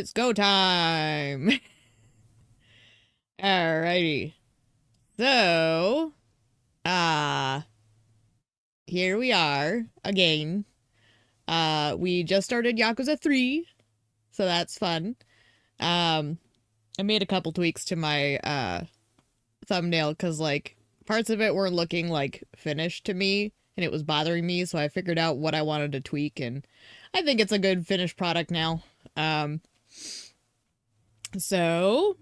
It's go time! Alrighty. So, here we are, again. We just started Yakuza 3, so that's fun. I made a couple tweaks to my, thumbnail, because, like, parts of it weren't looking, like, finished to me, and it was bothering me, so I figured out what I wanted to tweak, and I think it's a good finished product now. So,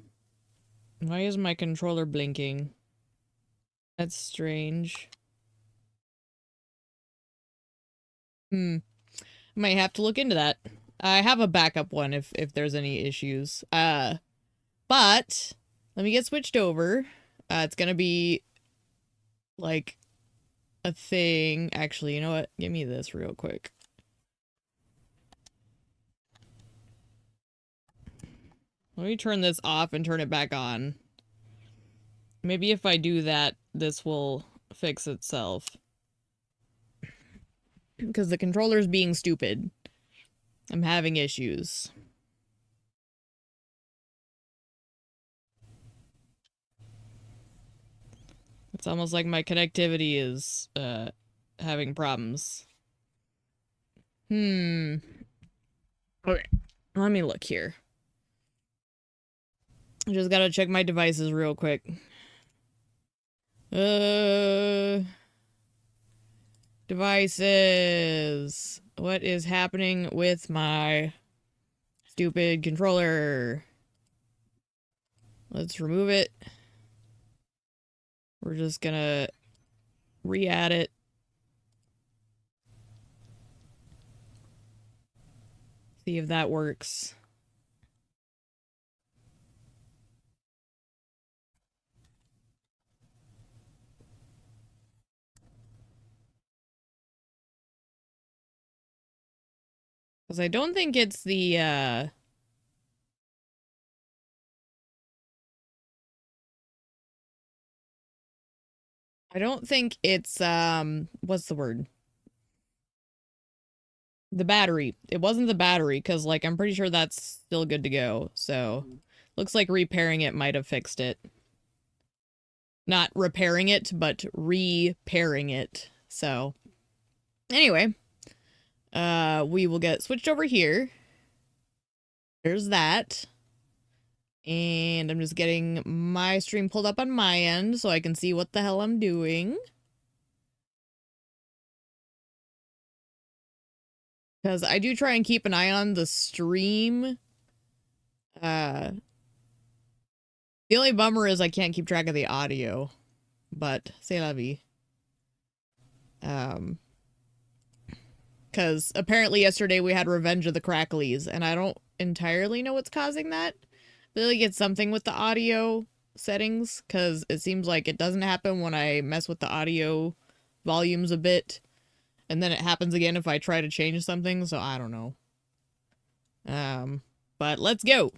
why is my controller blinking? That's strange. Might have to look into that. I have a backup one if there's any issues. But let me get switched over. It's gonna be like a thing. Actually, you know what? Give me this real quick. Let me turn this off and turn it back on. Maybe if I do that, this will fix itself. Because the controller's being stupid. I'm having issues. It's almost like my connectivity is, having problems. Okay. Let me look here. I just gotta check my devices real quick. Devices. What is happening with my stupid controller? Let's remove it. We're just gonna re-add it. See if that works. Because I don't think it's the, I don't think it's, what's the word? The battery. It wasn't the battery, because, like, I'm pretty sure that's still good to go. So, looks like repairing it might have fixed it. Not repairing it, but repairing it. So, anyway. We will get switched over here. There's that. And I'm just getting my stream pulled up on my end so I can see what the hell I'm doing. Because I do try and keep an eye on the stream. The only bummer is I can't keep track of the audio. But, c'est la vie. Because apparently yesterday we had Revenge of the Cracklies, and I don't entirely know what's causing that. I feel like it's something with the audio settings, because it seems like it doesn't happen when I mess with the audio volumes a bit, and then it happens again if I try to change something, so I don't know. But let's go!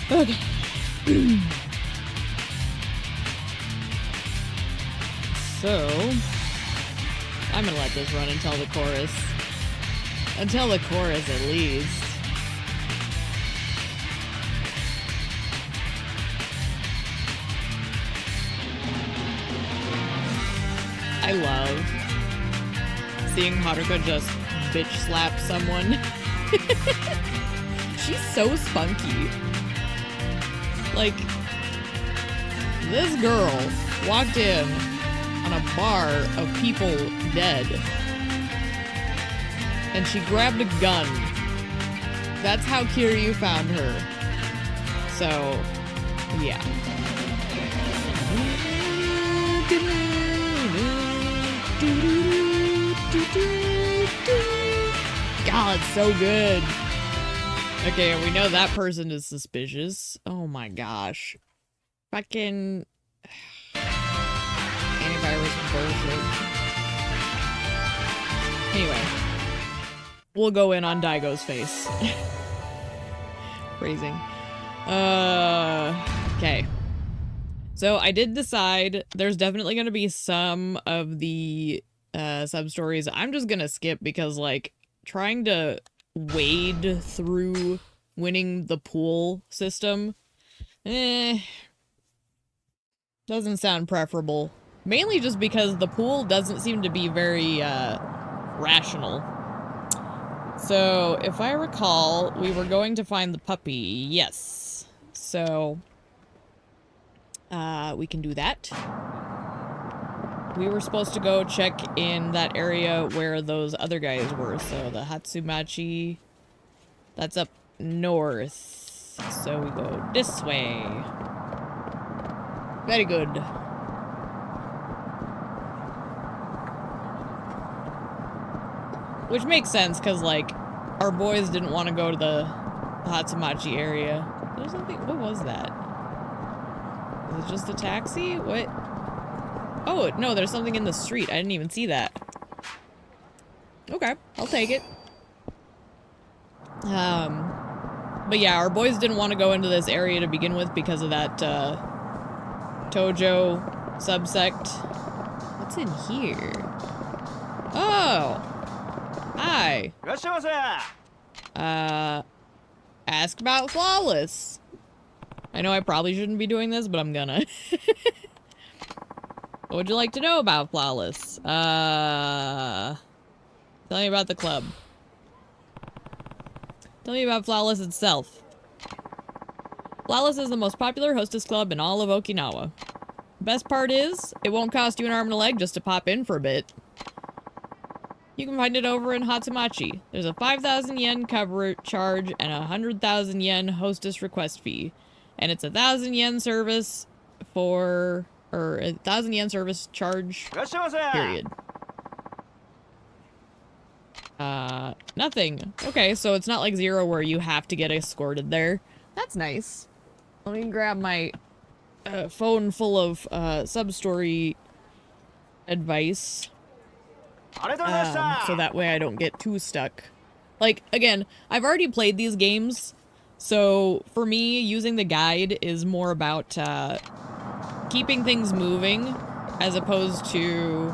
Okay. So, I'm gonna let this run until the chorus. Until the chorus, at least. I love seeing Haruka just bitch slap someone. She's so spunky. Like, this girl walked in on a bar of people dead. And she grabbed a gun. That's how Kiryu found her. So, yeah. God, so good. Okay, we know that person is suspicious. Oh my gosh. Fucking antivirus bullshit. Anyway. We'll go in on Daigo's face. Phrasing. Okay. So I did decide there's definitely going to be some of the sub-stories, I'm just gonna skip because, like, trying to wade through winning the pool system, doesn't sound preferable. Mainly just because the pool doesn't seem to be very, rational. So, if I recall, we were going to find the puppy. Yes. So, we can do that. We were supposed to go check in that area where those other guys were. So, the Hatsumachi, that's up north. So, we go this way. Very good. Which makes sense, because, like, our boys didn't want to go to the Hatsumachi area. There's something... What was that? Was it just a taxi? What? Oh, no, there's something in the street. I didn't even see that. Okay, I'll take it. But yeah, our boys didn't want to go into this area to begin with because of that, Tojo subsect. What's in here? Oh! Hi. Ask about Flawless. I know I probably shouldn't be doing this, but I'm gonna. What would you like to know about Flawless? Tell me about the club. Tell me about Flawless itself. Flawless is the most popular hostess club in all of Okinawa. Best part is, it won't cost you an arm and a leg just to pop in for a bit. You can find it over in Hatsumachi. There's a 5,000 yen cover charge and a 100,000 yen hostess request fee. And it's 1,000 yen service for... or 1,000 yen service charge, period. Nothing. Okay, so it's not like Zero where you have to get escorted there. That's nice. Let me grab my phone full of sub-story advice. So that way I don't get too stuck. Like, again, I've already played these games, so for me, using the guide is more about keeping things moving as opposed to,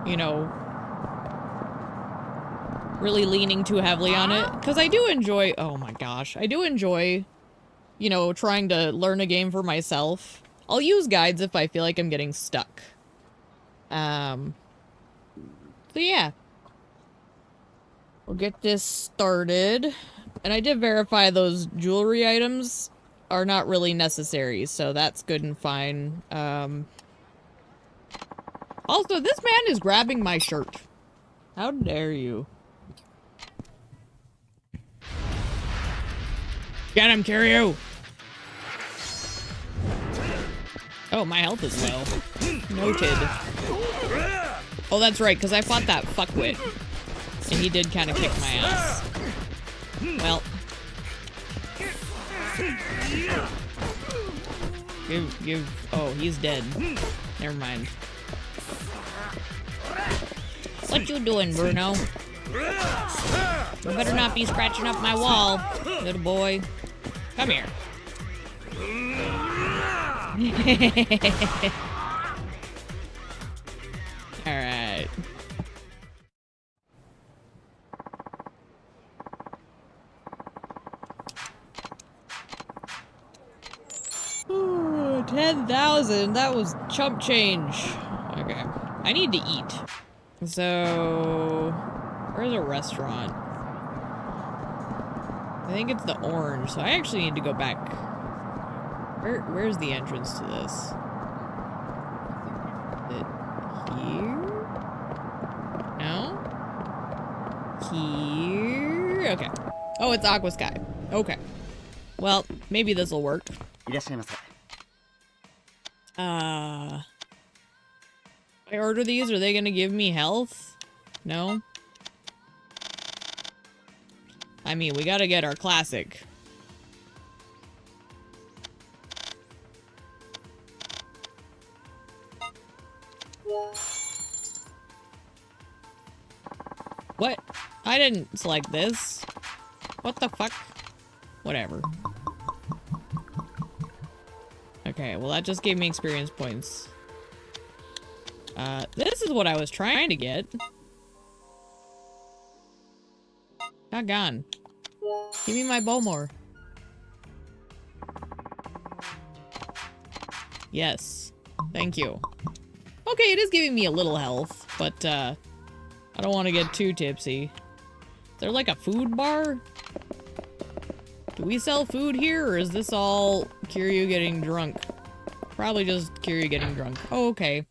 you know, really leaning too heavily on it. Because I do enjoy, oh my gosh, I do enjoy, you know, trying to learn a game for myself. I'll use guides if I feel like I'm getting stuck. So yeah. We'll get this started. And I did verify those jewelry items are not really necessary, so that's good and fine. Also, this man is grabbing my shirt. How dare you? Get him, Kiryu! Oh, my health is low. Noted. Oh, that's right, because I fought that fuckwit. And he did kind of kick my ass. Well. Oh, he's dead. Never mind. What you doing, Bruno? You better not be scratching up my wall, little boy. Come here. Alright. Ooh, 10,000. That was chump change. Okay. I need to eat. So, where's a restaurant? I think it's the orange, so I actually need to go back. Where's the entrance to this? Is it here? No? Here? Okay. Oh, it's Aqua Sky. Okay. Well, maybe this'll work. I order these, are they gonna give me health? No? I mean, we gotta get our classic. What? I didn't select this. What the fuck? Whatever. Okay, well that just gave me experience points. This This is what I was trying to get. Doggone. Give me my Bowmore. Yes. Thank you. Okay, it is giving me a little health, but, I don't want to get too tipsy. Is there like a food bar? Do we sell food here, or is this all Kiryu getting drunk? Probably just Kiryu getting drunk. Oh, okay.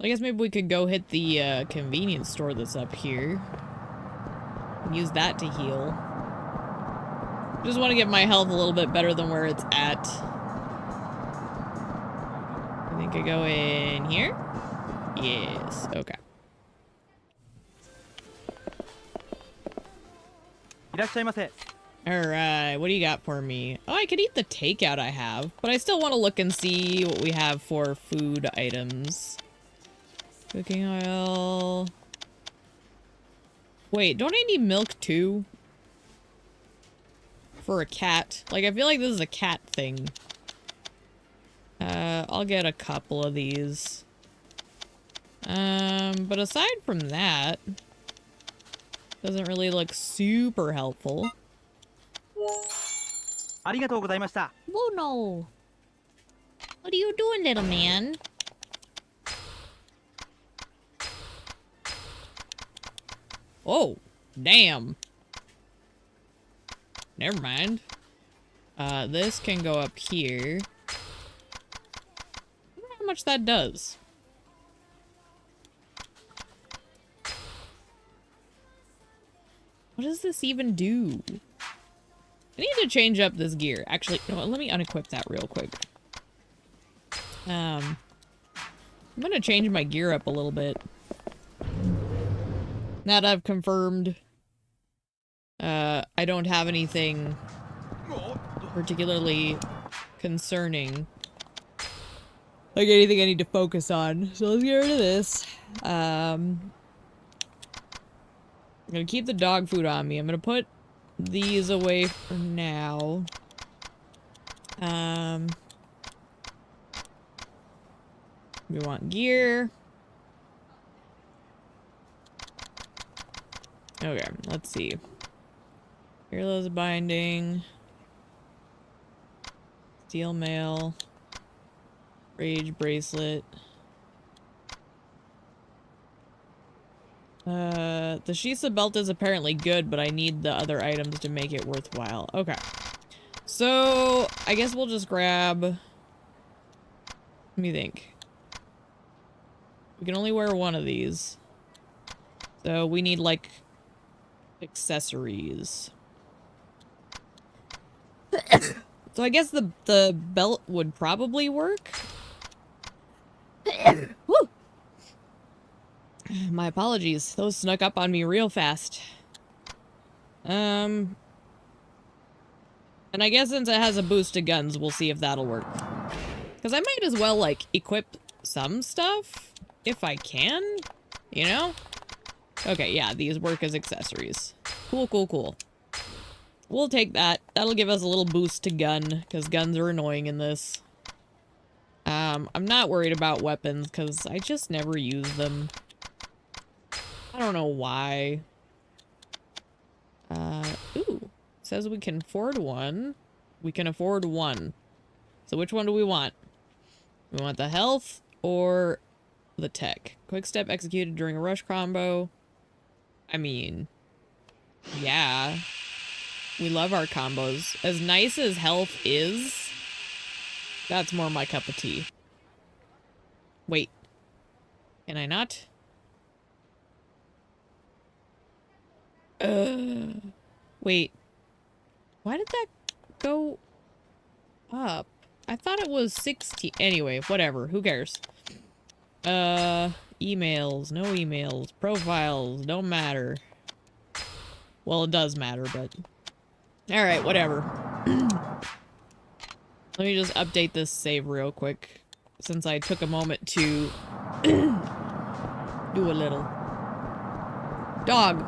I guess maybe we could go hit the, convenience store that's up here. Use that to heal. Just want to get my health a little bit better than where it's at. I think I go in here? Yes, okay. Alright, what do you got for me? Oh, I could eat the takeout I have, but I still want to look and see what we have for food items. Cooking oil. Wait, don't I need milk too? For a cat. Like, I feel like this is a cat thing. I'll get a couple of these. But aside from that, doesn't really look super helpful. Oh no! What are you doing, little man? Oh, damn. Never mind. This can go up here. I wonder how much that does. What does this even do? I need to change up this gear. Actually, no, let me unequip that real quick. I'm gonna change my gear up a little bit. Now that I've confirmed I don't have anything particularly concerning. Like anything I need to focus on. So let's get rid of this. I'm gonna keep the dog food on me. I'm gonna put these away for now. We want gear. Okay, let's see. Fearless binding. Steel mail. Rage bracelet. The Shisa belt is apparently good, but I need the other items to make it worthwhile. Okay. So, I guess we'll just grab... Let me think. We can only wear one of these. So, we need, like, accessories. So, I guess the belt would probably work. Woo! My apologies. Those snuck up on me real fast. And I guess since it has a boost to guns, we'll see if that'll work. Because I might as well, like, equip some stuff, if I can, you know? Okay, yeah, these work as accessories. Cool, cool, cool. We'll take that. That'll give us a little boost to gun, because guns are annoying in this. I'm not worried about weapons, because I just never use them. I don't know why. Ooh. Says we can afford one. We can afford one. So which one do we want? We want the health or the tech? Quick step executed during a rush combo. I mean, yeah. We love our combos. As nice as health is, that's more my cup of tea. Wait. Can I not? Wait. Why did that go up? I thought it was 60. Anyway, whatever. Who cares? Emails. No emails. Profiles. Don't matter. Well, it does matter, but... Alright, whatever. Let me just update this save real quick, since I took a moment to do a little. Dog!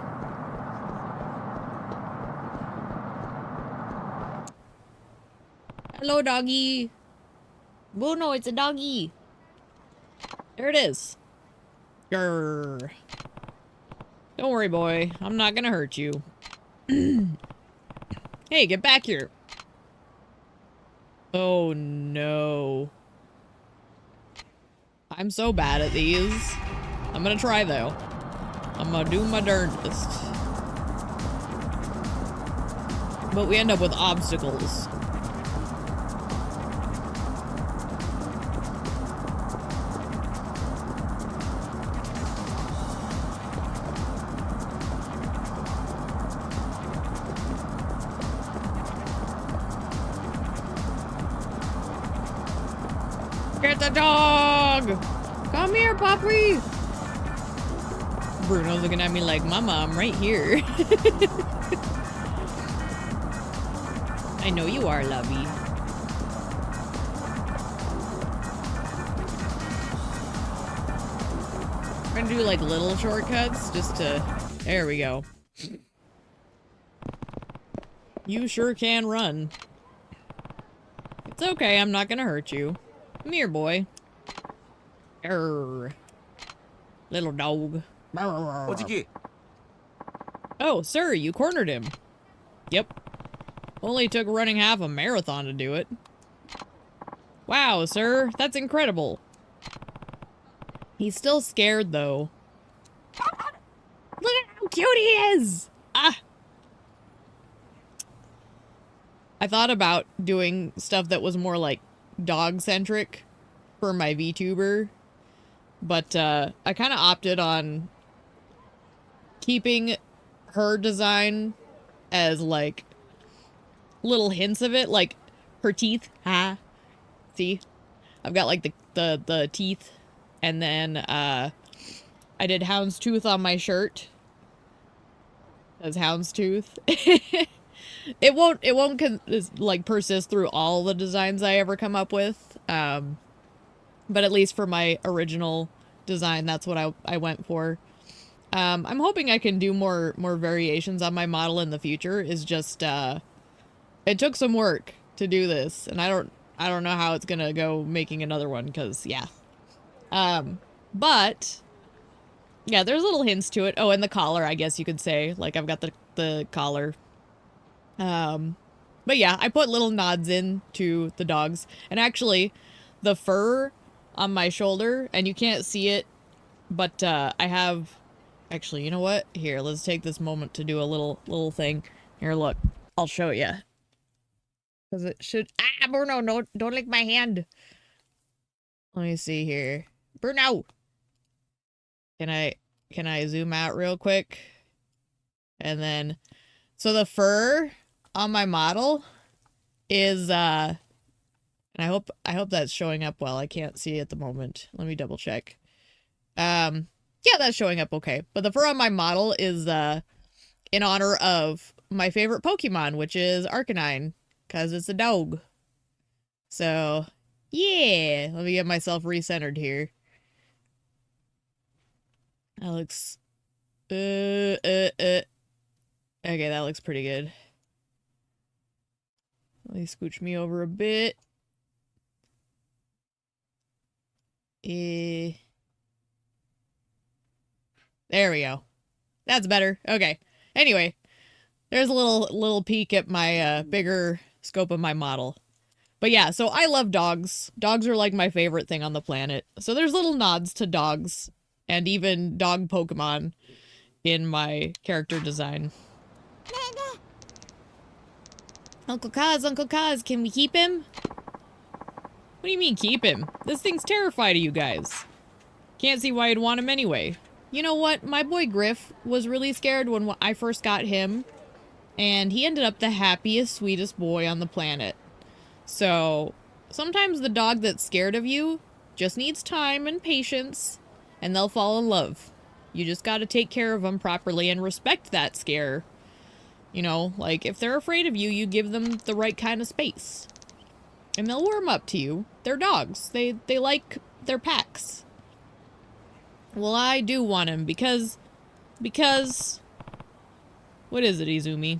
Hello, doggy! Bruno, it's a doggy! There it is. Grrr. Don't worry, boy. I'm not gonna hurt you. Hey, get back here. Oh, no. I'm so bad at these. I'm gonna try, though. I'm gonna do my darndest. But we end up with obstacles. Get the dog! Come here, puppy! Bruno's looking at me like, Mama, I'm right here. I know you are, lovey. I'm gonna do like little shortcuts just to... There we go. You sure can run. It's okay, I'm not gonna hurt you. Come here, boy. Arr. Little dog. What'd you get? Oh, sir, you cornered him. Yep. Only took running half a marathon to do it. Wow, sir, that's incredible. He's still scared, though. Look at how cute he is! Ah! I thought about doing stuff that was more like dog-centric for my VTuber, but I kind of opted on keeping her design as like little hints of it, like her teeth. Ha! See, I've got like the teeth, and then I did houndstooth on my shirt as houndstooth. It won't like persist through all the designs I ever come up with. But at least for my original design, that's what I went for. I'm hoping I can do more variations on my model in the future. Is just it took some work to do this, and I don't know how it's gonna go making another one, because yeah. But yeah, there's little hints to it. Oh, and the collar, I guess you could say. Like, I've got the collar. But yeah, I put little nods in to the dogs. And actually, the fur on my shoulder, and you can't see it, but I have... Actually, you know what? Here, let's take this moment to do a little thing. Here, look. I'll show you. Because it should... Ah, Bruno, no, don't lick my hand. Let me see here. Bruno! Can I zoom out real quick? And then... So the fur on my model is, and I hope that's showing up well. I can't see it at the moment. Let me double check. Yeah, that's showing up okay. But the fur on my model is, in honor of my favorite Pokemon, which is Arcanine, because it's a dog. So, yeah. Let me get myself recentered here. That looks, okay, that looks pretty good. Let me scooch me over a bit. There we go. That's better. Okay. Anyway, there's a little peek at my bigger scope of my model. But yeah, so I love dogs. Dogs are like my favorite thing on the planet. So there's little nods to dogs and even dog Pokemon in my character design. Uncle Kaz, can we keep him? What do you mean keep him? This thing's terrified of you guys. Can't see why you'd want him anyway. You know what? My boy Griff was really scared when I first got him, and he ended up the happiest, sweetest boy on the planet. So, sometimes the dog that's scared of you just needs time and patience, and they'll fall in love. You just gotta take care of them properly and respect that scare. You know, like, if they're afraid of you, you give them the right kind of space. And they'll warm up to you. They're dogs. They like their packs. Well, I do want him because... What is it, Izumi?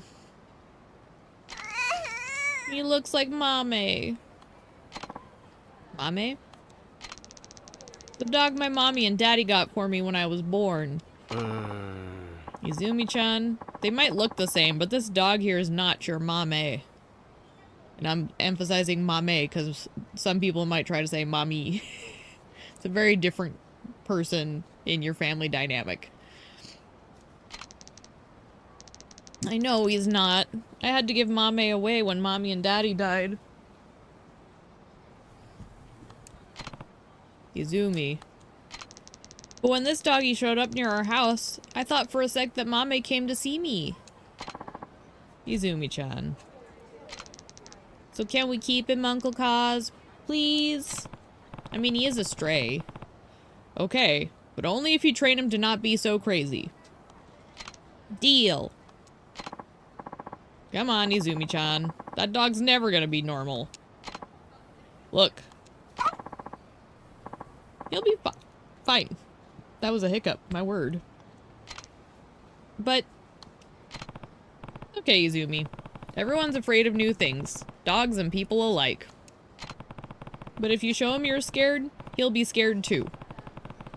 He looks like Mame. Mame? The dog my mommy and daddy got for me when I was born. Izumi-chan. They might look the same, but this dog here is not your mame. And I'm emphasizing mame because some people might try to say mommy. It's a very different person in your family dynamic. I know he's not. I had to give mame away when mommy and daddy died. Izumi. But when this doggy showed up near our house, I thought for a sec that mame came to see me. Izumi-chan. So can we keep him, Uncle Kaz? Please? I mean, he is a stray. Okay, but only if you train him to not be so crazy. Deal. Come on, Izumi-chan. That dog's never gonna be normal. Look. He'll be fine. That was a hiccup, my word. But... okay, Izumi. Everyone's afraid of new things. Dogs and people alike. But if you show him you're scared, he'll be scared too.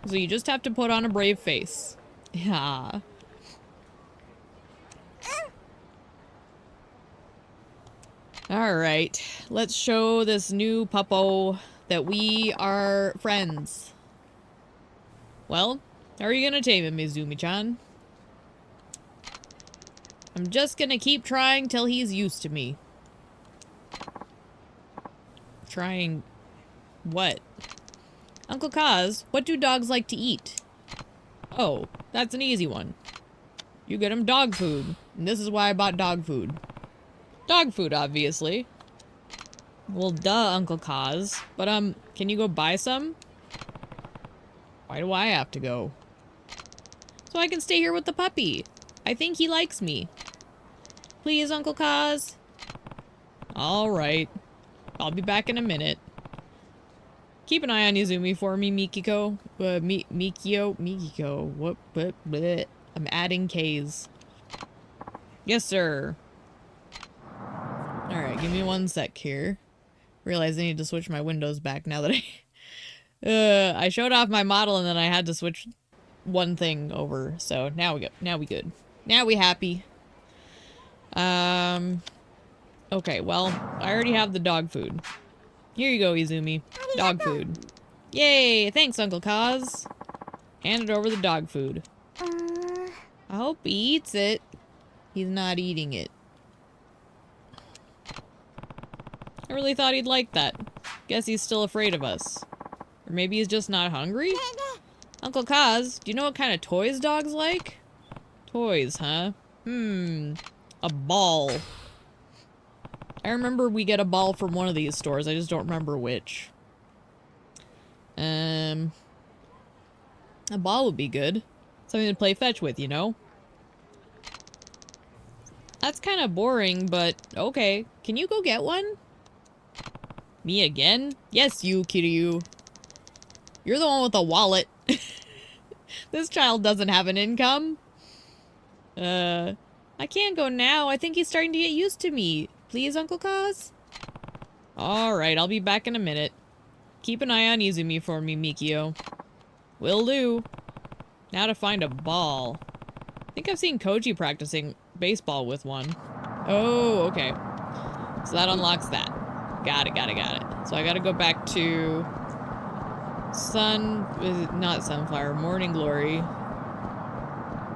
So you just have to put on a brave face. Yeah. Alright. Let's show this new puppo that we are friends. Well, how are you gonna tame him, Izumi-chan? I'm just gonna keep trying till he's used to me. Trying... what? Uncle Kaz, what do dogs like to eat? Oh, that's an easy one. You get him dog food. And this is why I bought dog food. Dog food, obviously. Well, duh, Uncle Kaz. But, can you go buy some? Why do I have to go? So I can stay here with the puppy. I think he likes me. Please, Uncle Kaz? Alright. I'll be back in a minute. Keep an eye on Izumi for me, Mikiko. Mikiko. What? Bleh. I'm adding K's. Yes, sir. Alright, give me one sec here. Realize I need to switch my windows back now that I showed off my model and then I had to switch one thing over. So now we go. Now we good. Now we happy. Okay, well, I already have the dog food. Here you go, Izumi. Dog food. Yay! Thanks, Uncle Kaz. Handed over the dog food. I hope he eats it. He's not eating it. I really thought he'd like that. Guess he's still afraid of us. Or maybe he's just not hungry? Uncle Kaz, do you know what kind of toys dogs like? Toys, huh? A ball. I remember we get a ball from one of these stores. I just don't remember which. A ball would be good. Something to play fetch with, you know? That's kind of boring, but okay. Can you go get one? Me again? Yes, you, Kiryu. You're the one with the wallet. This child doesn't have an income. I can't go now. I think he's starting to get used to me. Please, Uncle Kaz? Alright, I'll be back in a minute. Keep an eye on Izumi for me, Mikio. Will do. Now to find a ball. I think I've seen Koji practicing baseball with one. Oh, okay. So that unlocks that. Got it. So I gotta go back to... not Sunflower. Morning Glory.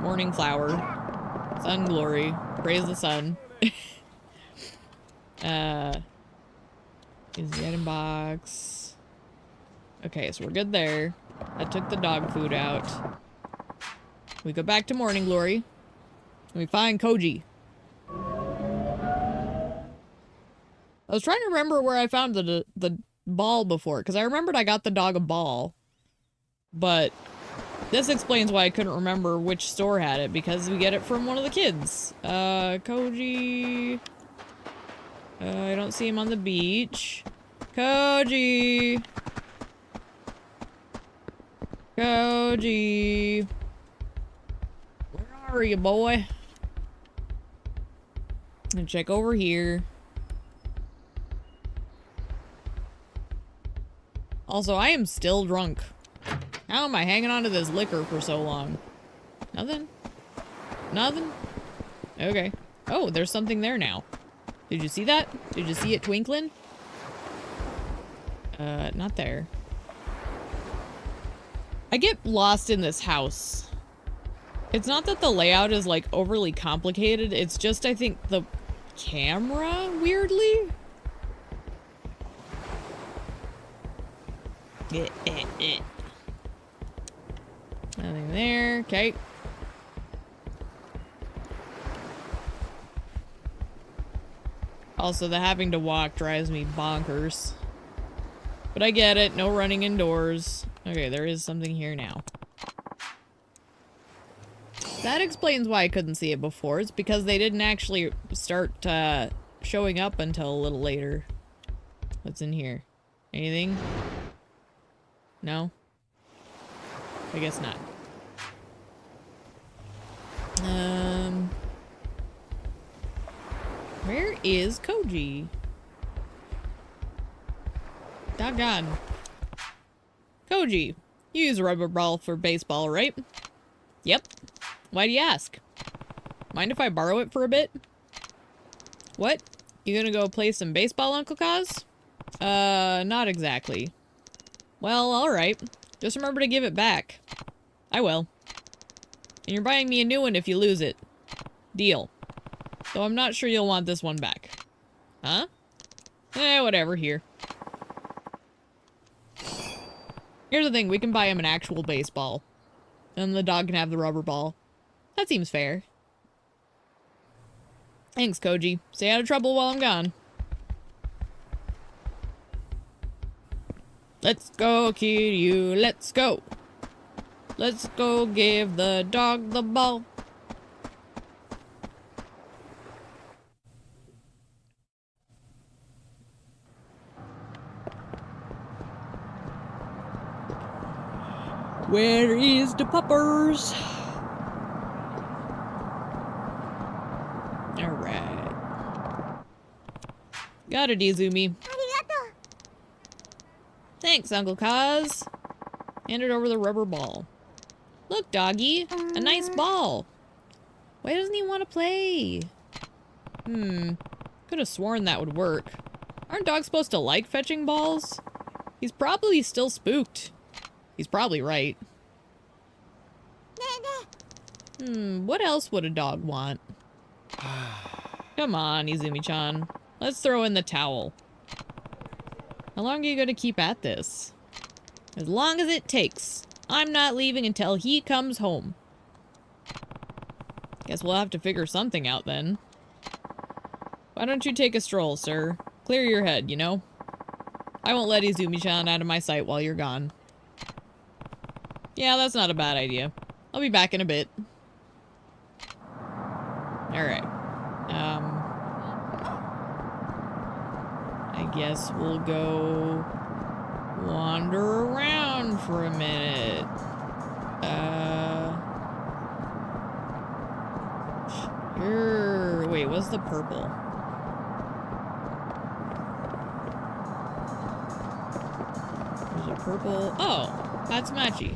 Morning Flower. Sun Glory. Praise the sun. Is the item box. Okay, so we're good there. I took the dog food out. We go back to Morning Glory. And we find Koji. I was trying to remember where I found the ball before, because I remembered I got the dog a ball. But this explains why I couldn't remember which store had it, because we get it from one of the kids. Koji... I don't see him on the beach. Koji! Koji! Where are you, boy? And check over here. Also, I am still drunk. How am I hanging on to this liquor for so long? Nothing? Nothing? Okay. Oh, there's something there now. Did you see that? Did you see it twinkling? Not there. I get lost in this house. It's not that the layout is, like, overly complicated. It's just, I think, the camera, weirdly? Nothing there. Okay. Also, the having to walk drives me bonkers. But I get it. No running indoors. Okay, there is something here now. That explains why I couldn't see it before. It's because they didn't actually start showing up until a little later. What's in here? Anything? No? I guess not. Where is Koji? Doggone. Koji, you use a rubber ball for baseball, right? Yep. Why do you ask? Mind if I borrow it for a bit? What? You gonna go play some baseball, Uncle Kaz? Not exactly. Well, alright. Just remember to give it back. I will. And you're buying me a new one if you lose it. Deal. Though I'm not sure you'll want this one back. Huh? Whatever, here. Here's the thing, we can buy him an actual baseball. And the dog can have the rubber ball. That seems fair. Thanks, Koji. Stay out of trouble while I'm gone. Let's go, Kiryu, let's go. Let's go give the dog the ball. Where is the puppers? Alright. Got it, Izumi. Thanks, Uncle Kaz. Handed over the rubber ball. Look, doggy. A nice ball. Why doesn't he want to play? Could have sworn that would work. Aren't dogs supposed to like fetching balls? He's probably still spooked. He's probably right. What else would a dog want? Come on, Izumi-chan. Let's throw in the towel. How long are you going to keep at this? As long as it takes. I'm not leaving until he comes home. Guess we'll have to figure something out then. Why don't you take a stroll, sir? Clear your head, you know? I won't let Izumi-chan out of my sight while you're gone. Yeah, that's not a bad idea. I'll be back in a bit. Alright. I guess we'll go wander around for a minute. Sure. Wait, what's the purple? There's a purple. Oh, that's Machi.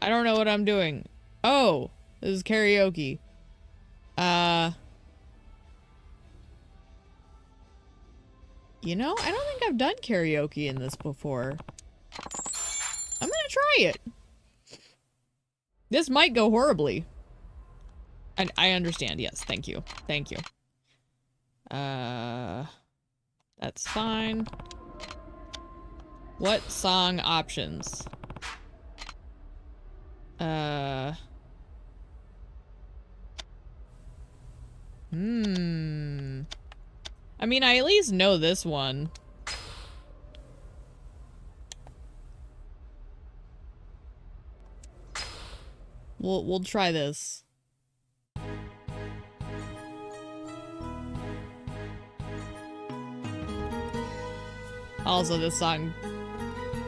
I don't know what I'm doing. Oh, this is karaoke. You know, I don't think I've done karaoke in this before. I'm gonna try it. This might go horribly. I understand, yes, thank you. Thank you. That's fine. What song options? I mean, I at least know this one. We'll try this. Also, this song,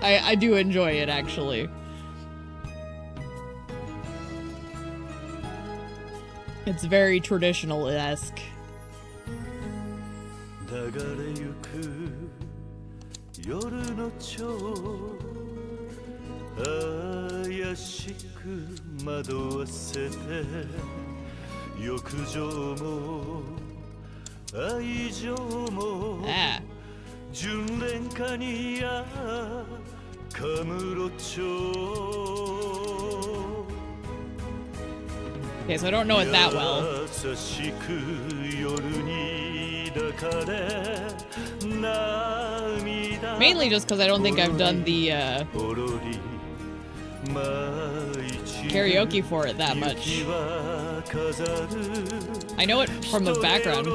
I do enjoy it, actually. It's very traditional-esque. Okay, so I don't know it that well. Mainly just because I don't think I've done the karaoke for it that much. I know it from the background.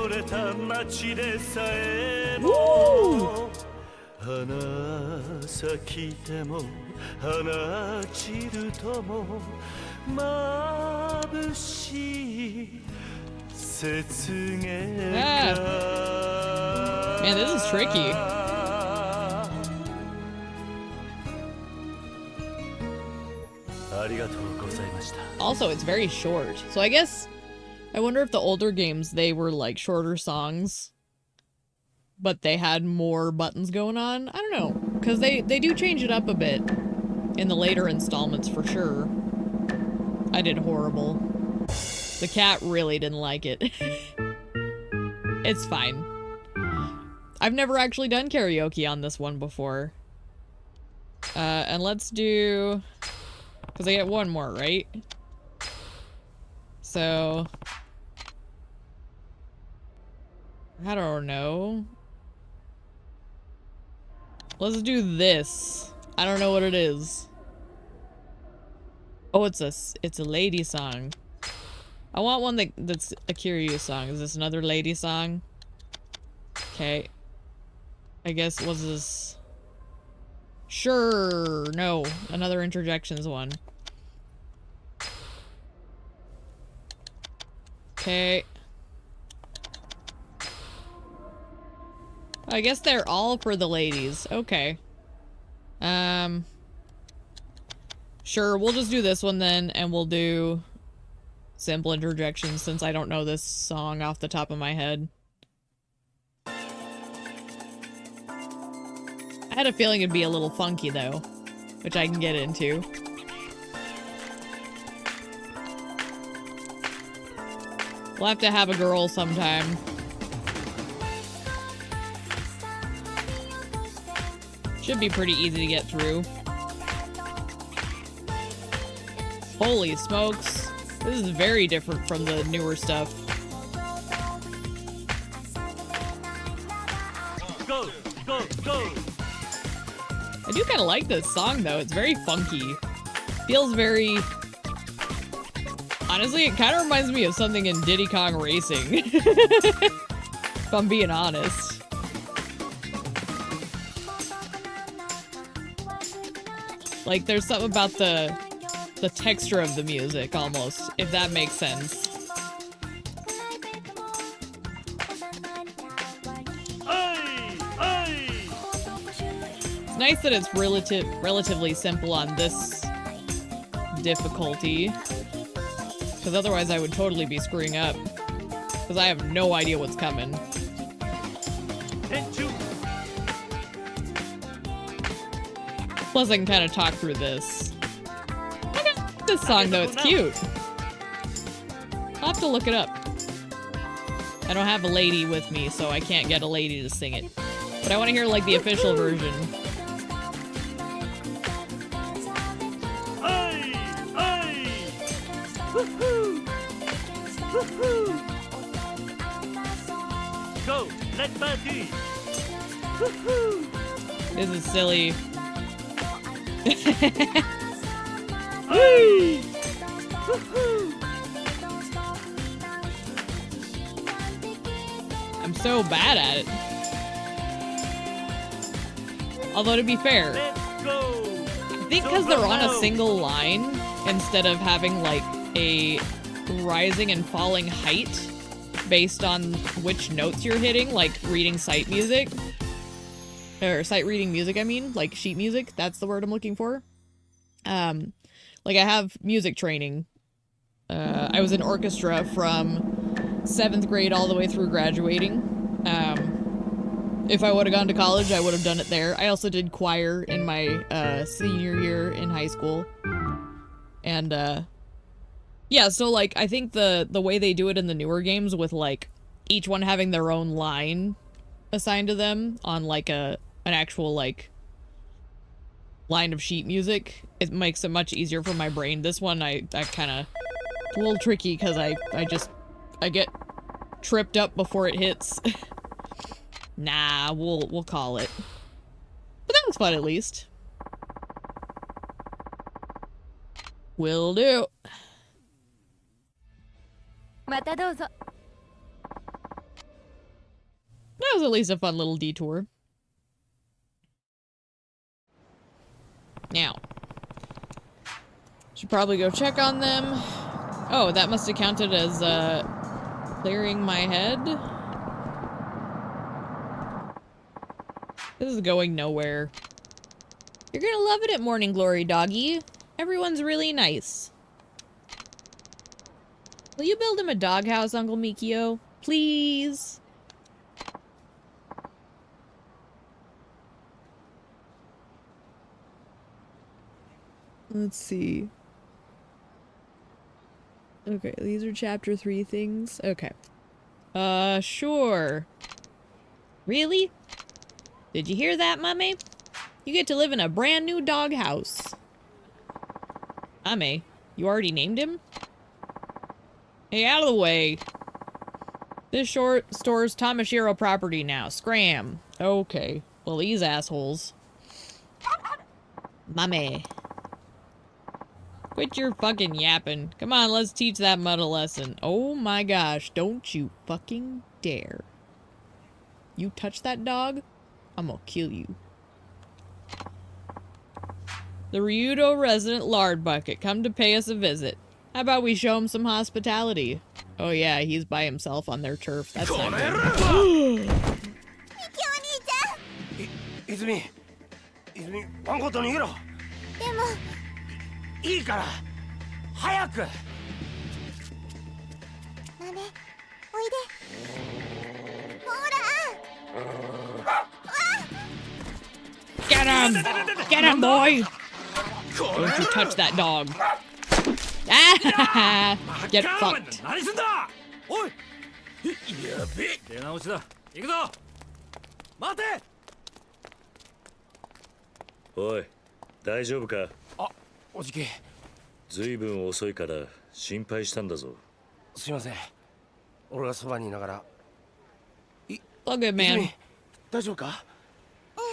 Woo! Man, this is tricky. Also, it's very short. So I guess, I wonder if the older games, they were like shorter songs, but they had more buttons going on. I don't know, because they do change it up a bit in the later installments for sure. I did horrible. The cat really didn't like it. It's fine. I've never actually done karaoke on this one before. And let's do... because I get one more, right? So... I don't know. Let's do this. I don't know what it is. Oh, it's a lady song. I want one that's a Kiryu song. Is this another lady song? Okay. I guess, was this... Sure, no. Another interjections one. Okay. I guess they're all for the ladies. Okay. Sure, we'll just do this one then, and we'll do simple interjections since I don't know this song off the top of my head. I had a feeling it'd be a little funky though, which I can get into. We'll have to have a girl sometime. Should be pretty easy to get through. Holy smokes. This is very different from the newer stuff. Go, go, go. I do kind of like this song though. It's very funky. Feels very... Honestly, it kind of reminds me of something in Diddy Kong Racing. If I'm being honest. Like, there's something about the texture of the music, almost, if that makes sense. It's nice that it's relatively simple on this difficulty. Because otherwise I would totally be screwing up. Because I have no idea what's coming. Plus I can kind of talk through this. I got this song though, it's cute. I'll have to look it up. I don't have a lady with me, so I can't get a lady to sing it. But I want to hear like the official version. Go, let's party. This is silly. I'm so bad at it. Although to be fair, I think because they're on a single line instead of having like a rising and falling height based on which notes you're hitting, like reading sight music. Or sight reading music, I mean, like sheet music, that's the word I'm looking for. Like I have music training. I was in orchestra from 7th grade all the way through graduating. If I would have gone to college, I would have done it there. I also did choir in my senior year in high school. And yeah, so like I think the way they do it in the newer games with like each one having their own line assigned to them on like an actual like line of sheet music, it makes it much easier for my brain. This one I kind of a little tricky because I get tripped up before it hits. Nah, we'll call it. But that was fun at least. Will do. That was at least a fun little detour. Now, should probably go check on them. Oh, that must have counted as clearing my head. This is going nowhere. You're gonna love it at Morning Glory, doggy. Everyone's really nice. Will you build him a doghouse, Uncle Mikio? Please? Let's see. Okay, these are chapter 3 things. Okay. Sure. Really? Did you hear that, Mummy? You get to live in a brand new doghouse. Mummy, you already named him? Hey, out of the way. This store's Tamashiro property now. Scram. Okay. Well, these assholes. Mummy. Quit your fucking yapping. Come on, let's teach that mud a lesson. Oh my gosh, don't you fucking dare. You touch that dog, I'm gonna kill you. The Ryudo resident lard bucket, come to pay us a visit. How about we show him some hospitality? Oh yeah, he's by himself on their turf. That's not good. Izumi, one go to nigero. いいから早く。豆、おいで。ほら。Get him! Get him, boy! Don't you touch that dog. Ah! Get fucked. 何すんだ。おい。やべえ。出直しだ。行くぞ。待て。おい、大丈夫か。あ、おじき。ずいぶん遅いから心配したんだぞ。すいません。俺がそばにいながら。All good, man. 大丈夫か？うん、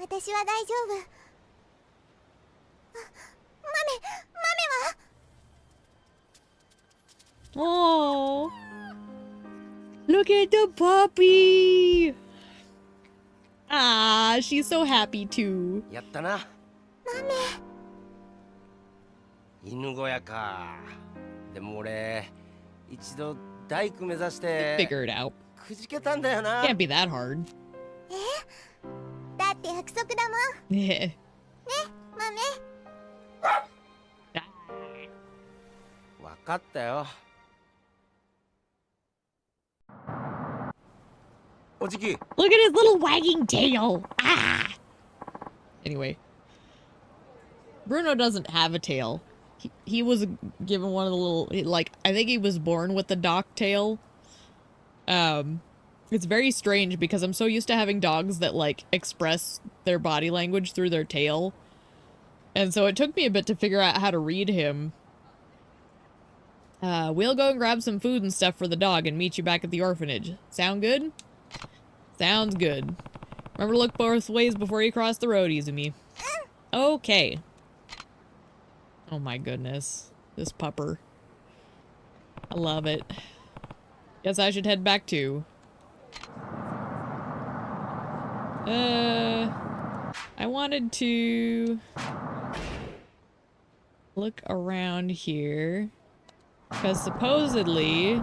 私は大丈夫。マメは？ Oh, look at the puppy. Ah, she's so happy too. やったな。マメ。犬小屋か。でも俺一度大工目指して Figure it out. くじけたんだよな。Can't be that hard. だって約束だもん。ね、ね、マメ。わかったよ。おじき。 Look at his little wagging tail. Ah. Anyway, Bruno doesn't have a tail. He was given one of the little, like, I think he was born with the dock tail. It's very strange because I'm so used to having dogs that, like, express their body language through their tail. And so it took me a bit to figure out how to read him. We'll go and grab some food and stuff for the dog and meet you back at the orphanage. Sound good? Sounds good. Remember to look both ways before you cross the road, Izumi. Okay. Oh my goodness. This pupper. I love it. Guess I should head back too. I wanted to look around here. Because supposedly...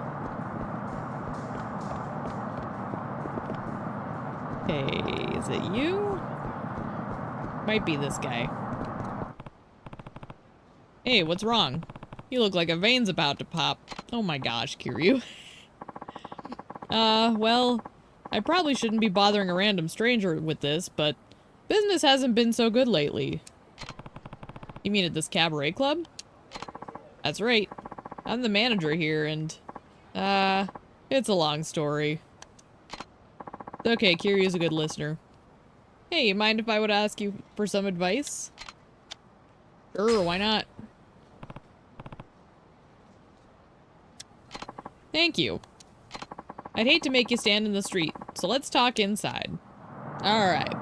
Okay, is it you? Might be this guy. Hey, what's wrong? You look like a vein's about to pop. Oh my gosh, Kiryu. Well, I probably shouldn't be bothering a random stranger with this, but business hasn't been so good lately. You mean at this cabaret club? That's right. I'm the manager here, and, it's a long story. It's okay, Kiryu's a good listener. Hey, you mind if I would ask you for some advice? Sure, why not? Thank you. I'd hate to make you stand in the street, so let's talk inside. Alright.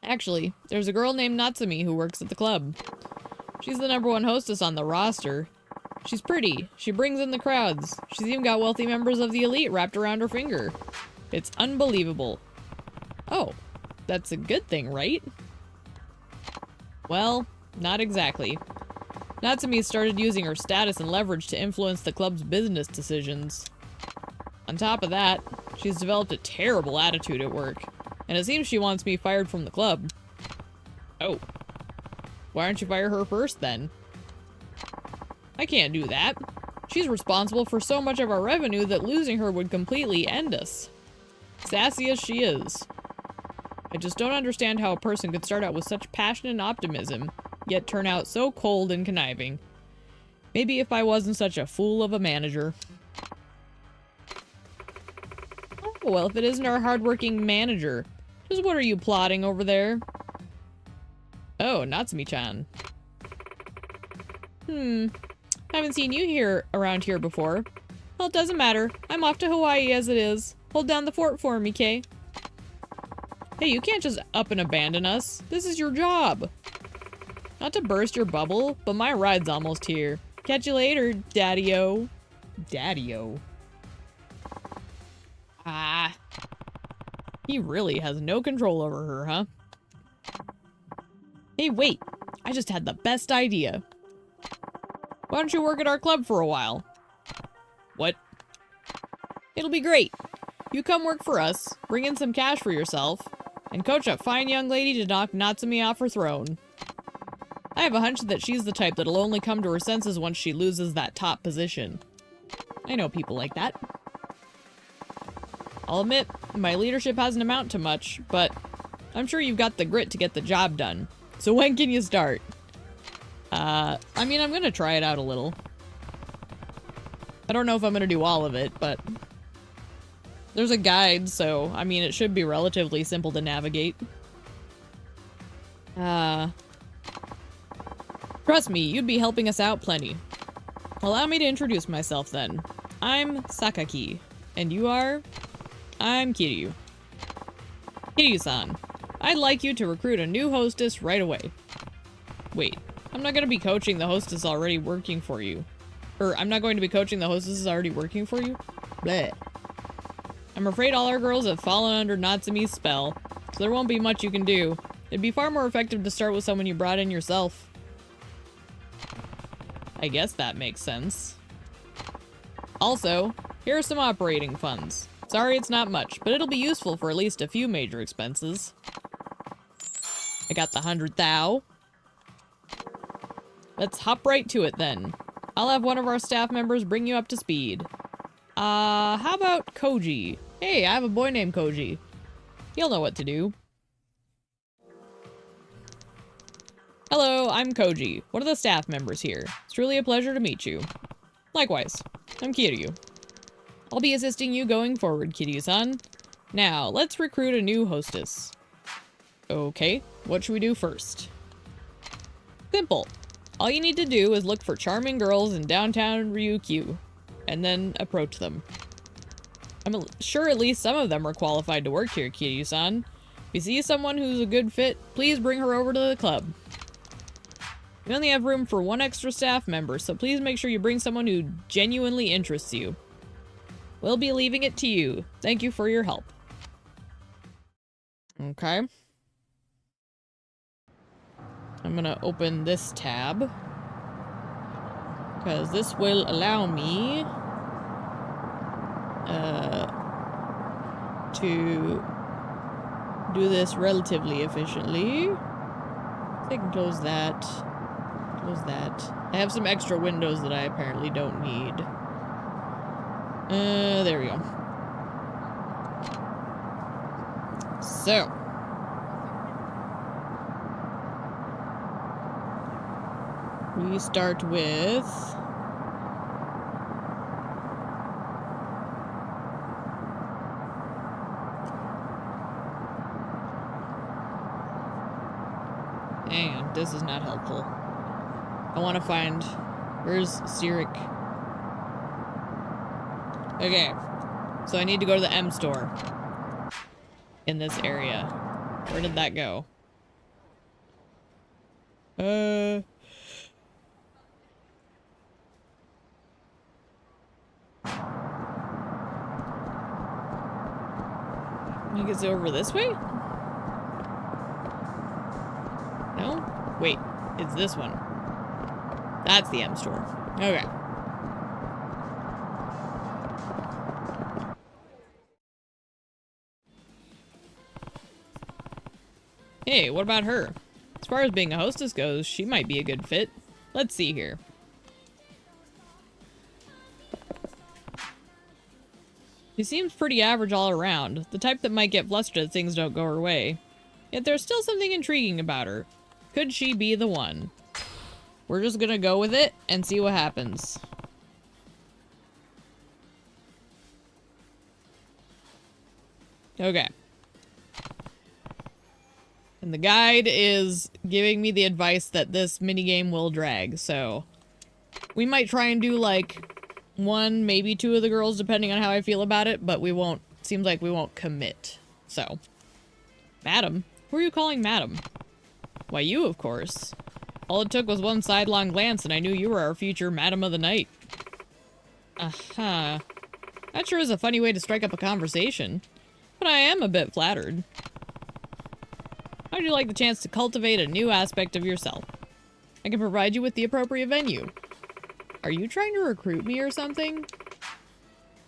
Actually, there's a girl named Natsumi who works at the club. She's the #1 hostess on the roster. She's pretty, she brings in the crowds, she's even got wealthy members of the elite wrapped around her finger. It's unbelievable. Oh, that's a good thing, right? Well, not exactly. Natsumi started using her status and leverage to influence the club's business decisions. On top of that, she's developed a terrible attitude at work, and it seems she wants me fired from the club. Oh. Why don't you fire her first, then? I can't do that. She's responsible for so much of our revenue that losing her would completely end us. Sassy as she is. I just don't understand how a person could start out with such passion and optimism, yet turn out so cold and conniving. Maybe if I wasn't such a fool of a manager. Oh, well, if it isn't our hardworking manager, just what are you plotting over there? Oh, Natsumi-chan. Haven't seen you here around here before. Well, it doesn't matter. I'm off to Hawaii as it is. Hold down the fort for me, Kay. Hey, you can't just up and abandon us. This is your job. Not to burst your bubble, but my ride's almost here. Catch you later, Daddy-o. Daddy-o. Ah. He really has no control over her, huh? Hey, wait. I just had the best idea. Why don't you work at our club for a while? What? It'll be great. You come work for us, bring in some cash for yourself, and coach a fine young lady to knock Natsumi off her throne. I have a hunch that she's the type that'll only come to her senses once she loses that top position. I know people like that. I'll admit, my leadership hasn't amounted to much, but I'm sure you've got the grit to get the job done. So when can you start? I mean, I'm gonna try it out a little. I don't know if I'm gonna do all of it, but there's a guide, so, I mean, it should be relatively simple to navigate. Trust me, you'd be helping us out plenty. Allow me to introduce myself then. I'm Sakaki, and you are? I'm Kiryu. Kiryu-san, I'd like you to recruit a new hostess right away. Wait, I'm not gonna be coaching the hostess already working for you. Or, I'm not going to be coaching the hostess already working for you? Bleh. I'm afraid all our girls have fallen under Natsumi's spell, so there won't be much you can do. It'd be far more effective to start with someone you brought in yourself. I guess that makes sense. Also, here are some operating funds. Sorry it's not much, but it'll be useful for at least a few major expenses. I got the 100 thou. Let's hop right to it then. I'll have one of our staff members bring you up to speed. How about Koji? Hey, I have a boy named Koji. He'll know what to do. Hello, I'm Koji, one of the staff members here. It's truly a pleasure to meet you. Likewise, I'm Kiryu. I'll be assisting you going forward, Kiryu-san. Now, let's recruit a new hostess. Okay, what should we do first? Simple. All you need to do is look for charming girls in downtown Ryukyu, and then approach them. I'm sure at least some of them are qualified to work here, Kiryu-san. If you see someone who's a good fit, please bring her over to the club. We only have room for one extra staff member, so please make sure you bring someone who genuinely interests you. We'll be leaving it to you. Thank you for your help. Okay. I'm gonna open this tab, because this will allow me to do this relatively efficiently. So I can close that. What was that? I have some extra windows that I apparently don't need. There we go. So. We start with... Hang on, this is not helpful. I want to find... Where's Cyric? Okay. So I need to go to the M store. In this area. Where did that go? I guess over this way? No? Wait, it's this one. That's the M store. Okay. Hey, what about her? As far as being a hostess goes, she might be a good fit. Let's see here. She seems pretty average all around, the type that might get flustered if things don't go her way. Yet there's still something intriguing about her. Could she be the one? We're just gonna go with it and see what happens. Okay. And the guide is giving me the advice that this minigame will drag, so... We might try and do, like, one, maybe two of the girls, depending on how I feel about it, but we won't... Seems like we won't commit, so... Madam? Who are you calling madam? Why, you, of course. All it took was one sidelong glance and I knew you were our future Madam of the Night. Uh-huh. That sure is a funny way to strike up a conversation. But I am a bit flattered. How'd you like the chance to cultivate a new aspect of yourself? I can provide you with the appropriate venue. Are you trying to recruit me or something?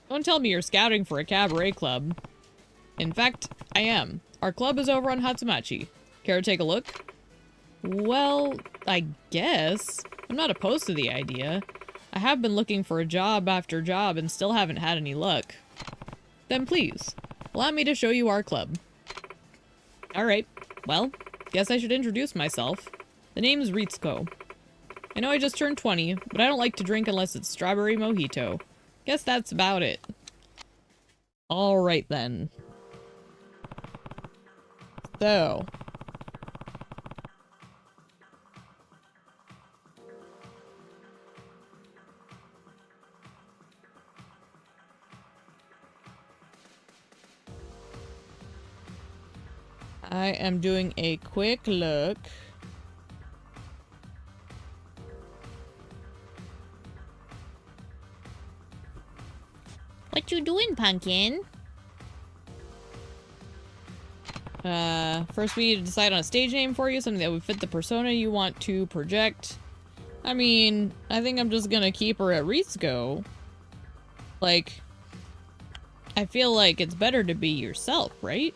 Don't tell me you're scouting for a cabaret club. In fact, I am. Our club is over on Hatsumachi. Care to take a look? Well, I guess. I'm not opposed to the idea. I have been looking for a job after job and still haven't had any luck. Then please, allow me to show you our club. Alright, well, guess I should introduce myself. The name's Ritsuko. I know I just turned 20, but I don't like to drink unless it's strawberry mojito. Guess that's about it. Alright then. So... I am doing a quick look. What you doing, Pumpkin? First we need to decide on a stage name for you, something that would fit the persona you want to project. I mean, I think I'm just gonna keep her at Ritsuko. Like, I feel like it's better to be yourself, right?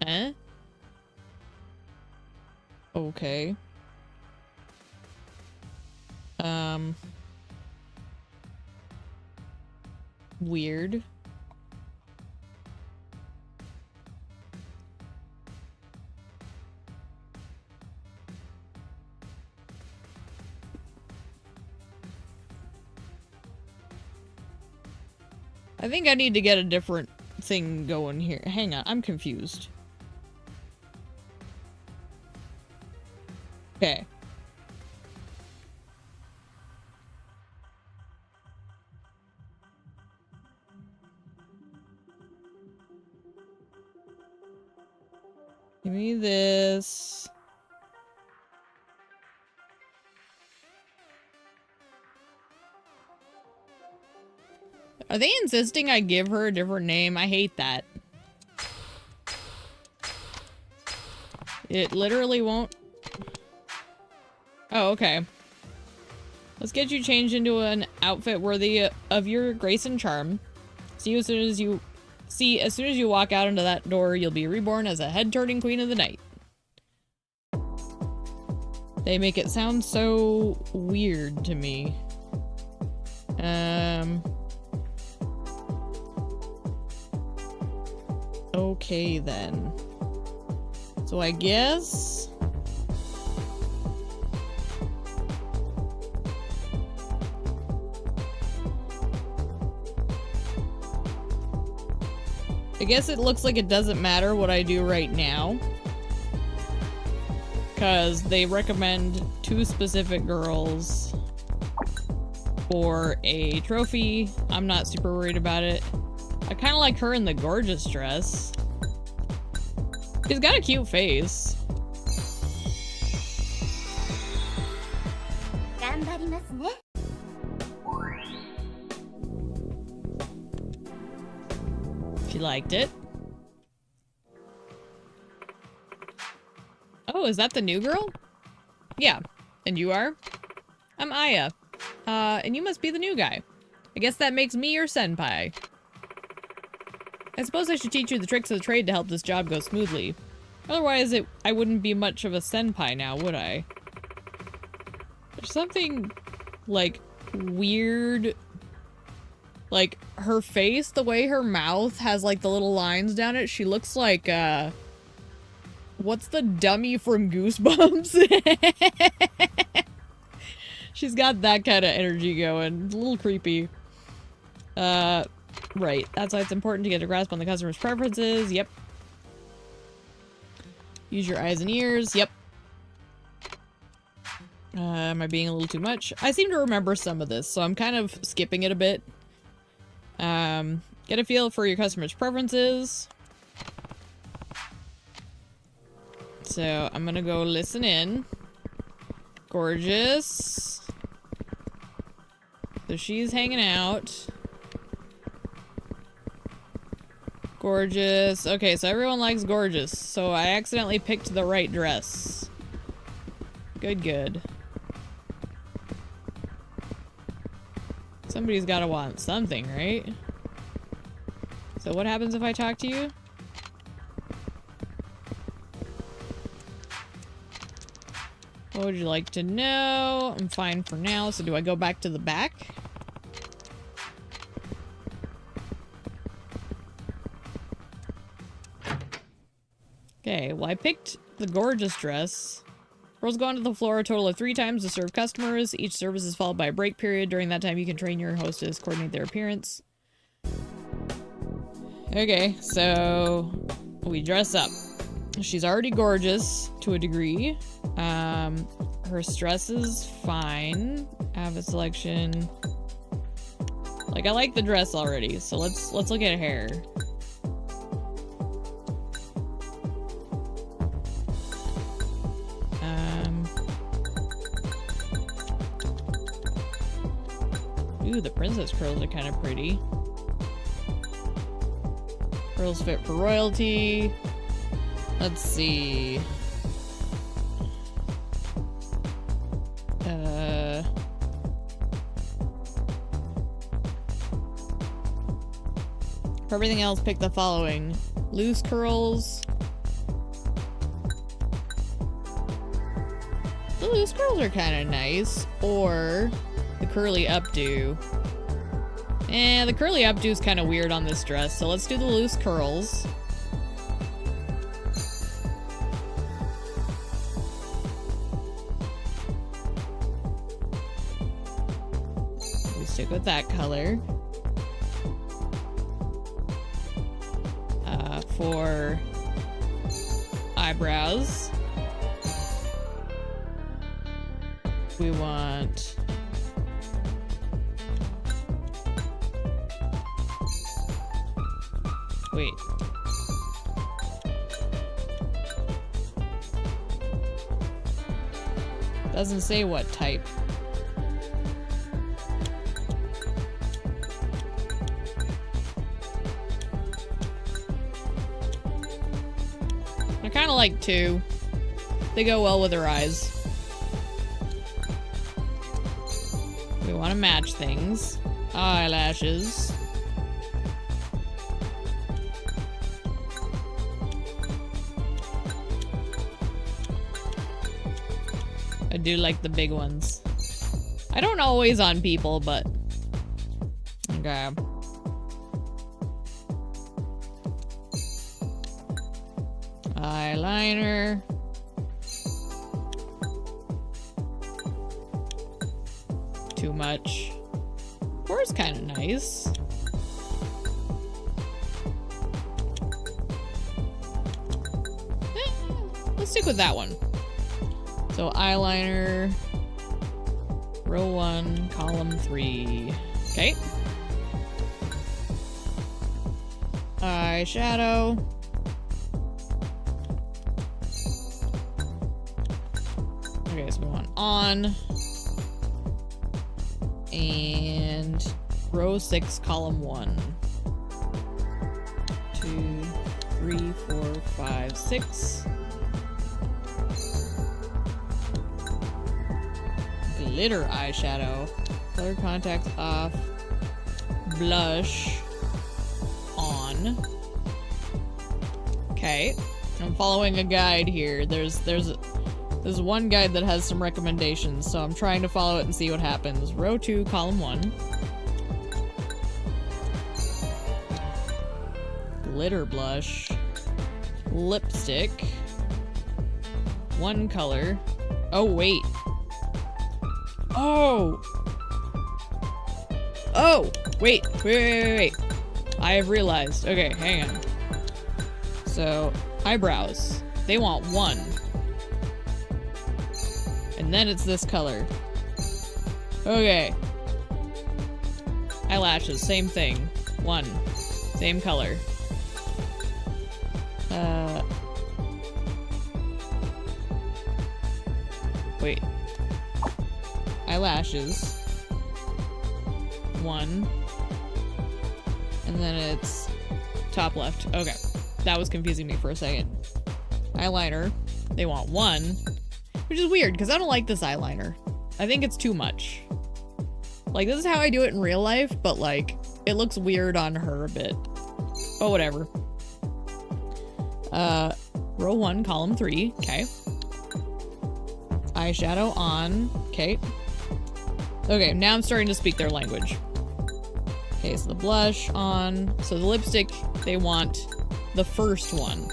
Huh? Okay. Weird. I think I need to get a different thing going here. Hang on, I'm confused. Okay. Give me this. Are they insisting I give her a different name? I hate that. It literally won't. Oh, okay. Let's get you changed into an outfit worthy of your grace and charm. See you as soon as you See, as soon as you walk out into that door, you'll be reborn as a head-turning queen of the night. They make it sound so weird to me. Okay then. So I guess... it looks like it doesn't matter what I do right now. Because they recommend 2 specific girls for a trophy. I'm not super worried about it. I kind of like her in the gorgeous dress. She's got a cute face. She liked it. Oh, is that the new girl? Yeah. And you are? I'm Aya. And you must be the new guy. I guess that makes me your senpai. I suppose I should teach you the tricks of the trade to help this job go smoothly. Otherwise, I wouldn't be much of a senpai now, would I? There's something, like, weird... Like, her face, the way her mouth has, like, the little lines down it, she looks like, what's the dummy from Goosebumps? She's got that kind of energy going. It's a little creepy. Right. That's why it's important to get a grasp on the customer's preferences. Yep. Use your eyes and ears. Yep. Am I being a little too much? I seem to remember some of this, so I'm kind of skipping it a bit. Get a feel for your customer's preferences. So I'm gonna go listen in. Gorgeous. So she's hanging out. Gorgeous. Okay, so everyone likes gorgeous. So I accidentally picked the right dress. Good, good. Somebody's gotta want something, right? So what happens if I talk to you? What would you like to know? I'm fine for now, so do I go back to the back? Okay, well I picked the gorgeous dress. Girls go onto the floor a total of 3 times to serve customers. Each service is followed by a break period. During that time you can train your hostess, coordinate their appearance. Okay, so we dress up. She's already gorgeous to a degree. Her stress is fine. Outfit selection. Like, I like the dress already, so let's look at hair. Ooh, the princess curls are kind of pretty. Curls fit for royalty. Let's see. For everything else, pick the following. Loose curls. The loose curls are kind of nice. Or the curly updo. The curly updo is kind of weird on this dress, so let's do the loose curls. We stick with that color. For eyebrows, we want wait. Doesn't say what type. I kind of like 2. They go well with her eyes. We want to match things. Eyelashes. I do like the big ones. I don't always on people, but... Okay. Eyeliner. Too much. Four's kind of nice. Let's stick with that one. So eyeliner, row 1, column 3. Okay. Eyeshadow. Okay, so we want on. And row 6, column 1. 2, 3, 4, 5, 6. Glitter eyeshadow. Color contacts off. Blush on. Okay. I'm following a guide here. There's one guide that has some recommendations, so I'm trying to follow it and see what happens. Row 2, column 1. Glitter blush. Lipstick. One color. Oh, wait. Oh! Oh! Wait. Wait. I have realized. Okay, hang on. So, eyebrows. They want 1. And then it's this color. Okay. Eyelashes, same thing. 1. Same color. Wait. Eyelashes. 1. And then it's top left. Okay. That was confusing me for a second. Eyeliner. They want 1. Which is weird, because I don't like this eyeliner. I think it's too much. Like, this is how I do it in real life, but, like, it looks weird on her a bit. Oh, whatever. Row 1, column 3. Okay. Eyeshadow on. Okay. Okay, now I'm starting to speak their language. Okay, so the blush on. So the lipstick, they want the first one.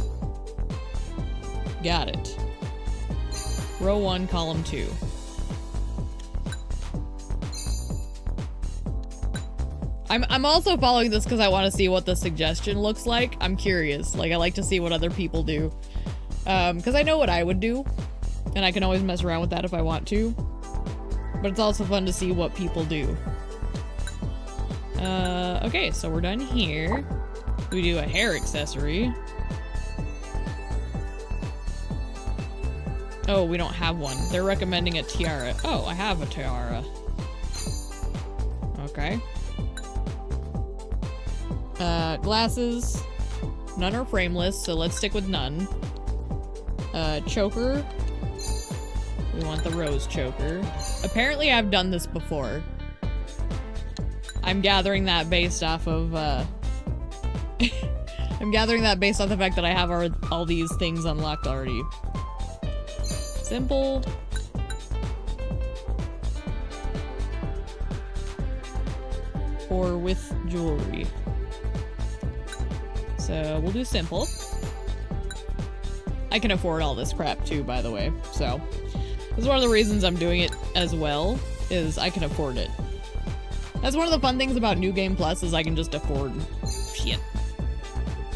Got it. Row 1, column 2. I'm also following this because I want to see what the suggestion looks like. I'm curious. Like, I like to see what other people do. Because I know what I would do. And I can always mess around with that if I want to. But it's also fun to see what people do. Okay, so we're done here. We do a hair accessory. Oh, we don't have one. They're recommending a tiara. Oh, I have a tiara. Okay. Glasses. None are frameless, so let's stick with none. Choker. We want the rose choker. Apparently I've done this before. I'm gathering that based off of, I'm gathering that based on the fact that I have all these things unlocked already. Simple. Or with jewelry. So we'll do simple. I can afford all this crap too, by the way. So this is one of the reasons I'm doing it as well, is I can afford it. That's one of the fun things about New Game Plus, is I can just afford shit.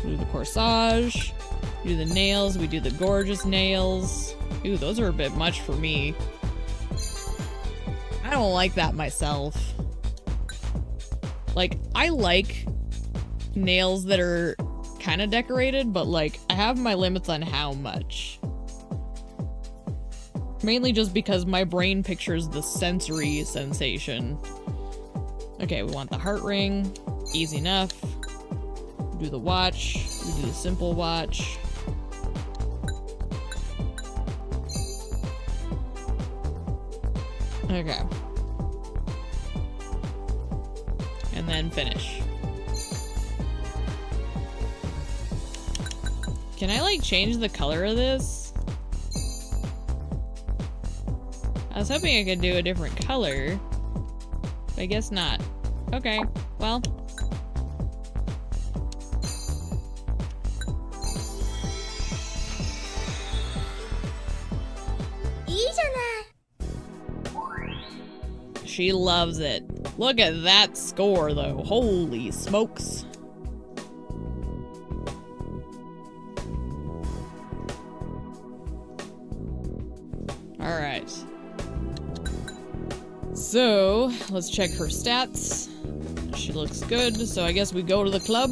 We do the corsage, we do the nails, we do the gorgeous nails. Ooh, those are a bit much for me. I don't like that myself. Like, I like nails that are kind of decorated, but like, I have my limits on how much. Mainly just because my brain pictures the sensory sensation. Okay, we want the heart ring. Easy enough. We do the watch. We do the simple watch. Okay. And then finish. Can I, like, change the color of this? I was hoping I could do a different color, but I guess not. Okay, well. She loves it. Look at that score, though. Holy smokes. Alright. So, let's check her stats. She looks good, so I guess we go to the club.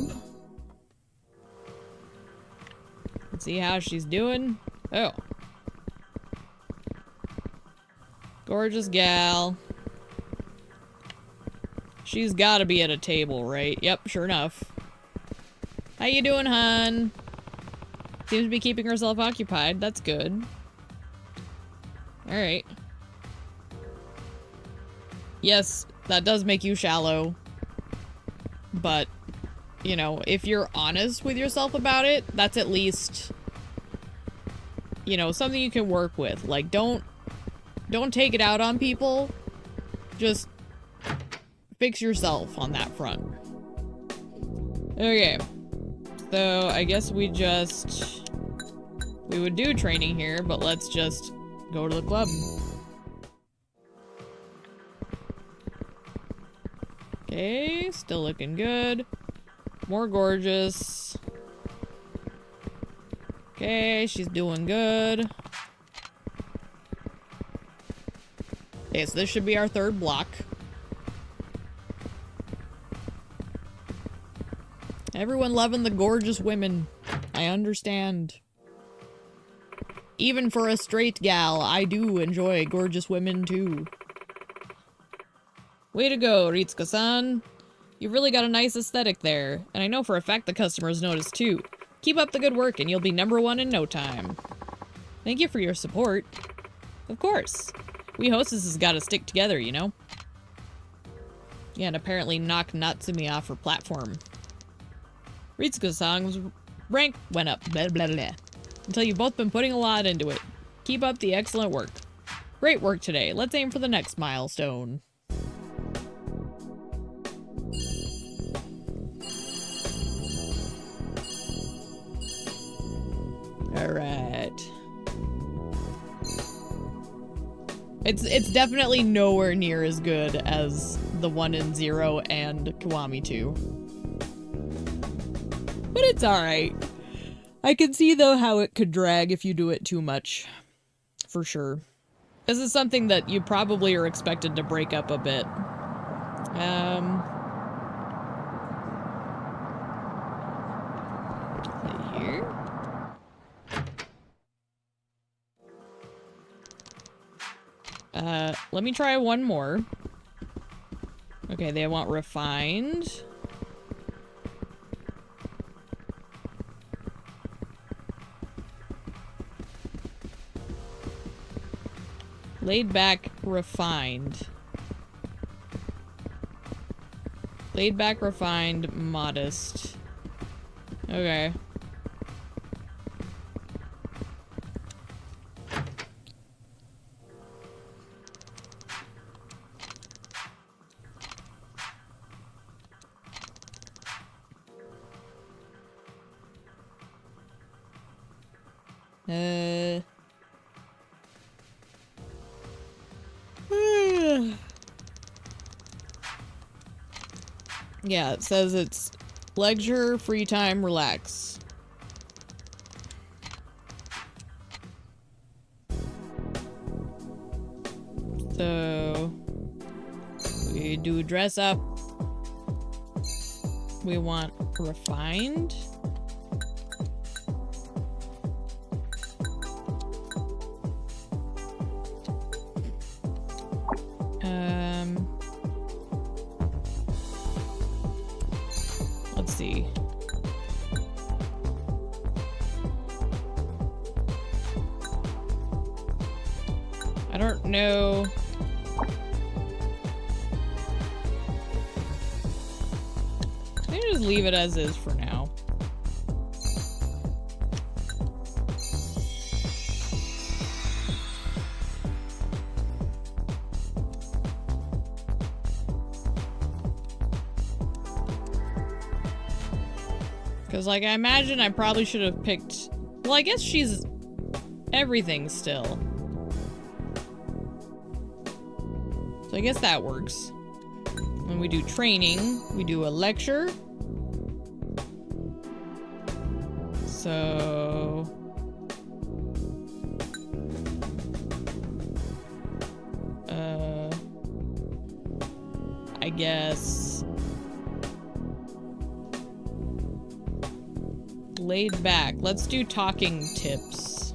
Let's see how she's doing. Oh. Gorgeous gal. She's gotta be at a table, right? Yep, sure enough. How you doing, hun? Seems to be keeping herself occupied. That's good. Alright. Yes, that does make you shallow. But, you know, if you're honest with yourself about it, that's at least, you know, something you can work with. Like, don't take it out on people. Just fix yourself on that front. Okay. So, I guess we would do training here, but let's just go to the club. Okay, still looking good. More gorgeous. Okay, she's doing good. Okay, so this should be our third block. Everyone loving the gorgeous women. I understand. Even for a straight gal, I do enjoy gorgeous women too. Way to go, Ritsuka-san. You've really got a nice aesthetic there, and I know for a fact the customers notice too. Keep up the good work and you'll be #1 in no time. Thank you for your support. Of course. We hostesses gotta stick together, you know? Yeah, and apparently knock Natsumi off her platform. Ritsuka-san's rank went up, blah blah blah. Until you've both been putting a lot into it. Keep up the excellent work. Great work today. Let's aim for the next milestone. Alright. It's definitely nowhere near as good as the one in 0 and Kiwami 2. But it's alright. I can see, though, how it could drag if you do it too much. For sure. This is something that you probably are expected to break up a bit. Here. Let me try one more. Okay, they want refined. Laid back, refined. Laid back, refined, modest. Okay. Yeah, it says it's leisure, free time, relax. So we do dress up. We want refined. Let's see. I don't know. I'm gonna just leave it as is for now. Because, like, I imagine I probably should have picked... Well, I guess she's everything still. So I guess that works. When we do training, we do a lecture. So... I guess... Laid back. Let's do talking tips.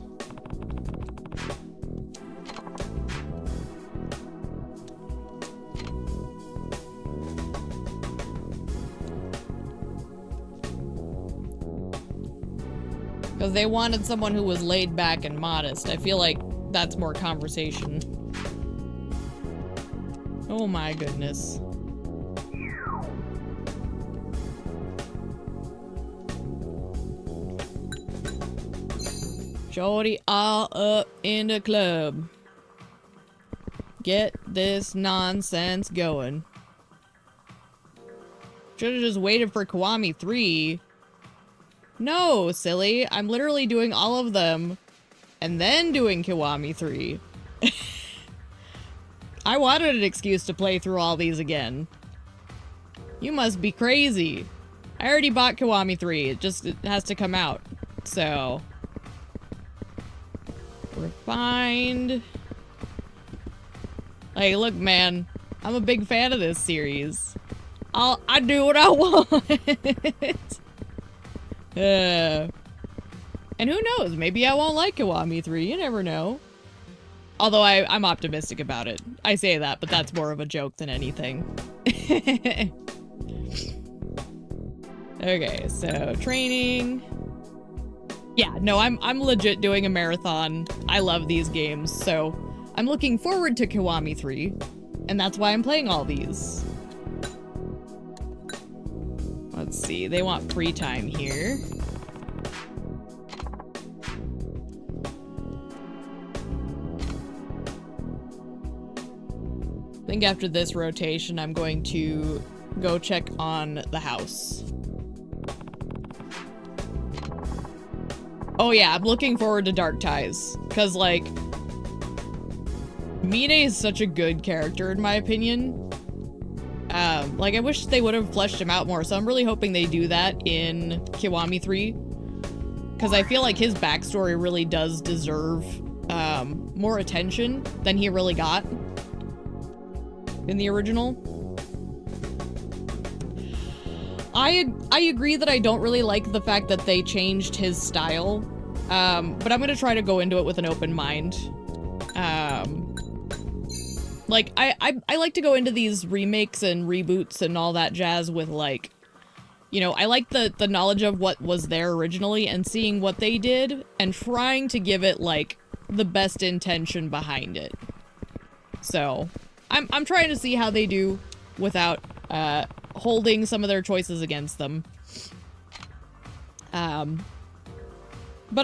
Because they wanted someone who was laid back and modest. I feel like that's more conversation. Oh my goodness. Shorty all up in the club. Get this nonsense going. Should've just waited for Kiwami 3. No, silly. I'm literally doing all of them and then doing Kiwami 3. I wanted an excuse to play through all these again. You must be crazy. I already bought Kiwami 3. It has to come out. So... Refined. Like, look, man. I'm a big fan of this series. I do what I want. And who knows? Maybe I won't like Kiwami 3. You never know. Although I'm optimistic about it. I say that, but that's more of a joke than anything. Okay, so training. Yeah, no, I'm legit doing a marathon. I love these games, so I'm looking forward to Kiwami 3, and that's why I'm playing all these. Let's see, they want free time here. I think after this rotation, I'm going to go check on the house. Oh yeah, I'm looking forward to Dark Ties, because, like, Mine is such a good character, in my opinion. Like, I wish they would have fleshed him out more, so I'm really hoping they do that in Kiwami 3, because I feel like his backstory really does deserve more attention than he really got in the original. I agree that I don't really like the fact that they changed his style, but I'm gonna try to go into it with an open mind. Like, I like to go into these remakes and reboots and all that jazz with, like, you know, I like the knowledge of what was there originally and seeing what they did and trying to give it, like, the best intention behind it. So, I'm trying to see how they do without, holding some of their choices against them. But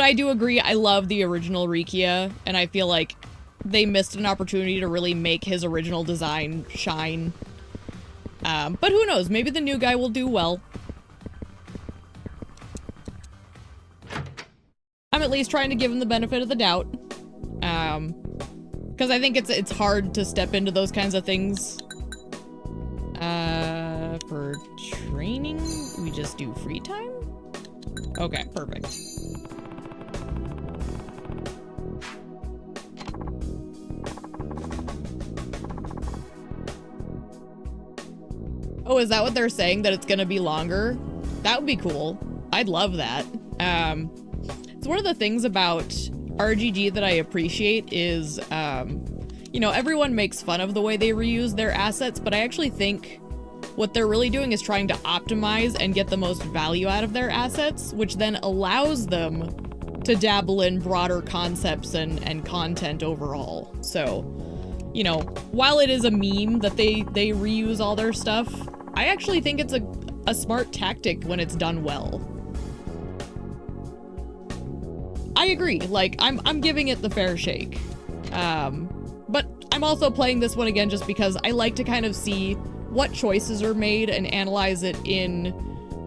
I do agree, I love the original Rikia, and I feel like they missed an opportunity to really make his original design shine. But who knows, maybe the new guy will do well. I'm at least trying to give him the benefit of the doubt. Because I think it's hard to step into those kinds of things. For training, we just do free time? Okay, perfect. Oh, is that what they're saying? That it's gonna be longer? That would be cool. I'd love that. It's one of the things about RGG that I appreciate is, you know, everyone makes fun of the way they reuse their assets, but I actually think what they're really doing is trying to optimize and get the most value out of their assets, which then allows them to dabble in broader concepts and content overall. So, you know, while it is a meme that they reuse all their stuff, I actually think it's a smart tactic when it's done well. I agree, like, I'm giving it the fair shake. But I'm also playing this one again just because I like to kind of see what choices are made and analyze it in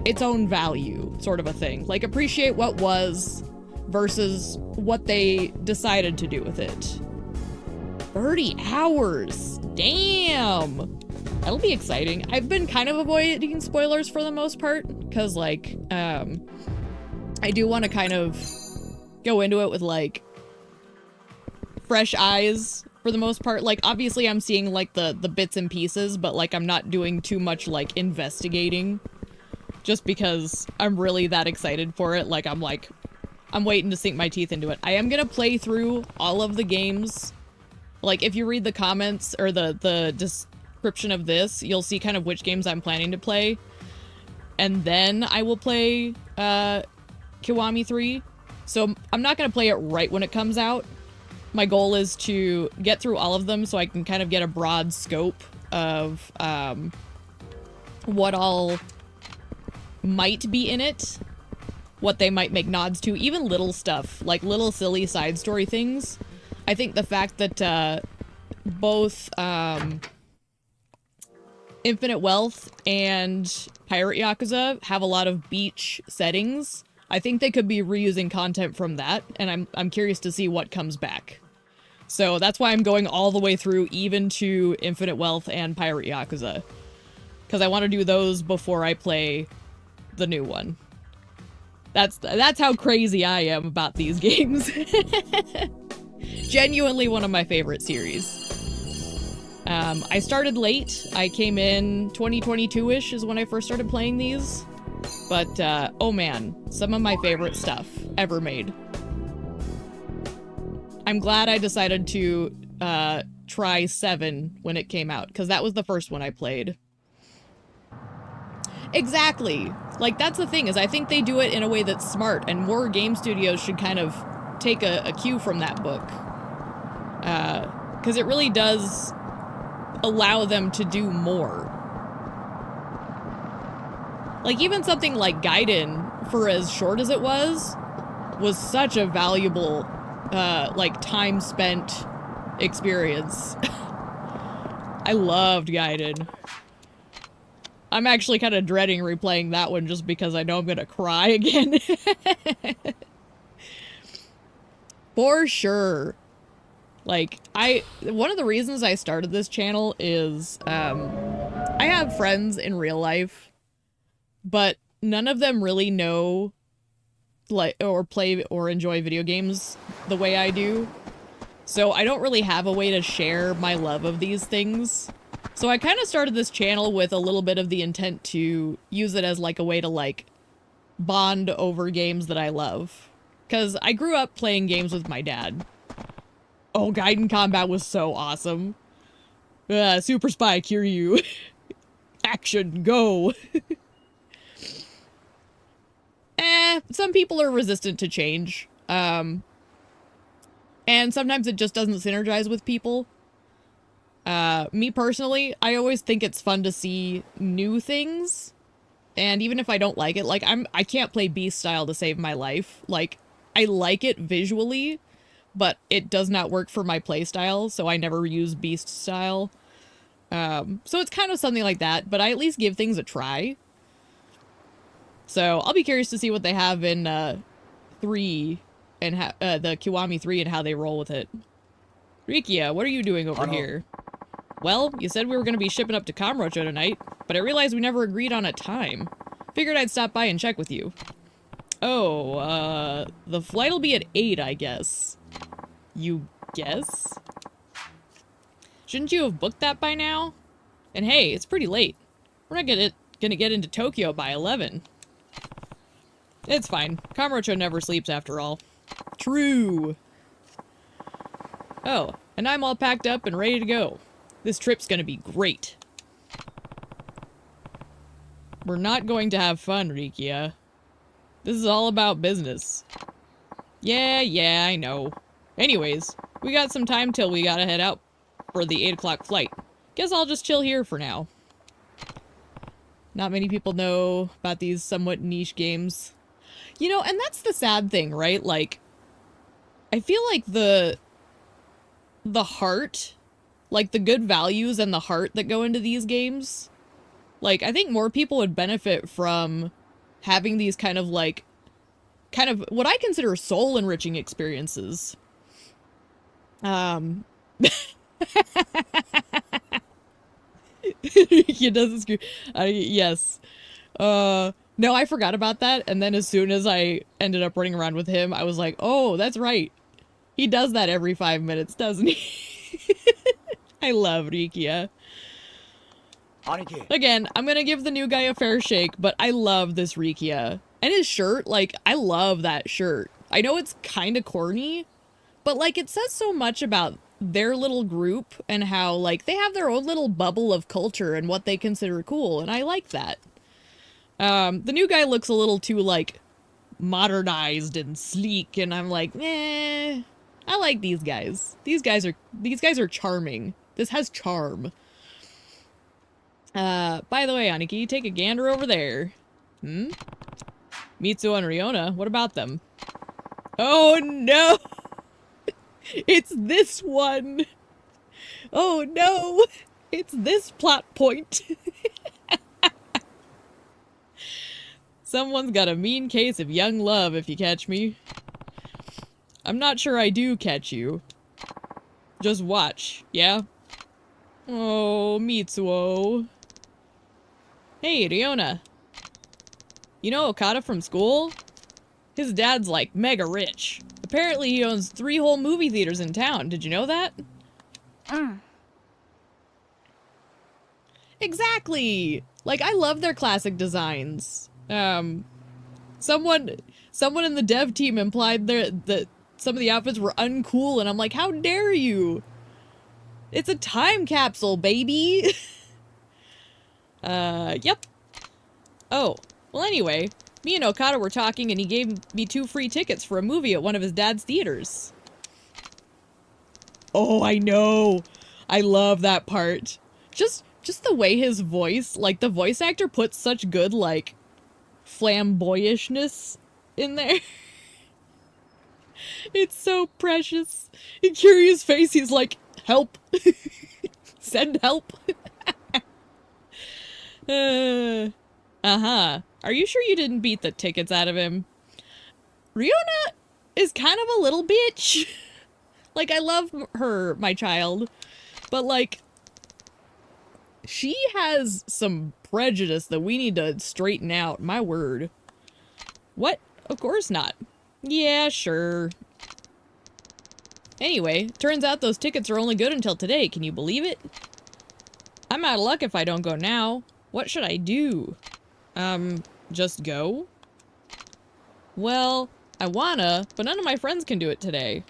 its own value, sort of a thing. Like, appreciate what was versus what they decided to do with it. 30 hours! Damn! That'll be exciting. I've been kind of avoiding spoilers for the most part, because, like, I do want to kind of go into it with, like, fresh eyes for the most part. Like, obviously I'm seeing, like, the bits and pieces, but, like, I'm not doing too much, like, investigating. Just because I'm really that excited for it. Like, I'm waiting to sink my teeth into it. I am gonna play through all of the games. Like, if you read the comments or the description of this, you'll see kind of which games I'm planning to play. And then I will play Kiwami 3. So I'm not gonna play it right when it comes out. My goal is to get through all of them so I can kind of get a broad scope of what all might be in it, what they might make nods to, even little stuff, like little silly side story things. I think the fact that both Infinite Wealth and Pirate Yakuza have a lot of beach settings. I think they could be reusing content from that, and I'm curious to see what comes back. So that's why I'm going all the way through, even to Infinite Wealth and Pirate Yakuza, because I want to do those before I play the new one. That's how crazy I am about these games. Genuinely one of my favorite series. I started late. I came in 2022-ish is when I first started playing these. But, oh man, some of my favorite stuff ever made. I'm glad I decided to try 7 when it came out, because that was the first one I played. Exactly. Like, that's the thing, is I think they do it in a way that's smart, and more game studios should kind of take a cue from that book. Because it really does allow them to do more. Like, even something like Gaiden, for as short as it was such a valuable, like, time spent experience. I loved Gaiden. I'm actually kind of dreading replaying that one just because I know I'm gonna cry again. For sure. Like, one of the reasons I started this channel is, I have friends in real life, but none of them really know, like, or play or enjoy video games the way I do. So I don't really have a way to share my love of these things. So I kind of started this channel with a little bit of the intent to use it as, like, a way to, like, bond over games that I love. Because I grew up playing games with my dad. Oh, Gaiden combat was so awesome. Super Spy Kiryu. Action, go! Some people are resistant to change. And sometimes it just doesn't synergize with people. Me personally, I always think it's fun to see new things. And even if I don't like it, like, I can't play Beast style to save my life. Like, I like it visually, but it does not work for my playstyle, so I never use Beast style. So it's kind of something like that, but I at least give things a try. So I'll be curious to see what they have in 3 and the Kiwami 3 and how they roll with it. Rikia, what are you doing over here? Well, you said we were going to be shipping up to Kamurocho tonight, but I realized we never agreed on a time. Figured I'd stop by and check with you. Oh, the flight'll be at 8, I guess. You guess? Shouldn't you have booked that by now? And hey, it's pretty late. We're not gonna get into Tokyo by 11. It's fine. Kamurocho never sleeps after all. True. Oh, and I'm all packed up and ready to go. This trip's gonna be great. We're not going to have fun, Rikia. This is all about business. Yeah, I know. Anyways, we got some time till we gotta head out for the 8 o'clock flight. Guess I'll just chill here for now. Not many people know about these somewhat niche games. You know, and that's the sad thing, right? Like, I feel like the heart, like the good values and the heart that go into these games, like, I think more people would benefit from having these kind of what I consider soul enriching experiences. He doesn't screw. Yes. No, I forgot about that, and then as soon as I ended up running around with him, I was like, oh, that's right. He does that every 5 minutes, doesn't he? I love Rikia. Again, I'm gonna give the new guy a fair shake, but I love this Rikia. And his shirt, like, I love that shirt. I know it's kind of corny, but, like, it says so much about their little group and how, like, they have their own little bubble of culture and what they consider cool, and I like that. The new guy looks a little too, like, modernized and sleek, and I'm like, eh, I like these guys. These guys are charming. This has charm. By the way, Aniki, take a gander over there. Mitsuo and Riona, what about them? Oh no! It's this one! Oh no! It's this plot point! Someone's got a mean case of young love, if you catch me. I'm not sure I do catch you. Just watch, yeah? Oh, Mitsuo. Hey, Riona. You know Okada from school? His dad's like mega rich. Apparently he owns 3 whole movie theaters in town. Did you know that? Exactly! Like, I love their classic designs. Someone in the dev team implied that some of the outfits were uncool, and I'm like, how dare you? It's a time capsule, baby! Yep. Oh, well anyway, me and Okada were talking and he gave me 2 free tickets for a movie at one of his dad's theaters. Oh, I know! I love that part. Just the way his voice, like, the voice actor puts such good, like, flamboyishness in there. It's so precious. In Kiryu's face, he's like, help. Send help. Uh-huh. Are you sure you didn't beat the tickets out of him? Riona is kind of a little bitch. Like, I love her, my child. But, like, she has some prejudice that we need to straighten out. My word. What? Of course not. Yeah, sure. Anyway, turns out those tickets are only good until today. Can you believe it? I'm out of luck if I don't go now. What should I do? Just go? Well, I wanna, but none of my friends can do it today.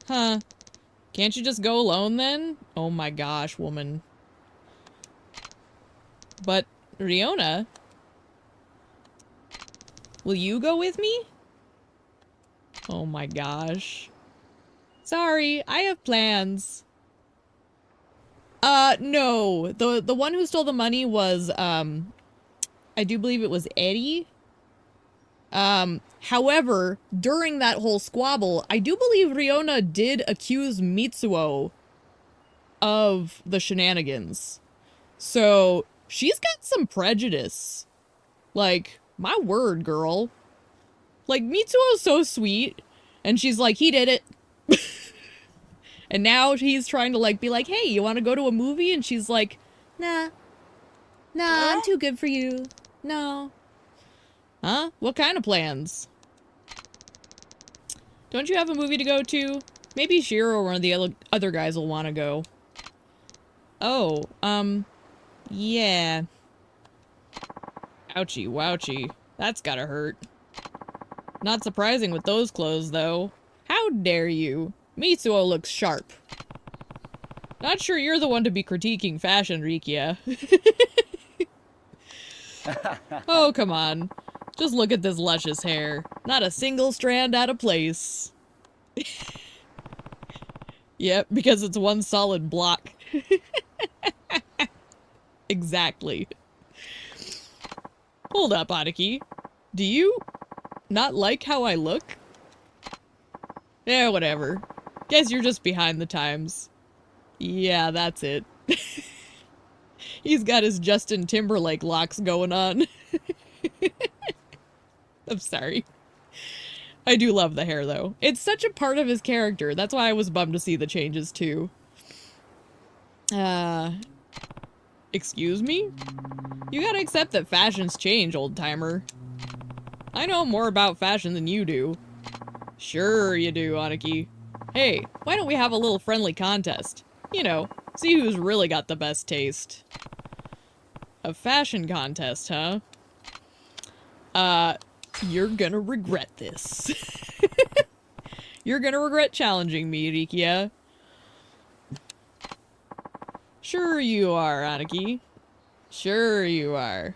Huh. Can't you just go alone then? Oh my gosh, woman. But, Riona, will you go with me? Oh my gosh. Sorry, I have plans. No. The one who stole the money was, I do believe it was Eddie. However, during that whole squabble, I do believe Riona did accuse Mitsuo of the shenanigans. So, she's got some prejudice. Like, my word, girl. Like, Mitsuo's so sweet, and she's like, he did it. And now he's trying to, like, be like, hey, you want to go to a movie? And she's like, nah. Nah, I'm too good for you. No. Huh? What kind of plans? Don't you have a movie to go to? Maybe Shiro or one of the other guys will want to go. Oh, yeah. Ouchie, wouchie. That's gotta hurt. Not surprising with those clothes, though. How dare you? Mitsuo looks sharp. Not sure you're the one to be critiquing fashion, Rikia. Oh, come on. Just look at this luscious hair. Not a single strand out of place. Yep, because it's one solid block. Exactly. Hold up, Aniki. Do you not like how I look? Yeah, whatever. Guess you're just behind the times. Yeah, that's it. He's got his Justin Timberlake locks going on. I'm sorry. I do love the hair, though. It's such a part of his character. That's why I was bummed to see the changes, too. Excuse me? You gotta accept that fashions change, old-timer. I know more about fashion than you do. Sure you do, Aniki. Hey, why don't we have a little friendly contest? You know, see who's really got the best taste. A fashion contest, huh? You're gonna regret this. You're gonna regret challenging me, Rikia. Sure you are, Aniki. Sure you are.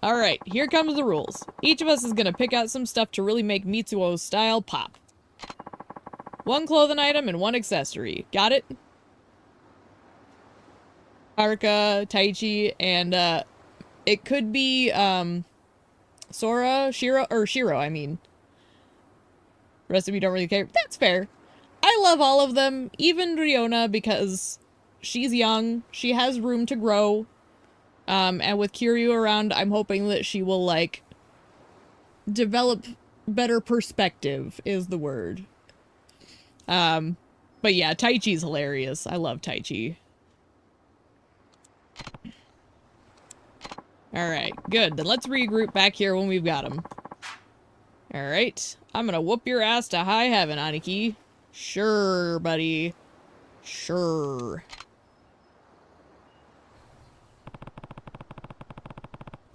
Alright, here comes the rules. Each of us is gonna pick out some stuff to really make Mitsuo's style pop. One clothing item and one accessory. Got it? Haruka, Taichi, and, it could be, Sora, Shiro, I mean. The rest of you don't really care. That's fair. I love all of them, even Riona, because she's young, she has room to grow, and with Kiryu around, I'm hoping that she will, like, develop better perspective, is the word. But yeah, Taichi's hilarious. I love Taichi. Alright, good. Then let's regroup back here when we've got him. Alright, I'm gonna whoop your ass to high heaven, Aniki. Sure, buddy. Sure.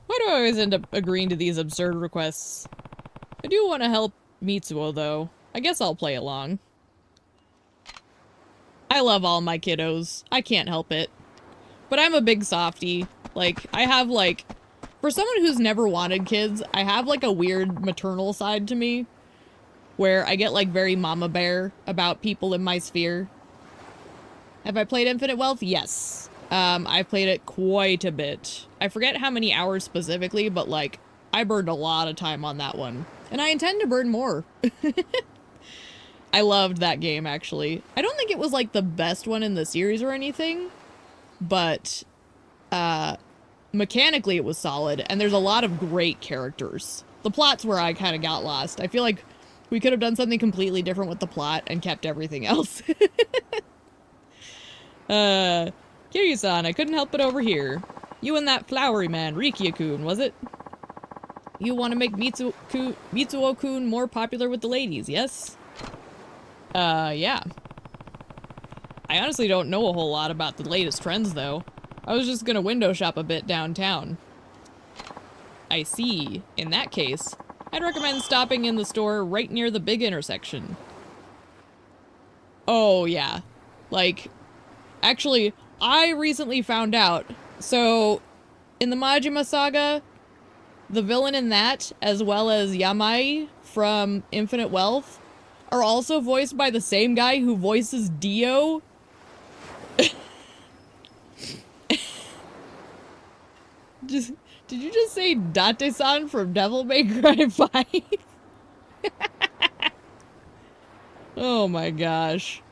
Why do I always end up agreeing to these absurd requests? I do want to help Mitsuo, though. I guess I'll play along. I love all my kiddos. I can't help it. But I'm a big softie. Like, I have, like... For someone who's never wanted kids, I have, like, a weird maternal side to me. Where I get, like, very mama bear about people in my sphere. Have I played Infinite Wealth? Yes. I've played it quite a bit. I forget how many hours specifically, but, like, I burned a lot of time on that one. And I intend to burn more. I loved that game, actually. I don't think it was, like, the best one in the series or anything. But, mechanically it was solid, and there's a lot of great characters. The plot's where I kind of got lost. I feel like we could have done something completely different with the plot and kept everything else. Kiryu-san, I couldn't help but overhear. You and that flowery man, Rikia-kun, was it? You want to make Mitsuo-kun more popular with the ladies, yes? Yeah. I honestly don't know a whole lot about the latest trends, though. I was just gonna window shop a bit downtown. I see. In that case, I'd recommend stopping in the store right near the big intersection. Oh, yeah. Like, actually, I recently found out. So, in the Majima Saga, the villain in that, as well as Yamai from Infinite Wealth, are also voiced by the same guy who voices Dio. Did you just say Date-san from Devil May Cry 5? Oh my gosh.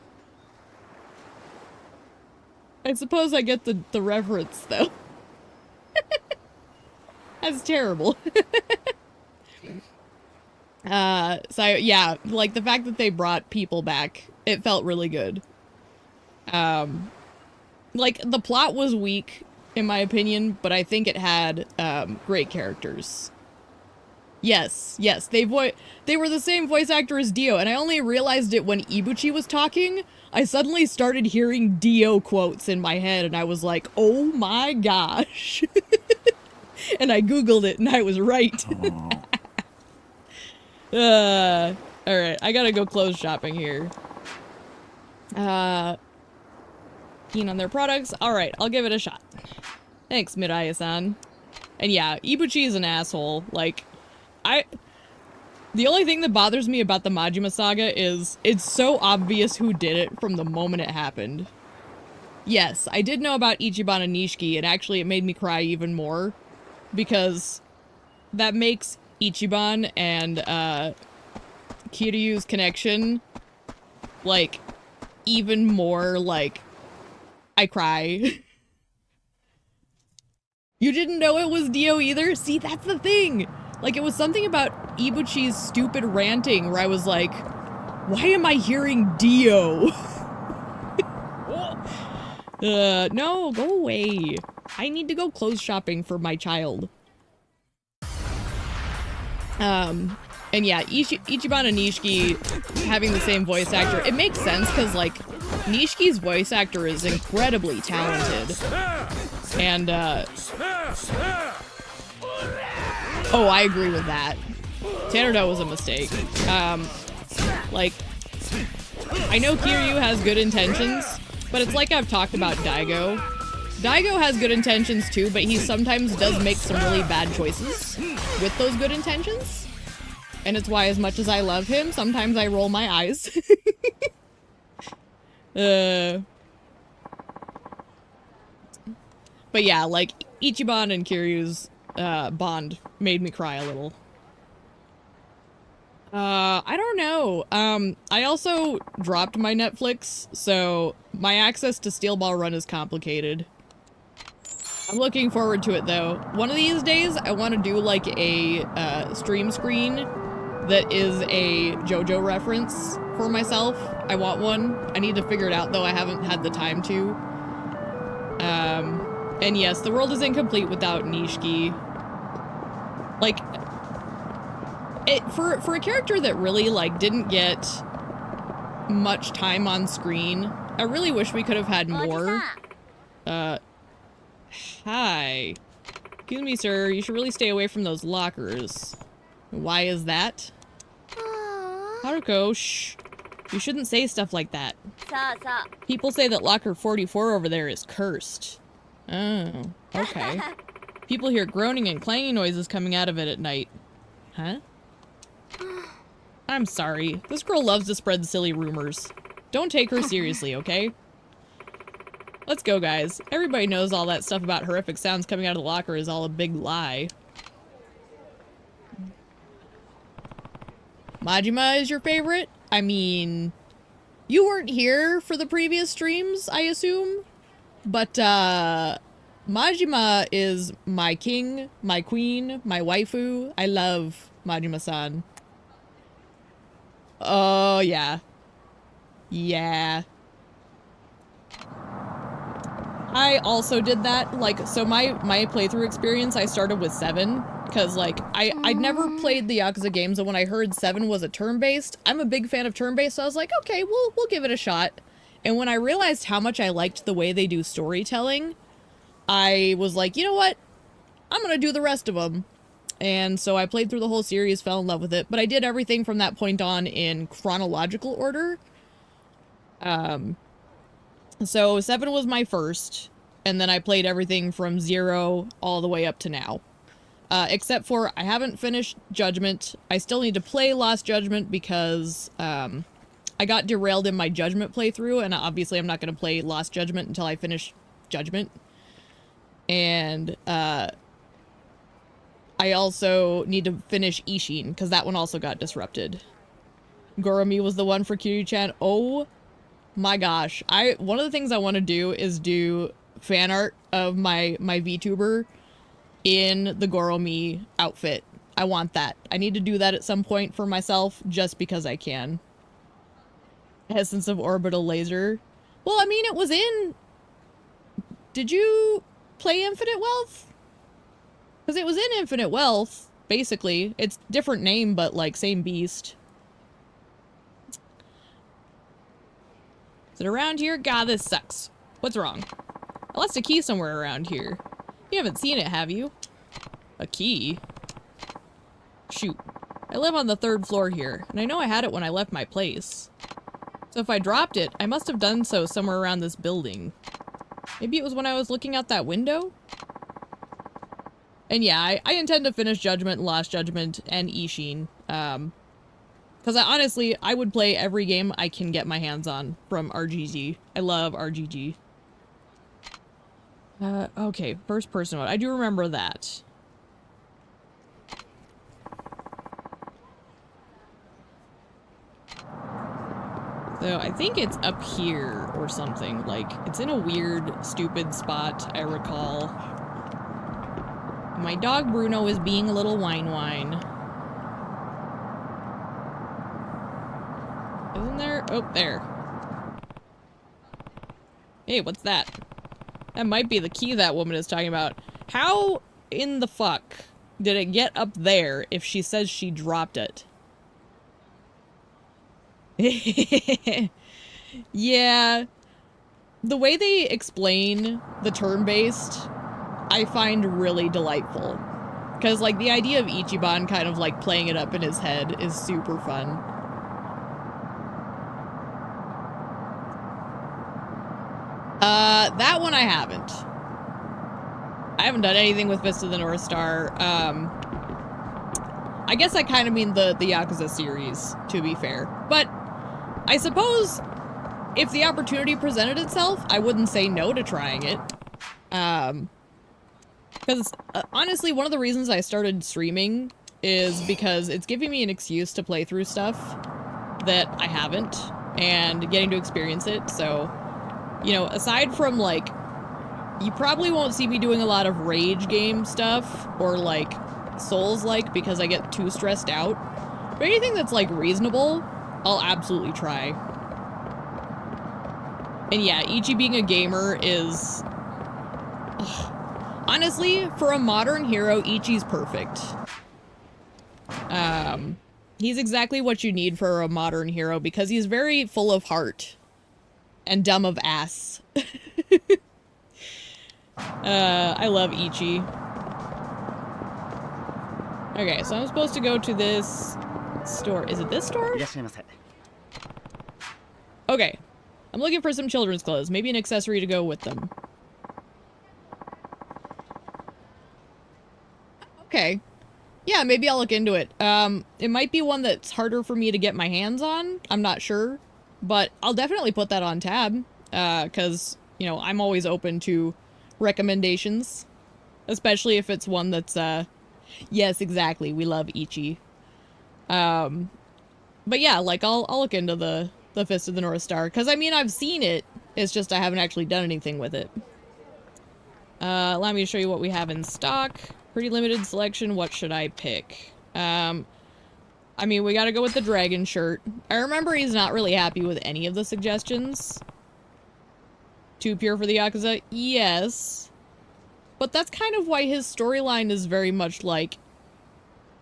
I suppose I get the reference, though. That's terrible. So yeah, like the fact that they brought people back, it felt really good. Like the plot was weak, in my opinion, but I think it had great characters. Yes, they were the same voice actor as Dio, and I only realized it when Ibuchi was talking. I suddenly started hearing Dio quotes in my head, and I was like, oh my gosh. And I googled it, and I was right. Alright, I gotta go clothes shopping here. Keen on their products? Alright, I'll give it a shot. Thanks, Miraya-san. And yeah, Ibuchi is an asshole. Like, the only thing that bothers me about the Majima Saga is it's so obvious who did it from the moment it happened. Yes, I did know about Ichiban and Nishiki, and actually it made me cry even more. Because that makes Ichiban and, Kiryu's connection, like, even more, like, I cry. You didn't know it was Dio either? See, that's the thing. Like, it was something about Ibuchi's stupid ranting where I was like, why am I hearing Dio? No, go away. I need to go clothes shopping for my child. And yeah, Ichiban and Nishiki having the same voice actor, it makes sense because, like, Nishiki's voice actor is incredibly talented. And, oh, I agree with that. Teruto was a mistake. Like, I know Kiryu has good intentions, but it's like I've talked about Daigo. Daigo has good intentions too, but he sometimes does make some really bad choices with those good intentions. And it's why, as much as I love him, sometimes I roll my eyes. But yeah, like, Ichiban and Kiryu's bond made me cry a little. I don't know. I also dropped my Netflix, so my access to Steel Ball Run is complicated. I'm looking forward to it, though. One of these days, I want to do, like, a stream screen that is a JoJo reference for myself. I want one. I need to figure it out, though. I haven't had the time to. And yes, the world is incomplete without Nishiki. Like, for a character that really, like, didn't get much time on screen, I really wish we could have had more. Hi. Excuse me, sir. You should really stay away from those lockers. Why is that? Haruko, shh. You shouldn't say stuff like that. People say that locker 44 over there is cursed. Oh, okay. People hear groaning and clanging noises coming out of it at night. Huh? I'm sorry. This girl loves to spread silly rumors. Don't take her seriously, okay? Let's go, guys. Everybody knows all that stuff about horrific sounds coming out of the locker is all a big lie. Majima is your favorite? I mean, you weren't here for the previous streams, I assume? But, Majima is my king, my queen, my waifu. I love Majima-san. Oh, yeah. Yeah. I also did that, like, so my playthrough experience, I started with 7, because, like, I'd never played the Yakuza games, and when I heard 7 was a turn-based, I'm a big fan of turn-based, so I was like, okay, we'll give it a shot. And when I realized how much I liked the way they do storytelling, I was like, you know what? I'm gonna do the rest of them. And so I played through the whole series, fell in love with it, but I did everything from that point on in chronological order. So 7 was my first, and then I played everything from 0 all the way up to now. Except for I haven't finished Judgment. I still need to play Lost Judgment because I got derailed in my Judgment playthrough, and obviously I'm not going to play Lost Judgment until I finish Judgment. And I also need to finish Ishin, because that one also got disrupted. Goromi was the one for Kiryu-chan. Oh my gosh. One of the things I want to do is do fan art of my VTuber in the Goromi outfit. I want that. I need to do that at some point for myself, just because I can. Essence of Orbital Laser. Well, I mean, it was in... Did you play Infinite Wealth? Because it was in Infinite Wealth, basically. It's different name, but, like, same beast. Is it around here? God, this sucks. What's wrong? I lost a key somewhere around here. You haven't seen it, have you? A key? Shoot. I live on the 3rd floor here, and I know I had it when I left my place. So if I dropped it, I must have done so somewhere around this building. Maybe it was when I was looking out that window? And yeah, I intend to finish Judgment, Lost Judgment, and Ishin. Because honestly, I would play every game I can get my hands on from RGG. I love RGG. Okay, first person mode. I do remember that. So I think it's up here or something. Like, it's in a weird, stupid spot, I recall. my dog Bruno is being a little whine. Isn't there? Oh, there. Hey, what's that? That might be the key that woman is talking about. How in the fuck did it get up there if she says she dropped it? Yeah. The way they explain the turn-based, I find really delightful. Because, like, the idea of Ichiban kind of, like, playing it up in his head is super fun. That one I haven't. I haven't done anything with Fist of the North Star. I guess I kind of mean the Yakuza series, to be fair. But I suppose if the opportunity presented itself, I wouldn't say no to trying it. Because honestly, one of the reasons I started streaming is because it's giving me an excuse to play through stuff that I haven't and getting to experience it. So, you know, aside from, like, you probably won't see me doing a lot of rage game stuff or, like, Souls-like because I get too stressed out. But anything that's, like, reasonable, I'll absolutely try. And yeah, Ichi being a gamer is... Ugh. Honestly, for a modern hero, Ichi's perfect. He's exactly what you need for a modern hero because he's very full of heart. And dumb of ass. I love Ichi. Okay, so I'm supposed to go to this store. Is it this store? Okay. I'm looking for some children's clothes. Maybe an accessory to go with them. Okay. Yeah, maybe I'll look into it. It might be one that's harder for me to get my hands on. I'm not sure. But I'll definitely put that on tab. Because, you know, I'm always open to recommendations. Especially if it's one that's, yes, exactly. We love Ichi. But yeah, like, I'll look into the Fist of the North Star. Because, I mean, I've seen it. It's just I haven't actually done anything with it. Allow me to show you what we have in stock. Pretty limited selection. What should I pick? I mean, we gotta go with the dragon shirt. I remember he's not really happy with any of the suggestions. Too pure for the Yakuza? Yes. But that's kind of why his storyline is very much like...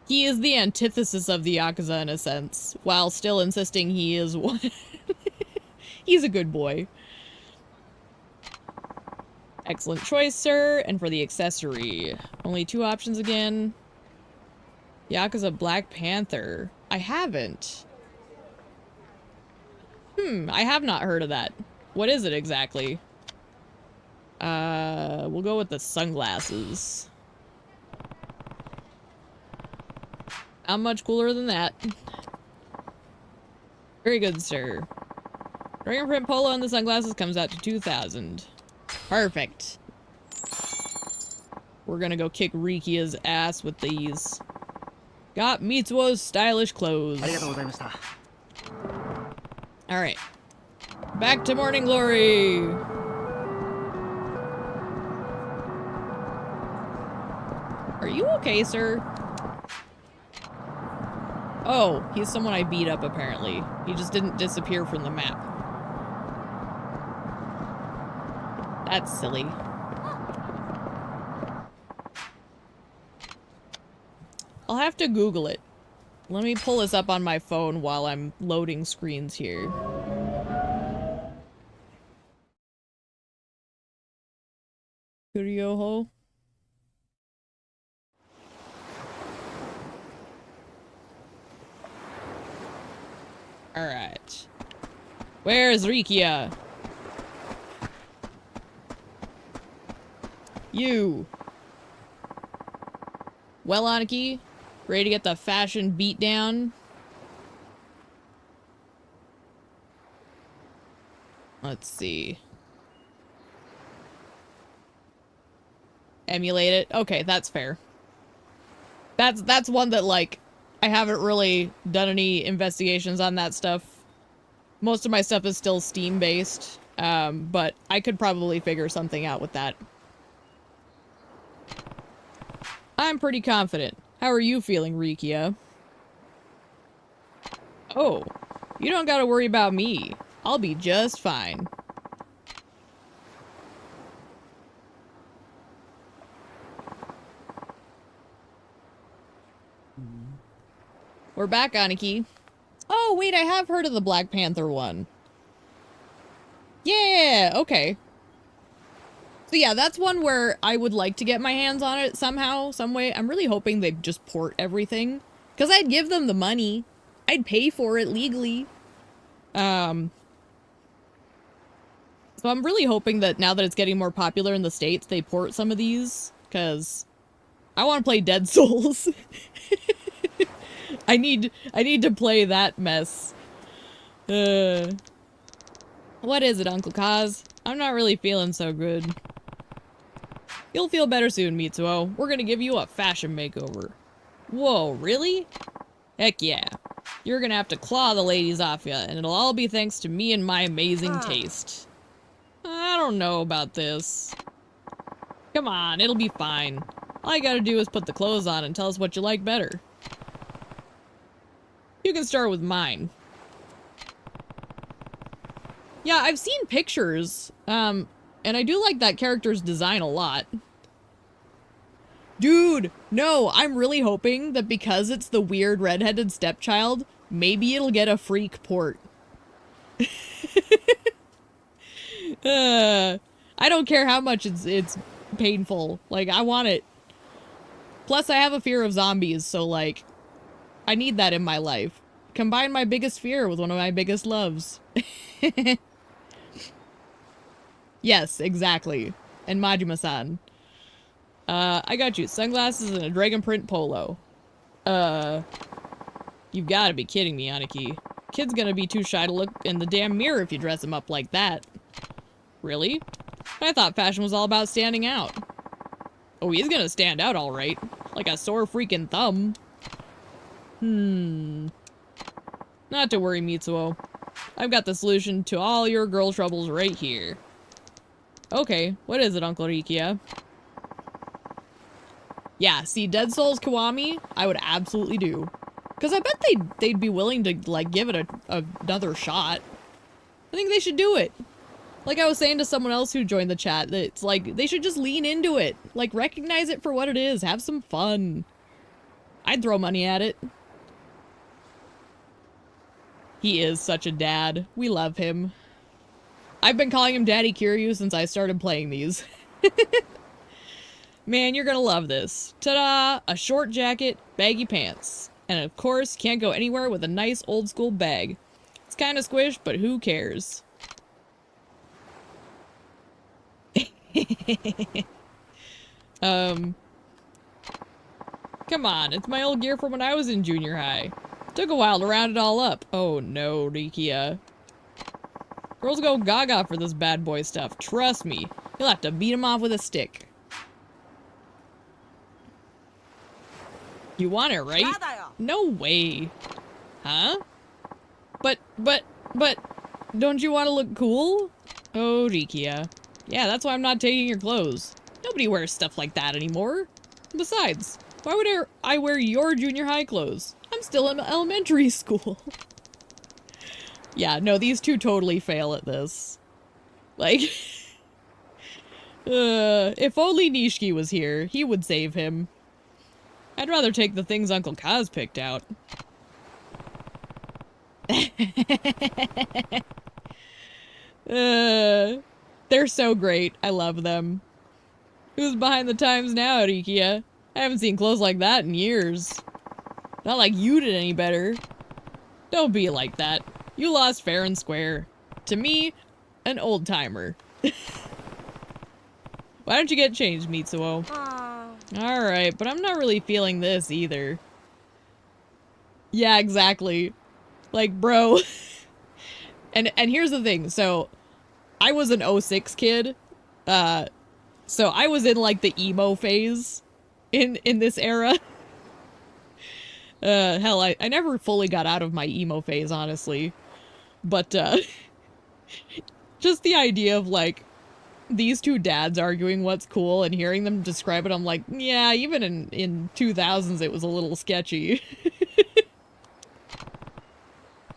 He is the antithesis of the Yakuza in a sense, while still insisting he is one. He's a good boy. Excellent choice, sir. And for the accessory, only 2 options again. Yakuza Black Panther. I haven't. I have not heard of that. What is it exactly? We'll go with the sunglasses. Not much cooler than that. Very good, sir. Dragon print polo and the sunglasses comes out to 2,000. Perfect. We're gonna go kick Rikia's ass with these. Got Mitsuo's stylish clothes. Alright. Back to Morning Glory! Are you okay, sir? Oh, he's someone I beat up, apparently. He just didn't disappear from the map. That's silly. I'll have to Google it. Let me pull this up on my phone while I'm loading screens here. Kuryoho. Alright. Where's Rikia? You. Well, Aniki, ready to get the fashion beat down? Let's see. Emulate it. Okay, that's fair. That's one that, like, I haven't really done any investigations on that stuff. Most of my stuff is still Steam-based, but I could probably figure something out with that. I'm pretty confident. How are you feeling, Rikia? Oh, you don't gotta worry about me. I'll be just fine. We're back, Aniki. Oh, wait, I have heard of the Black Panther one. Yeah, okay. So yeah, that's one where I would like to get my hands on it somehow, some way. I'm really hoping they just port everything. Because I'd give them the money. I'd pay for it legally. So I'm really hoping that now that it's getting more popular in the States, they port some of these. Because I want to play Dead Souls. I need to play that mess. What is it, Uncle Kaz? I'm not really feeling so good. You'll feel better soon, Mitsuo. We're gonna give you a fashion makeover. Whoa, really? Heck yeah. You're gonna have to claw the ladies off ya, and it'll all be thanks to me and my amazing taste. I don't know about this. Come on, it'll be fine. All you gotta do is put the clothes on and tell us what you like better. You can start with mine. Yeah, I've seen pictures, and I do like that character's design a lot. Dude, no, I'm really hoping that because it's the weird redheaded stepchild, maybe it'll get a freak port. I don't care how much it's painful. Like, I want it. Plus, I have a fear of zombies, so, like, I need that in my life. Combine my biggest fear with one of my biggest loves. Yes, exactly. And Majima-san. I got you. Sunglasses and a dragon print polo. You've gotta be kidding me, Aniki. Kid's gonna be too shy to look in the damn mirror if you dress him up like that. Really? I thought fashion was all about standing out. Oh, he's gonna stand out alright. Like a sore freaking thumb. Not to worry, Mitsuo. I've got the solution to all your girl troubles right here. Okay, what is it, Uncle Rikia? Yeah, see, Dead Souls Kiwami, I would absolutely do. Because I bet they'd be willing to, like, give it another shot. I think they should do it. Like I was saying to someone else who joined the chat, that it's like, they should just lean into it. Like, recognize it for what it is. Have some fun. I'd throw money at it. He is such a dad. We love him. I've been calling him Daddy Kiryu since I started playing these. Man, you're gonna love this. Ta-da! A short jacket, baggy pants. And of course, can't go anywhere with a nice old school bag. It's kinda squished, but who cares? Come on, it's my old gear from when I was in junior high. Took a while to round it all up. Oh no, Rikia. Girls go gaga for this bad boy stuff. Trust me. You'll have to beat him off with a stick. You want it, right? No way. Huh? But, don't you want to look cool? Oh, Rikia. Yeah, that's why I'm not taking your clothes. Nobody wears stuff like that anymore. Besides, why would I wear your junior high clothes? I'm still in elementary school. Yeah, no, these two totally fail at this. Like, if only Nishiki was here, he would save him. I'd rather take the things Uncle Kaz picked out. They're so great. I love them. Who's behind the times now, Rikia? I haven't seen clothes like that in years. Not like you did any better. Don't be like that. You lost fair and square. To me, an old-timer. Why don't you get changed, Mitsuo? Alright, but I'm not really feeling this either. Yeah, exactly. Like, bro. And here's the thing, so I was an 06 kid. So I was in like the emo phase in this era. Hell, I never fully got out of my emo phase, honestly. But just the idea of like these two dads arguing what's cool and hearing them describe it, I'm like, yeah, even in 2000s it was a little sketchy.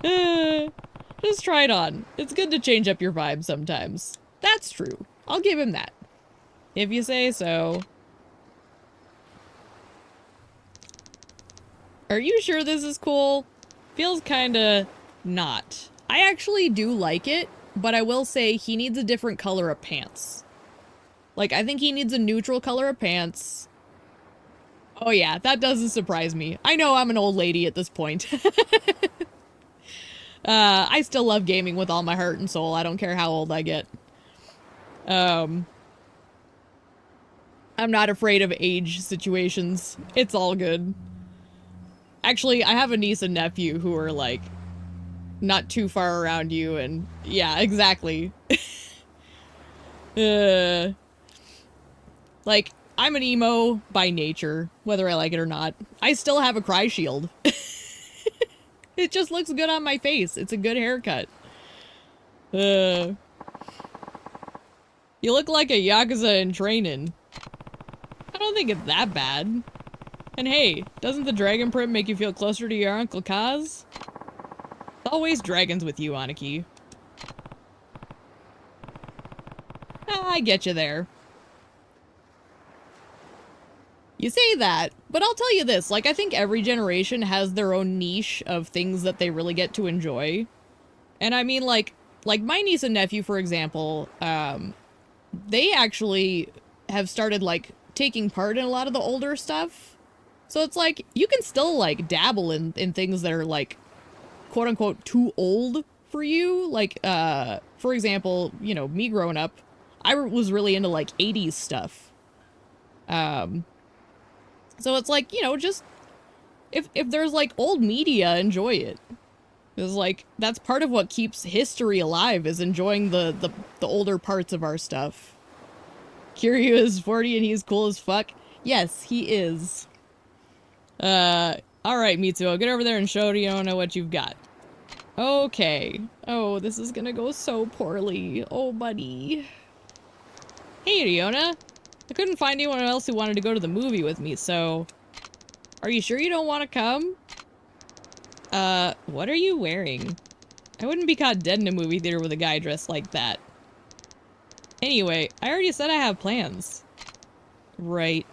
Just try it on. It's good to change up your vibe sometimes. That's true. I'll give him that. If you say so. Are you sure this is cool? Feels kinda not. I actually do like it, but I will say he needs a different color of pants. Like, I think he needs a neutral color of pants. Oh yeah, that doesn't surprise me. I know I'm an old lady at this point. I still love gaming with all my heart and soul. I don't care how old I get. I'm not afraid of age situations. It's all good. Actually, I have a niece and nephew who are, like, not too far around you, and yeah, exactly. Like, I'm an emo by nature, whether I like it or not. I still have a cry shield. It just looks good on my face. It's a good haircut. You look like a Yakuza in training. I don't think it's that bad. And hey, doesn't the dragon print make you feel closer to your Uncle Kaz? Always dragons with you, Aniki. I get you there. You say that, but I'll tell you this, like, I think every generation has their own niche of things that they really get to enjoy. And I mean, like my niece and nephew, for example, they actually have started, like, taking part in a lot of the older stuff. So it's like, you can still, like, dabble in things that are, like, quote-unquote too old for you. Like, for example, you know, me growing up, I was really into, like, 80s stuff. So it's like, you know, just, if there's, like, old media, enjoy it. It's like, that's part of what keeps history alive, is enjoying the older parts of our stuff. Kiryu is 40 and he's cool as fuck. Yes, he is. Alright, Mitsuo, get over there and show Riona what you've got. Okay. Oh, this is gonna go so poorly. Oh, buddy. Hey, Riona. I couldn't find anyone else who wanted to go to the movie with me, so... Are you sure you don't want to come? What are you wearing? I wouldn't be caught dead in a movie theater with a guy dressed like that. Anyway, I already said I have plans. Right.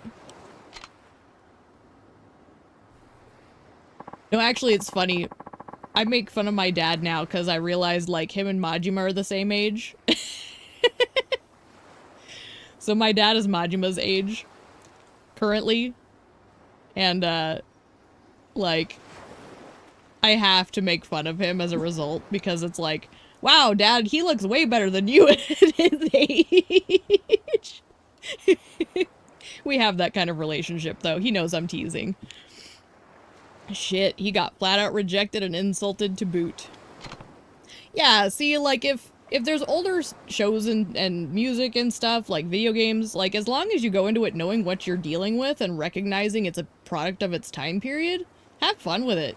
No, actually, it's funny. I make fun of my dad now because I realized, like, him and Majima are the same age. So my dad is Majima's age, currently. And, like, I have to make fun of him as a result, because it's like, wow, Dad, he looks way better than you at his age. We have that kind of relationship, though. He knows I'm teasing. Shit, he got flat out rejected and insulted to boot. Yeah, see, like, if there's older shows and music and stuff, like video games, like, as long as you go into it knowing what you're dealing with and recognizing it's a product of its time period, have fun with it.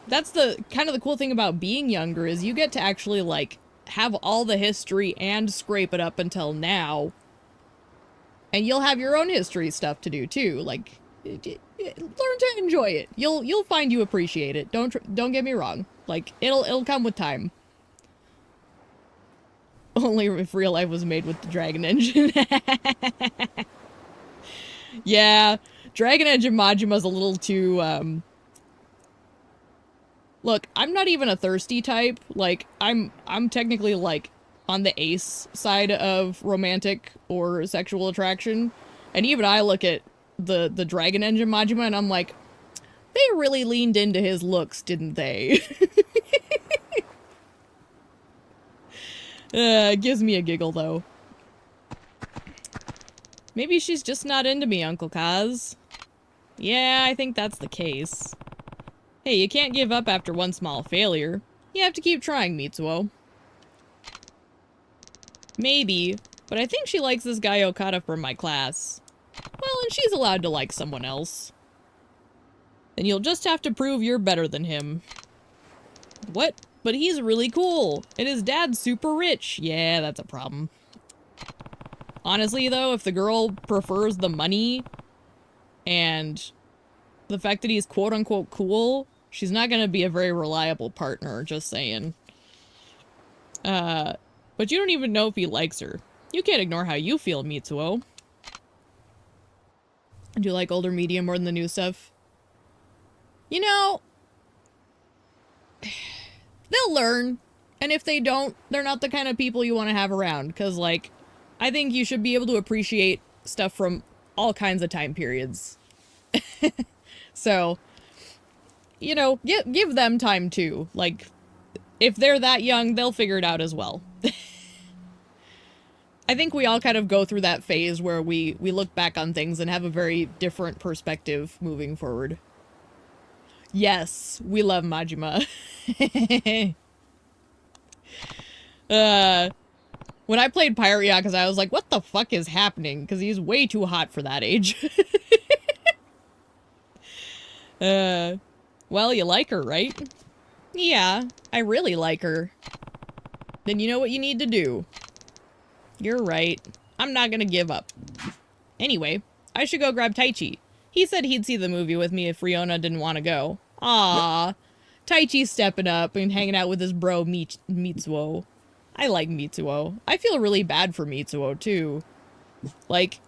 That's the kind of the cool thing about being younger, is you get to actually, like, have all the history and scrape it up until now. And you'll have your own history stuff to do too. Like, learn to enjoy it. You'll find you appreciate it. Don't get me wrong. Like, it'll come with time. Only if real life was made with the Dragon Engine. Yeah, Dragon Engine Majima's a little too, Look, I'm not even a thirsty type. Like, I'm technically, like, on the ace side of romantic or sexual attraction. And even I look at the Dragon Engine Majima and I'm like, they really leaned into his looks, didn't they? It gives me a giggle, though. Maybe she's just not into me, Uncle Kaz. Yeah, I think that's the case. Hey, you can't give up after one small failure. You have to keep trying, Mitsuo. Maybe, but I think she likes this guy Okada from my class. Well, and she's allowed to like someone else. Then you'll just have to prove you're better than him. What? but he's really cool, and his dad's super rich. Yeah, that's a problem. Honestly, though, if the girl prefers the money and the fact that he's quote-unquote cool, she's not gonna be a very reliable partner, just saying. But you don't even know if he likes her. You can't ignore how you feel, Mitsuo. Do you like older media more than the new stuff? You know, they'll learn. And if they don't, they're not the kind of people you want to have around. Because, like, I think you should be able to appreciate stuff from all kinds of time periods. So, you know, give them time too. Like, if they're that young, they'll figure it out as well. I think we all kind of go through that phase where we look back on things and have a very different perspective moving forward. Yes, we love Majima. When I played Pirate Yakuza, I was like, what the fuck is happening? Because he's way too hot for that age. Well, you like her, right? Yeah, I really like her. Then you know what you need to do. You're right. I'm not gonna give up. Anyway, I should go grab Taichi. He said he'd see the movie with me if Riona didn't want to go. Aww. Taichi's stepping up and hanging out with his bro Mitsuo. I like Mitsuo. I feel really bad for Mitsuo, too. Like,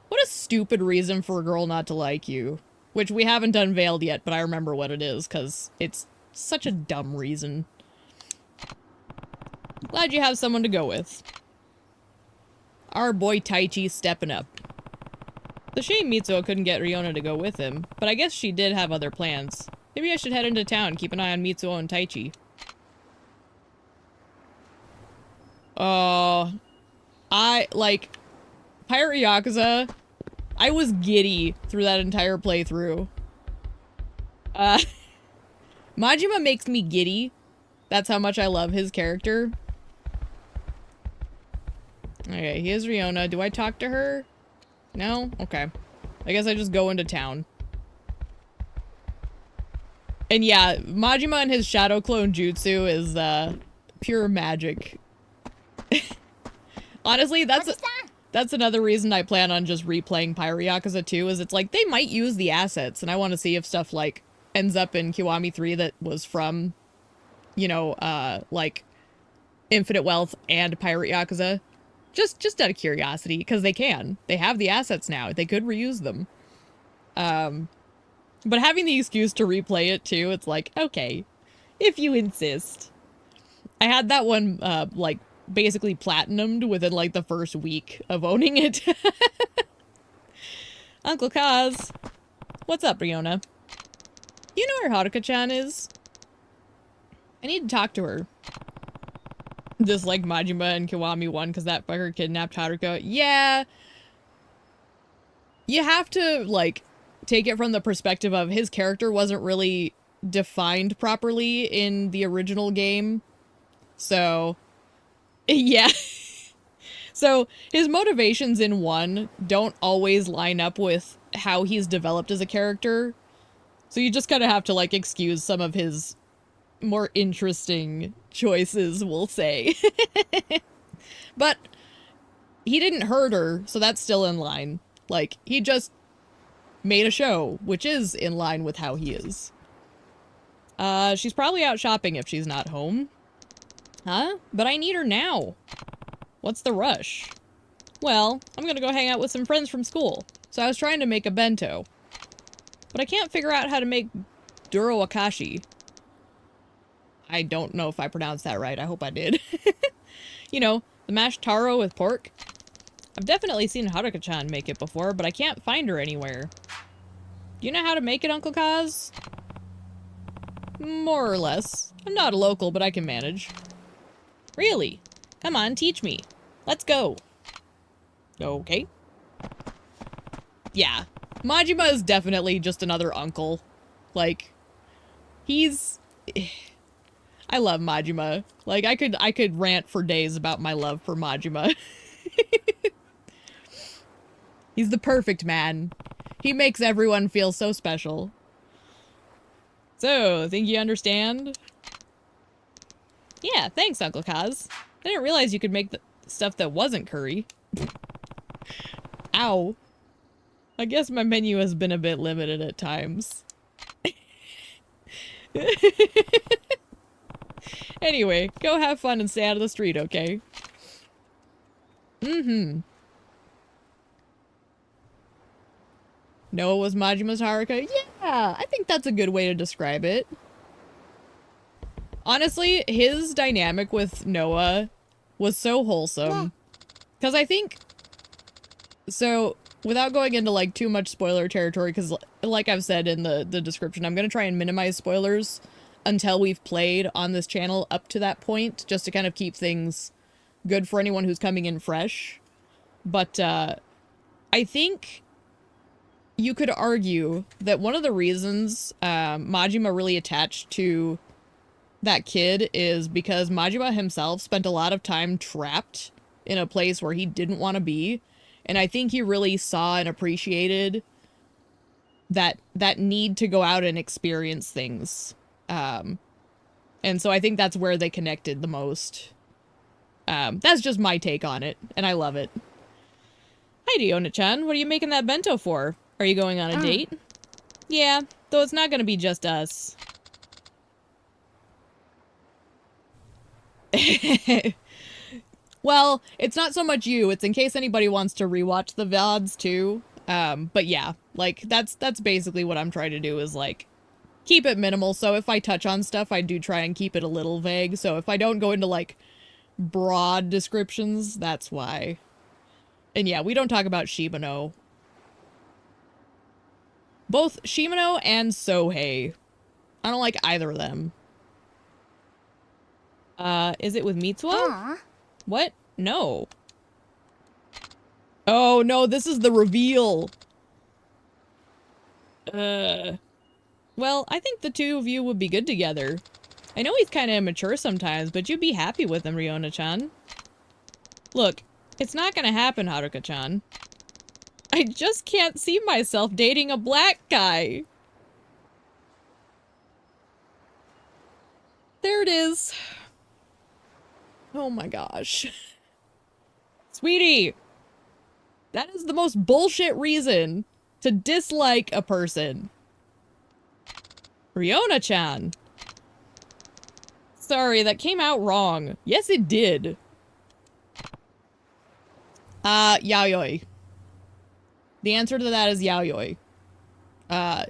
what a stupid reason for a girl not to like you. Which we haven't unveiled yet, but I remember what it is, because it's such a dumb reason. Glad you have someone to go with. Our boy Taichi's stepping up. The shame Mitsuo couldn't get Riona to go with him, but I guess she did have other plans. Maybe I should head into town, keep an eye on Mitsuo and Taichi. Pirate Yakuza, I was giddy through that entire playthrough. Majima makes me giddy. That's how much I love his character. Okay, here's Riona. Do I talk to her? No? Okay. I guess I just go into town. And yeah, Majima and his shadow clone jutsu is, pure magic. Honestly, that's another reason I plan on just replaying Pirate Yakuza 2, is it's like, they might use the assets, and I want to see if stuff, like, ends up in Kiwami 3 that was from, you know, like, Infinite Wealth and Pirate Yakuza. Just out of curiosity, because they can. They have the assets now. They could reuse them. But having the excuse to replay it, too, it's like, okay, if you insist. I had that one, like, basically platinumed within, like, the first week of owning it. Uncle Kaz. What's up, Riona? You know where Haruka-chan is? I need to talk to her. Just like Majima and Kiwami 1, because that fucker kidnapped Haruka. Yeah. You have to, like, take it from the perspective of his character wasn't really defined properly in the original game. So, yeah. So, his motivations in 1 don't always line up with how he's developed as a character. So you just kind of have to, like, excuse some of his more interesting choices, we'll say. But he didn't hurt her, so that's still in line. Like, he just made a show, which is in line with how he is. She's probably out shopping if she's not home. Huh? But I need her now. What's the rush? Well, I'm gonna go hang out with some friends from school, so I was trying to make a bento. But I can't figure out how to make duro akashi. I don't know if I pronounced that right. I hope I did. You know, the mashed taro with pork. I've definitely seen Haruka-chan make it before, but I can't find her anywhere. Do you know how to make it, Uncle Kaz? More or less. I'm not a local, but I can manage. Really? Come on, teach me. Let's go. Okay. Yeah. Majima is definitely just another uncle. Like, he's... I love Majima. Like, I could rant for days about my love for Majima. He's the perfect man. He makes everyone feel so special. So, think you understand? Yeah, thanks, Uncle Kaz. I didn't realize you could make the stuff that wasn't curry. Ow. I guess my menu has been a bit limited at times. Anyway, go have fun and stay out of the street, okay? Mm-hmm. Noah was Majima's Haruka? Yeah, I think that's a good way to describe it. Honestly, his dynamic with Noah was so wholesome. Because I think... So, without going into, like, too much spoiler territory, because, like I've said in the description, I'm going to try and minimize spoilers until we've played on this channel up to that point, just to kind of keep things good for anyone who's coming in fresh. But, I think you could argue that one of the reasons Majima really attached to that kid is because Majima himself spent a lot of time trapped in a place where he didn't want to be. And I think he really saw and appreciated that need to go out and experience things. And so I think that's where they connected the most. That's just my take on it, and I love it. Hi, Diona-chan. What are you making that bento for? Are you going on a date? Yeah, though it's not going to be just us. Well, it's not so much you. It's in case anybody wants to rewatch the VODs too. But yeah, like that's basically what I'm trying to do is like keep it minimal. So if I touch on stuff, I do try and keep it a little vague. So if I don't go into like broad descriptions, that's why. And yeah, we don't talk about Shimano. Both Shimano and Sohei. I don't like either of them. Is it with Mitsuo? Aw. What? No. Oh, no, this is the reveal. Well, I think the two of you would be good together. I know he's kind of immature sometimes, but you'd be happy with him, Riona-chan. Look, it's not gonna happen, Haruka-chan. I just can't see myself dating a black guy. There it is. Oh my gosh. Sweetie! That is the most bullshit reason to dislike a person. Riona-chan. Sorry, that came out wrong. Yes, it did. Yaoi. The answer to that is Yaoi.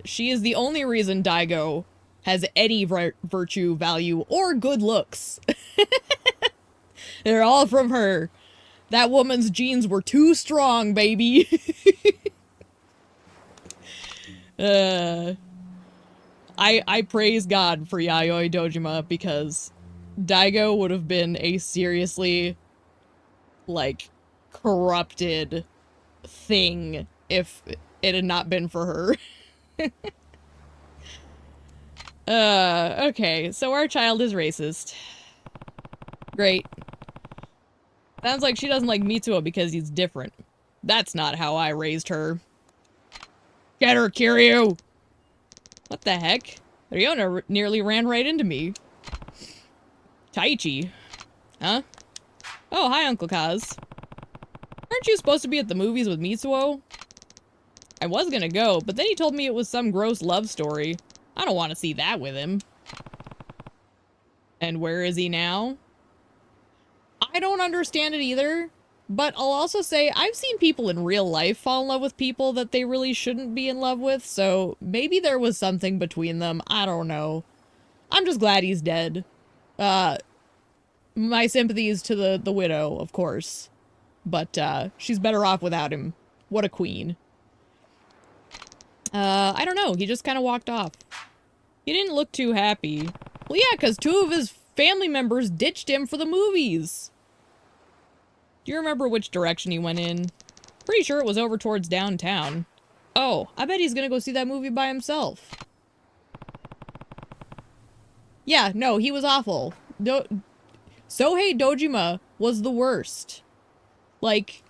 She is the only reason Daigo has any virtue, value, or good looks. They're all from her. That woman's genes were too strong, baby. I praise God for Yayoi Dojima because Daigo would have been a seriously, like, corrupted thing if it had not been for her. Okay, so our child is racist. Great. Sounds like she doesn't like Mitsuo because he's different. That's not how I raised her. Get her, Kiryu! What the heck? Riona nearly ran right into me. Taichi. Huh? Oh, hi, Uncle Kaz. Aren't you supposed to be at the movies with Mitsuo? I was gonna go, but then he told me it was some gross love story. I don't want to see that with him. And where is he now? I don't understand it either, but I'll also say I've seen people in real life fall in love with people that they really shouldn't be in love with, so maybe there was something between them. I don't know. I'm just glad he's dead. My sympathies to the widow, of course. But, she's better off without him. What a queen. I don't know. He just kind of walked off. He didn't look too happy. Well, yeah, because two of his family members ditched him for the movies. Do you remember which direction he went in? Pretty sure it was over towards downtown. Oh, I bet he's gonna go see that movie by himself. Yeah, no, he was awful. Sohei Dojima was the worst. Like,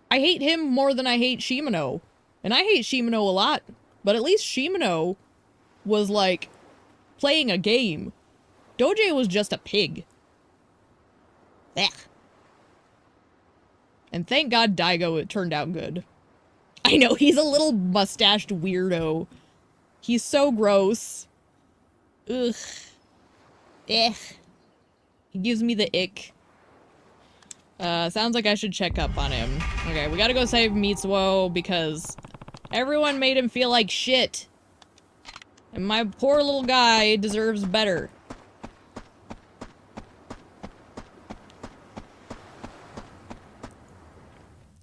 I hate him more than I hate Shimano. And I hate Shimano a lot. But at least Shimano was, like, playing a game. Doji was just a pig. Ugh. And thank God Daigo, it turned out good. I know, he's a little mustached weirdo. He's so gross. Ugh. Ugh. He gives me the ick. Sounds like I should check up on him. Okay, we gotta go save Mitsuo because everyone made him feel like shit. And my poor little guy deserves better.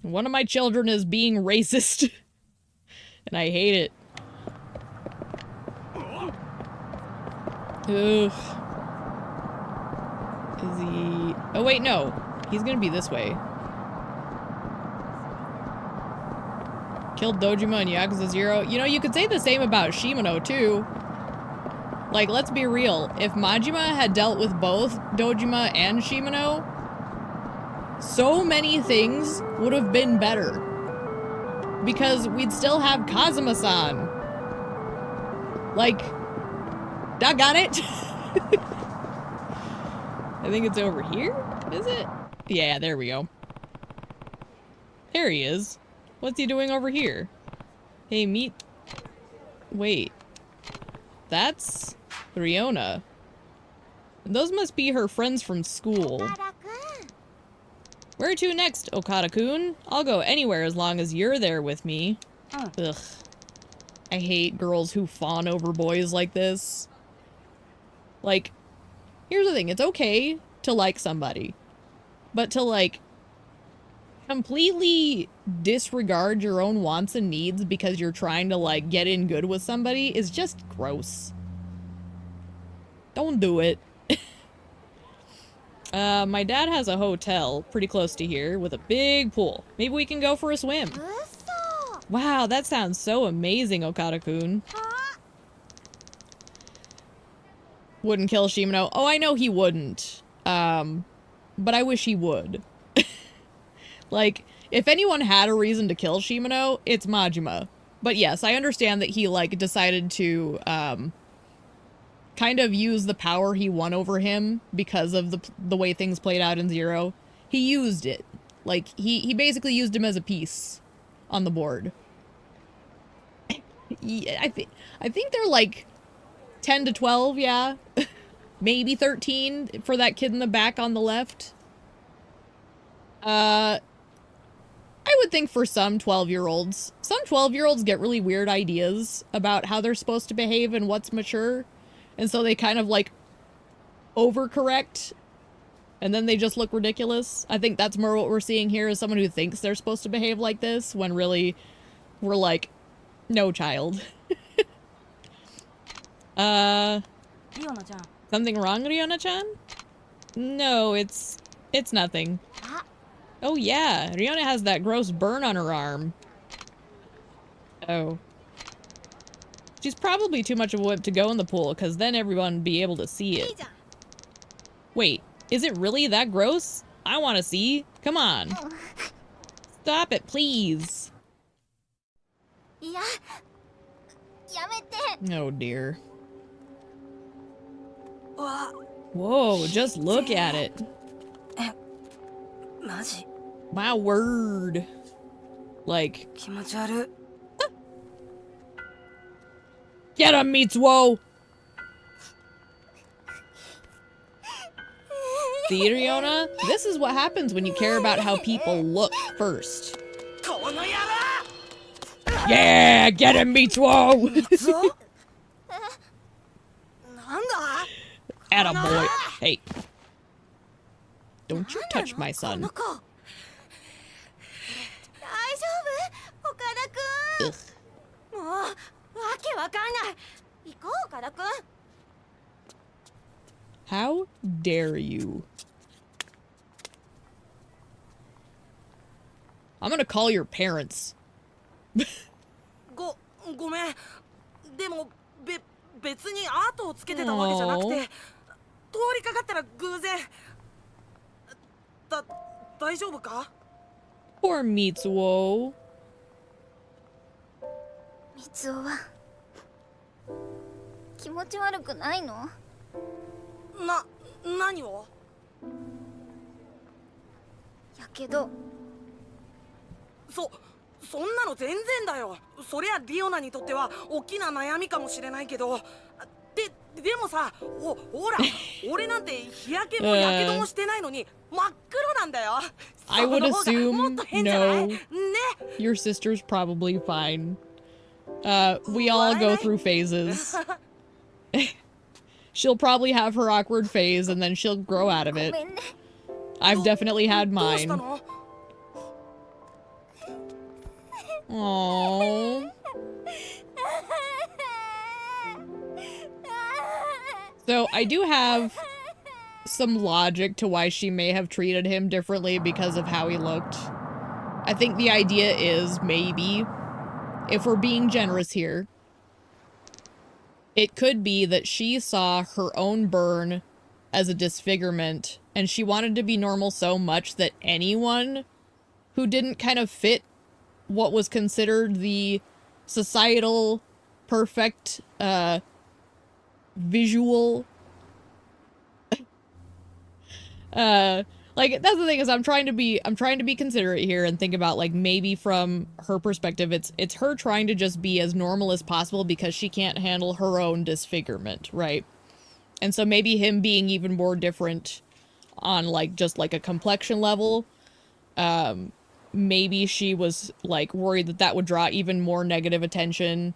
One of my children is being racist. And I hate it. Ugh. Is he... Oh wait, no. He's gonna be this way. Killed Dojima and Yakuza 0. You know, you could say the same about Shimano, too. Like, let's be real. If Majima had dealt with both Dojima and Shimano, so many things would have been better. Because we'd still have Kazuma-san. Like, doggone it. I think it's over here, is it? Yeah, there we go. There he is. What's he doing over here? Hey, meet... Wait. That's Riona. Those must be her friends from school. Where to next, Okada-kun? I'll go anywhere as long as you're there with me. Ugh. I hate girls who fawn over boys like this. Like, here's the thing. It's okay to like somebody. But to, like, completely disregard your own wants and needs because you're trying to, like, get in good with somebody is just gross. Don't do it. My dad has a hotel pretty close to here with a big pool. Maybe we can go for a swim. Wow, that sounds so amazing, Okada-kun. Wouldn't kill Shimano. Oh, I know he wouldn't. But I wish he would. Like, if anyone had a reason to kill Shimano, it's Majima. But yes, I understand that he, like, decided to, kind of use the power he won over him because of the way things played out in Zero. He used it. Like, he basically used him as a piece on the board. Yeah, I think they're, like, 10 to 12, yeah. Maybe 13 for that kid in the back on the left. I would think for some 12-year-olds. Some 12-year-olds get really weird ideas about how they're supposed to behave and what's mature. And so they kind of, like, overcorrect. And then they just look ridiculous. I think that's more what we're seeing here is someone who thinks they're supposed to behave like this when really we're like, no, child. Something wrong, Riona-chan? No, it's nothing. Oh yeah, Riona has that gross burn on her arm. Oh. She's probably too much of a whip to go in the pool, because then everyone would be able to see it. Wait, is it really that gross? I want to see. Come on. Stop it, please. Oh dear. Whoa, just look at it. My word. Like... Get him, Mitsuo! See, Riona? This is what happens when you care about how people look first. Yeah! Get him, Mitsuo! Attaboy. Hey. Don't you touch my son. Ugh. How dare you? I'm gonna call your parents. ごめん。でも別にアートをつけてたわけじゃなくて、通りかかったら偶然。大丈夫か? Poor Mitsuo. みつおは気持ち悪くないの?何を？やけどそんなの全然だよ。そりゃリオナにとっては大きな悩みかもしれないけど、でもさ、ほら俺なんて日焼けもやけどもしてないのに真っ黒なんだよ。I would その方が assume もっと変じゃない？ no. ね。 Your sister's probably fine. We all go through phases. She'll probably have her awkward phase and then she'll grow out of ご it. めんね。 I've definitely had どうした mine. の？ Aww. So I do have some logic to why she may have treated him differently because of how he looked. I think the idea is maybe, if we're being generous here, it could be that she saw her own burn as a disfigurement and she wanted to be normal so much that anyone who didn't kind of fit what was considered the societal perfect visual like that's the thing is I'm trying to be considerate here and think about like maybe from her perspective it's her trying to just be as normal as possible because she can't handle her own disfigurement, right? And so maybe him being even more different on like just like a complexion level, maybe she was like worried that that would draw even more negative attention.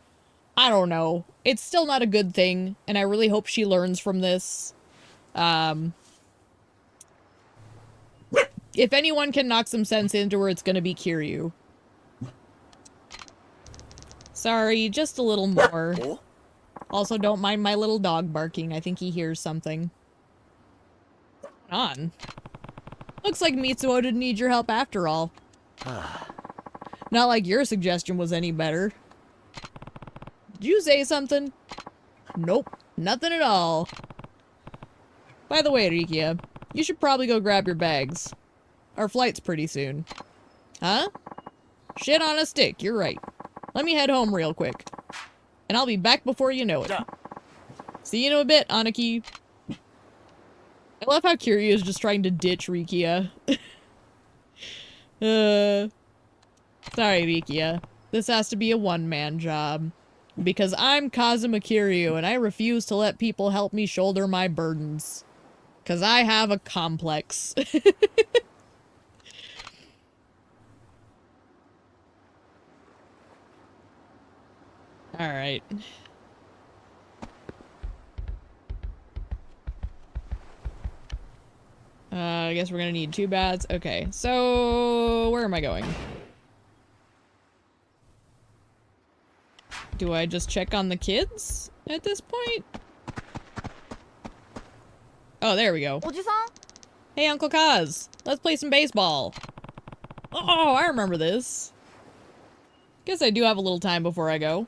I don't know. It's still not a good thing, and I really hope she learns from this. If anyone can knock some sense into her, it's gonna be Kiryu. Sorry, just a little more. Also, don't mind my little dog barking. I think he hears something. On. Looks like Mitsuo didn't need your help after all. Not like your suggestion was any better. Did you say something? Nope, nothing at all. By the way, Rikia, you should probably go grab your bags. Our flight's pretty soon. Huh? Shit on a stick, you're right. Let me head home real quick. And I'll be back before you know it. See you in a bit, Anaki. I love how Kiryu is just trying to ditch Rikia. Sorry, Rikia. This has to be a one-man job. Because I'm Kazuma Kiryu, and I refuse to let people help me shoulder my burdens. Because I have a complex. Alright. I guess we're gonna need 2 bats. Okay, so where am I going? Do I just check on the kids at this point? Oh, there we go. おじさん Hey, Uncle Kaz, let's play some baseball. Oh, I remember this. Guess I do have a little time before I go.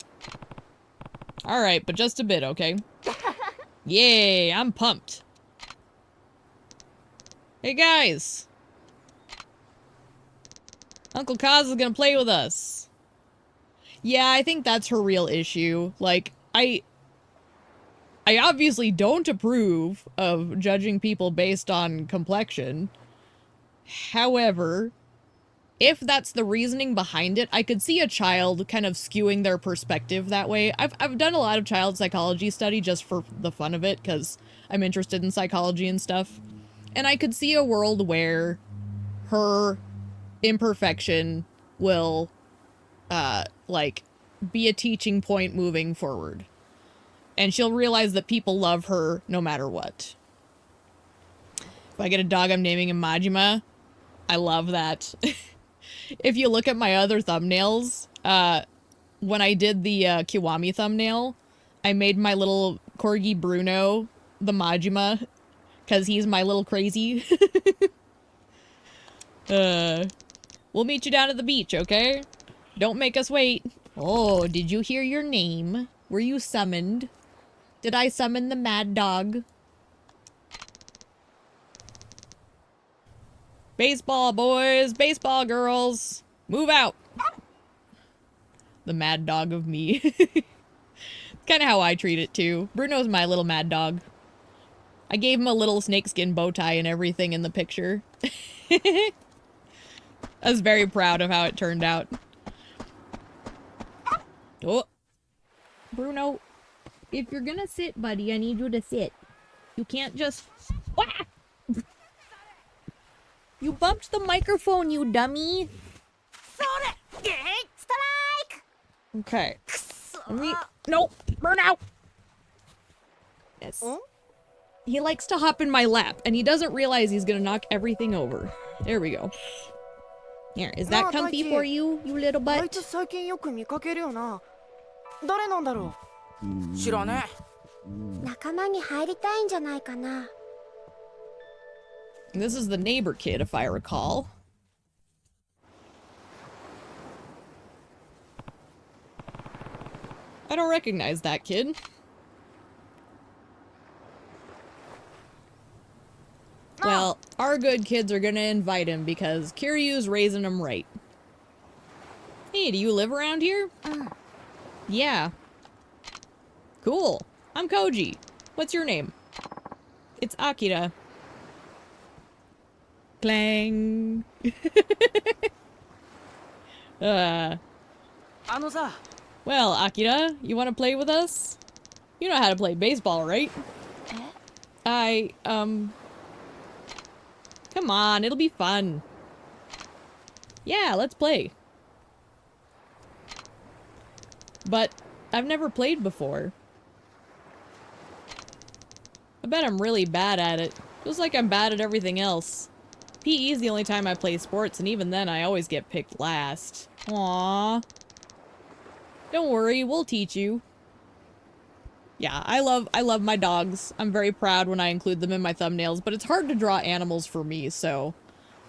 Alright, but just a bit, okay? Yay, I'm pumped. Hey guys! Uncle Kaz is gonna play with us. Yeah, I think that's her real issue. Like, I obviously don't approve of judging people based on complexion. However, if that's the reasoning behind it, I could see a child kind of skewing their perspective that way. I've done a lot of child psychology study just for the fun of it, because I'm interested in psychology and stuff. And I could see a world where her imperfection will, like, be a teaching point moving forward. And she'll realize that people love her no matter what. If I get a dog, I'm naming him Majima. I love that. If you look at my other thumbnails, when I did the Kiwami thumbnail, I made my little corgi Bruno the Majima, because he's my little crazy. We'll meet you down at the beach, okay? Don't make us wait. Oh, did you hear your name? Were you summoned? Did I summon the mad dog? Baseball, boys! Baseball, girls! Move out! The mad dog of me. It's kind of how I treat it, too. Bruno's my little mad dog. I gave him a little snakeskin bow tie and everything in the picture. I was very proud of how it turned out. Oh. Bruno, if you're gonna sit, buddy, I need you to sit. You can't just... Wah! You bumped the microphone, you dummy! Strike! Okay. Nope! Burn out! Yes. He likes to hop in my lap, and he doesn't realize he's gonna knock everything over. There we go. Here, is that comfy for you, you little butt? 最近よく見かけるよな。誰なんだろう。知らねえ。仲間に入りたいんじゃないかな。 This is the neighbor kid, if I recall. I don't recognize that kid. Well, our good kids are gonna invite him because Kiryu's raising him right. Hey, do you live around here? Yeah. Cool. I'm Koji. What's your name? It's Akira. Clang. さ。 Well, Akira, you want to play with us? You know how to play baseball, right? Come on, it'll be fun. Yeah, let's play. But I've never played before. I bet I'm really bad at it. Feels like I'm bad at everything else. PE is the only time I play sports, and even then I always get picked last. Aww. Don't worry, we'll teach you. Yeah, I love my dogs. I'm very proud when I include them in my thumbnails, but it's hard to draw animals for me, so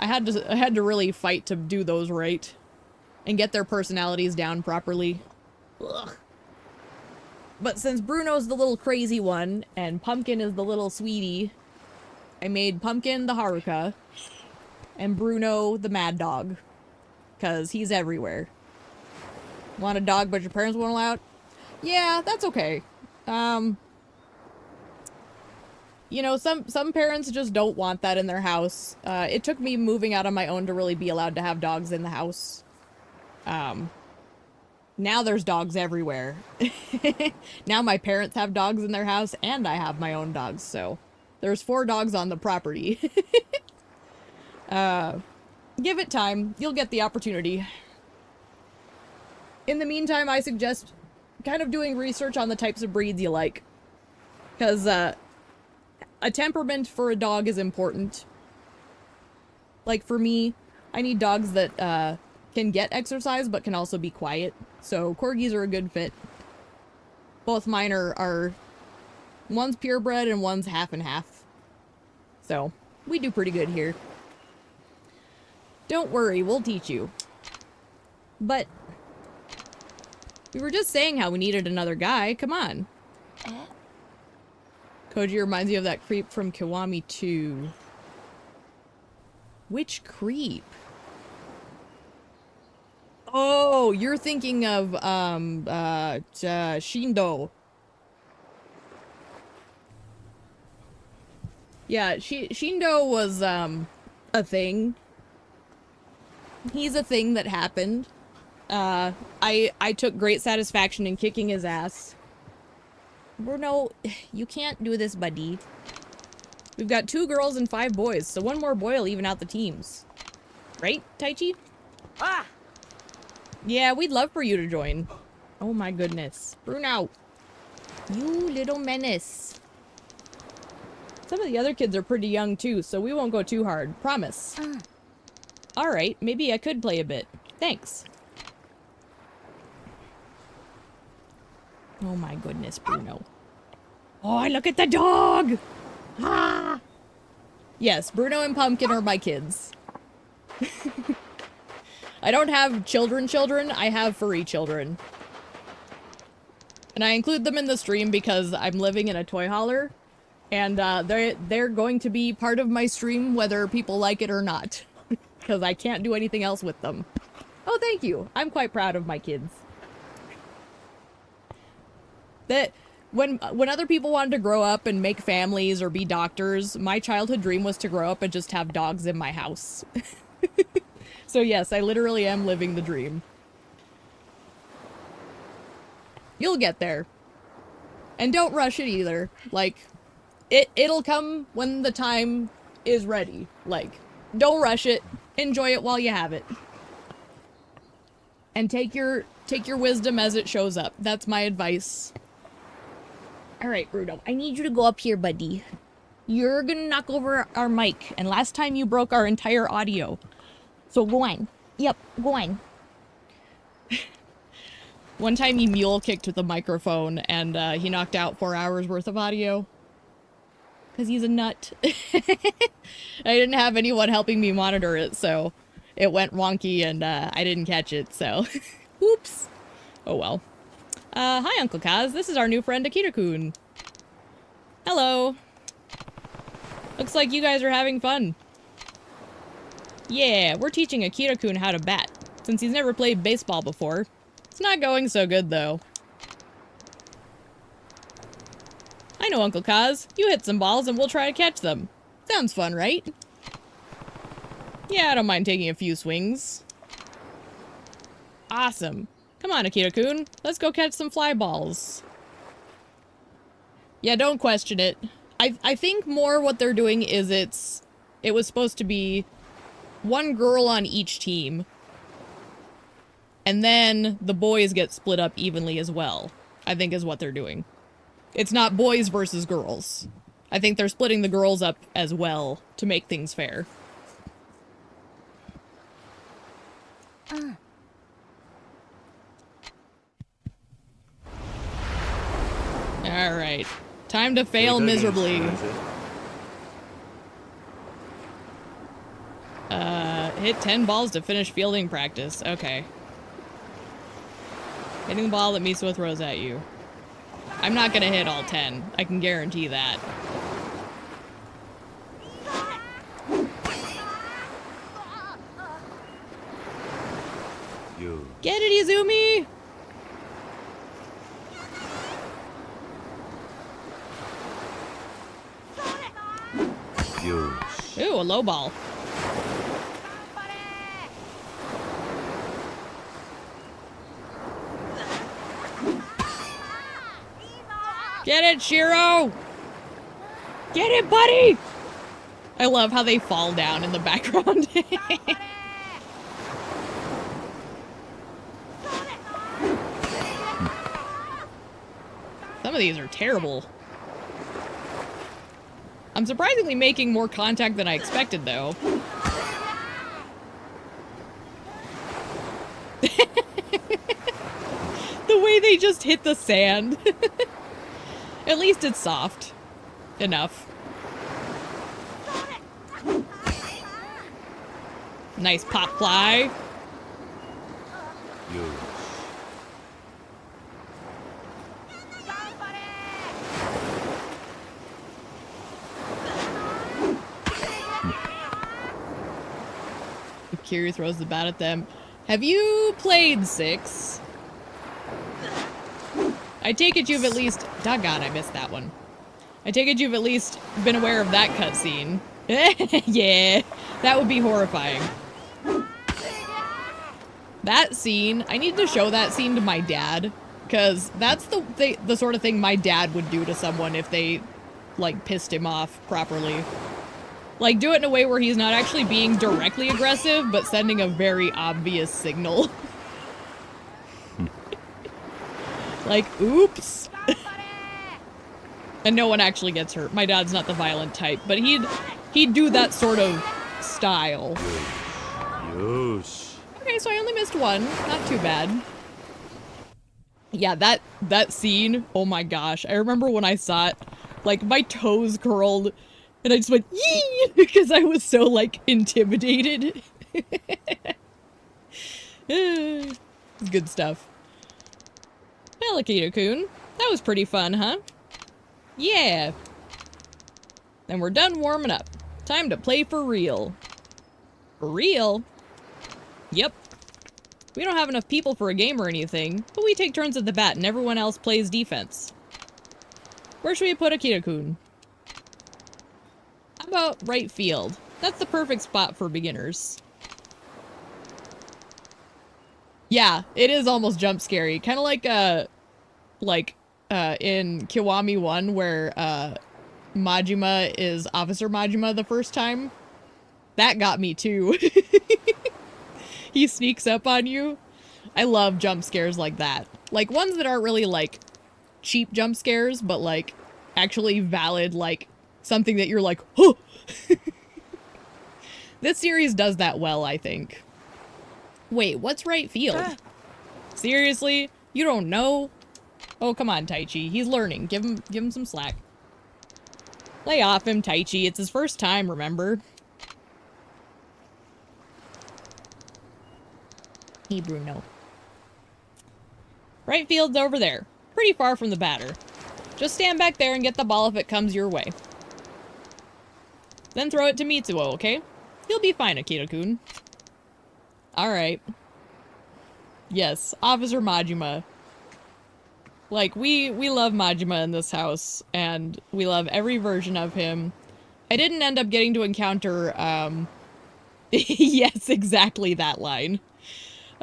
I had to really fight to do those right and get their personalities down properly. Ugh. But since Bruno's the little crazy one and Pumpkin is the little sweetie, I made Pumpkin the Haruka and Bruno the mad dog, cause he's everywhere. Want a dog but your parents won't allow it? Yeah, that's okay. You know, some parents just don't want that in their house. It took me moving out on my own to really be allowed to have dogs in the house. Now there's dogs everywhere. Now my parents have dogs in their house and I have my own dogs, so there's 4 dogs on the property. Give it time. You'll get the opportunity. In the meantime, I suggest kind of doing research on the types of breeds you like. Because, a temperament for a dog is important. Like, for me, I need dogs that, can get exercise, but can also be quiet. So, corgis are a good fit. Both mine are one's purebred and one's half and half. So, we do pretty good here. Don't worry, we'll teach you. But we were just saying how we needed another guy. Come on. Koji reminds you of that creep from Kiwami 2. Which creep? Oh, you're thinking of, Shindo. Yeah, Shindo was, a thing. He's a thing that happened. I took great satisfaction in kicking his ass. Bruno, you can't do this, buddy. We've got 2 girls and 5 boys, so 1 more boy will even out the teams. Right, Taichi? Ah! Yeah, we'd love for you to join. Oh my goodness. Bruno! You little menace. Some of the other kids are pretty young too, so we won't go too hard. Promise. Alright, maybe I could play a bit. Thanks. Oh my goodness, Bruno. Oh, look at the dog! Ah! Yes, Bruno and Pumpkin are my kids. I don't have children, I have furry children. And I include them in the stream because I'm living in a toy hauler. And they're going to be part of my stream whether people like it or not. Because I can't do anything else with them. Oh, thank you. I'm quite proud of my kids. when other people wanted to grow up and make families or be doctors, my childhood dream was to grow up and just have dogs in my house. So yes, I literally am living the dream. You'll get there. And don't rush it either. Like, it'll come when the time is ready. Like, don't rush it. Enjoy it while you have it. And take your wisdom as it shows up. That's my advice. Alright, Bruno, I need you to go up here, buddy. You're gonna knock over our mic, and last time you broke our entire audio. So go on. Yep, go on. One time he mule kicked with a microphone, and he knocked out 4 hours worth of audio. Because he's a nut. I didn't have anyone helping me monitor it, so it went wonky, and I didn't catch it, so... Oops. Oh well. Hi, Uncle Kaz. This is our new friend, Akita-kun. Hello. Looks like you guys are having fun. Yeah, we're teaching Akita-kun how to bat, since he's never played baseball before. It's not going so good, though. I know, Uncle Kaz. You hit some balls and we'll try to catch them. Sounds fun, right? Yeah, I don't mind taking a few swings. Awesome. Come on, Akita-kun. Let's go catch some fly balls. Yeah, don't question it. I think more what they're doing is it was supposed to be one girl on each team. And then the boys get split up evenly as well, I think is what they're doing. It's not boys versus girls. I think they're splitting the girls up as well to make things fair. Alright. Time to fail miserably. Hit 10 balls to finish fielding practice. Okay. Hitting the ball that Miso throws at you. I'm not gonna hit all 10. I can guarantee that. Get it, Izumi! Ooh, a low ball. Get it, Shiro! Get it, buddy! I love how they fall down in the background. Some of these are terrible. I'm surprisingly making more contact than I expected, though. The way they just hit the sand. At least it's soft. Enough. Nice pop fly. Kiryu throws the bat at them. Have you played 6? I take it you've at least... Doggone, I missed that one. I take it you've at least been aware of that cutscene. Yeah, that would be horrifying. That scene, I need to show that scene to my dad, because that's the sort of thing my dad would do to someone if they, like, pissed him off properly. Like, do it in a way where he's not actually being directly aggressive, but sending a very obvious signal. Like, oops. And no one actually gets hurt. My dad's not the violent type, but he'd do that sort of style. Okay, so I only missed one. Not too bad. Yeah, that scene, oh my gosh. I remember when I saw it, like, my toes curled, and I just went, yee! Because I was so, like, intimidated. Good stuff. Well, Akita-kun, that was pretty fun, huh? Yeah. Then we're done warming up. Time to play for real. For real? Yep. We don't have enough people for a game or anything, but we take turns at the bat and everyone else plays defense. Where should we put Akira-kun? How about right field? That's the perfect spot for beginners. Yeah, it is almost jump scary. Kind of like in Kiwami 1 where Majima is Officer Majima the first time. That got me too. He sneaks up on you. I love jump scares like that. Like ones that aren't really like cheap jump scares, but like actually valid, like something that you're like, huh! This series does that well, I think. Wait, what's right field? Seriously? You don't know? Oh, come on, Taichi. He's learning. Give him some slack. Lay off him, Taichi. It's his first time, remember? Hey, Bruno. Right field's over there. Pretty far from the batter. Just stand back there and get the ball if it comes your way. Then throw it to Mitsuo, okay? He'll be fine, Akira-kun. Alright. Yes, Officer Majima. Like, we love Majima in this house, and we love every version of him. I didn't end up getting to encounter, yes, exactly that line.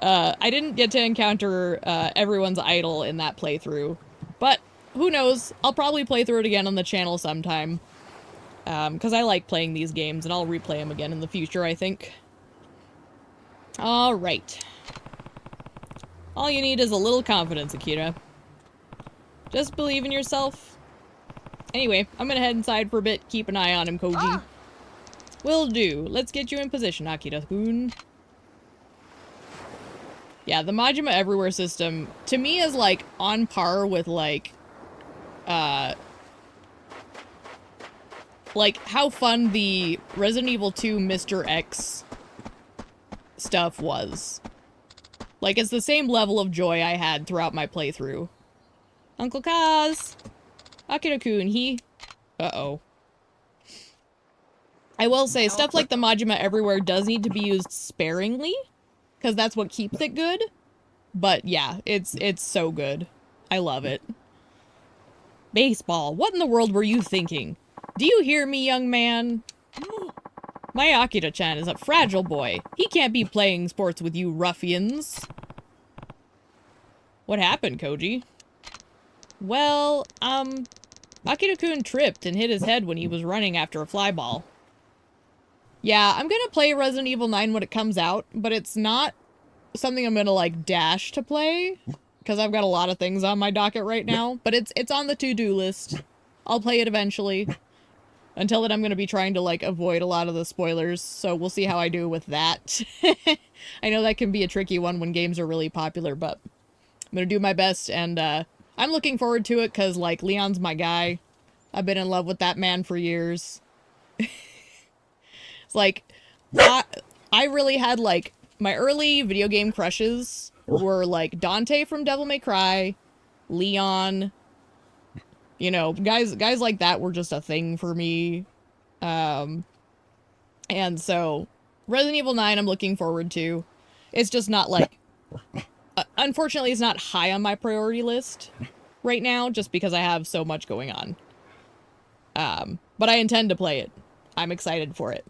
I didn't get to encounter, everyone's idol in that playthrough. But, who knows? I'll probably play through it again on the channel sometime. Because I like playing these games, and I'll replay them again in the future, I think. Alright. All you need is a little confidence, Akira. Just believe in yourself. Anyway, I'm gonna head inside for a bit, keep an eye on him, Koji. Will do. Let's get you in position, Akira-kun. Yeah, the Majima Everywhere system, to me, is, like, on par with, like, how fun the Resident Evil 2 Mr. X stuff was. Like, it's the same level of joy I had throughout my playthrough. Uncle Kaz! Akira-kun, he... Uh-oh. I will say, stuff like the Majima Everywhere does need to be used sparingly, because that's what keeps it good. But yeah, it's so good. I love it. Baseball. What in the world were you thinking? Do you hear me, young man? My Akira-chan is a fragile boy. He can't be playing sports with you ruffians. What happened, Koji? Well, Akira-kun tripped and hit his head when he was running after a fly ball. Yeah, I'm gonna play Resident Evil 9 when it comes out, but it's not something I'm gonna, like, dash to play, because I've got a lot of things on my docket right now, but it's on the to-do list. I'll play it eventually. Until then, I'm gonna be trying to, like, avoid a lot of the spoilers, so we'll see how I do with that. I know that can be a tricky one when games are really popular, but I'm gonna do my best, and, I'm looking forward to it, because, like, Leon's my guy. I've been in love with that man for years. It's like, I really had, like, my early video game crushes were, like, Dante from Devil May Cry, Leon, you know, guys like that were just a thing for me. And so, Resident Evil 9 I'm looking forward to. It's just not, like, unfortunately it's not high on my priority list right now, just because I have so much going on. But I intend to play it. I'm excited for it.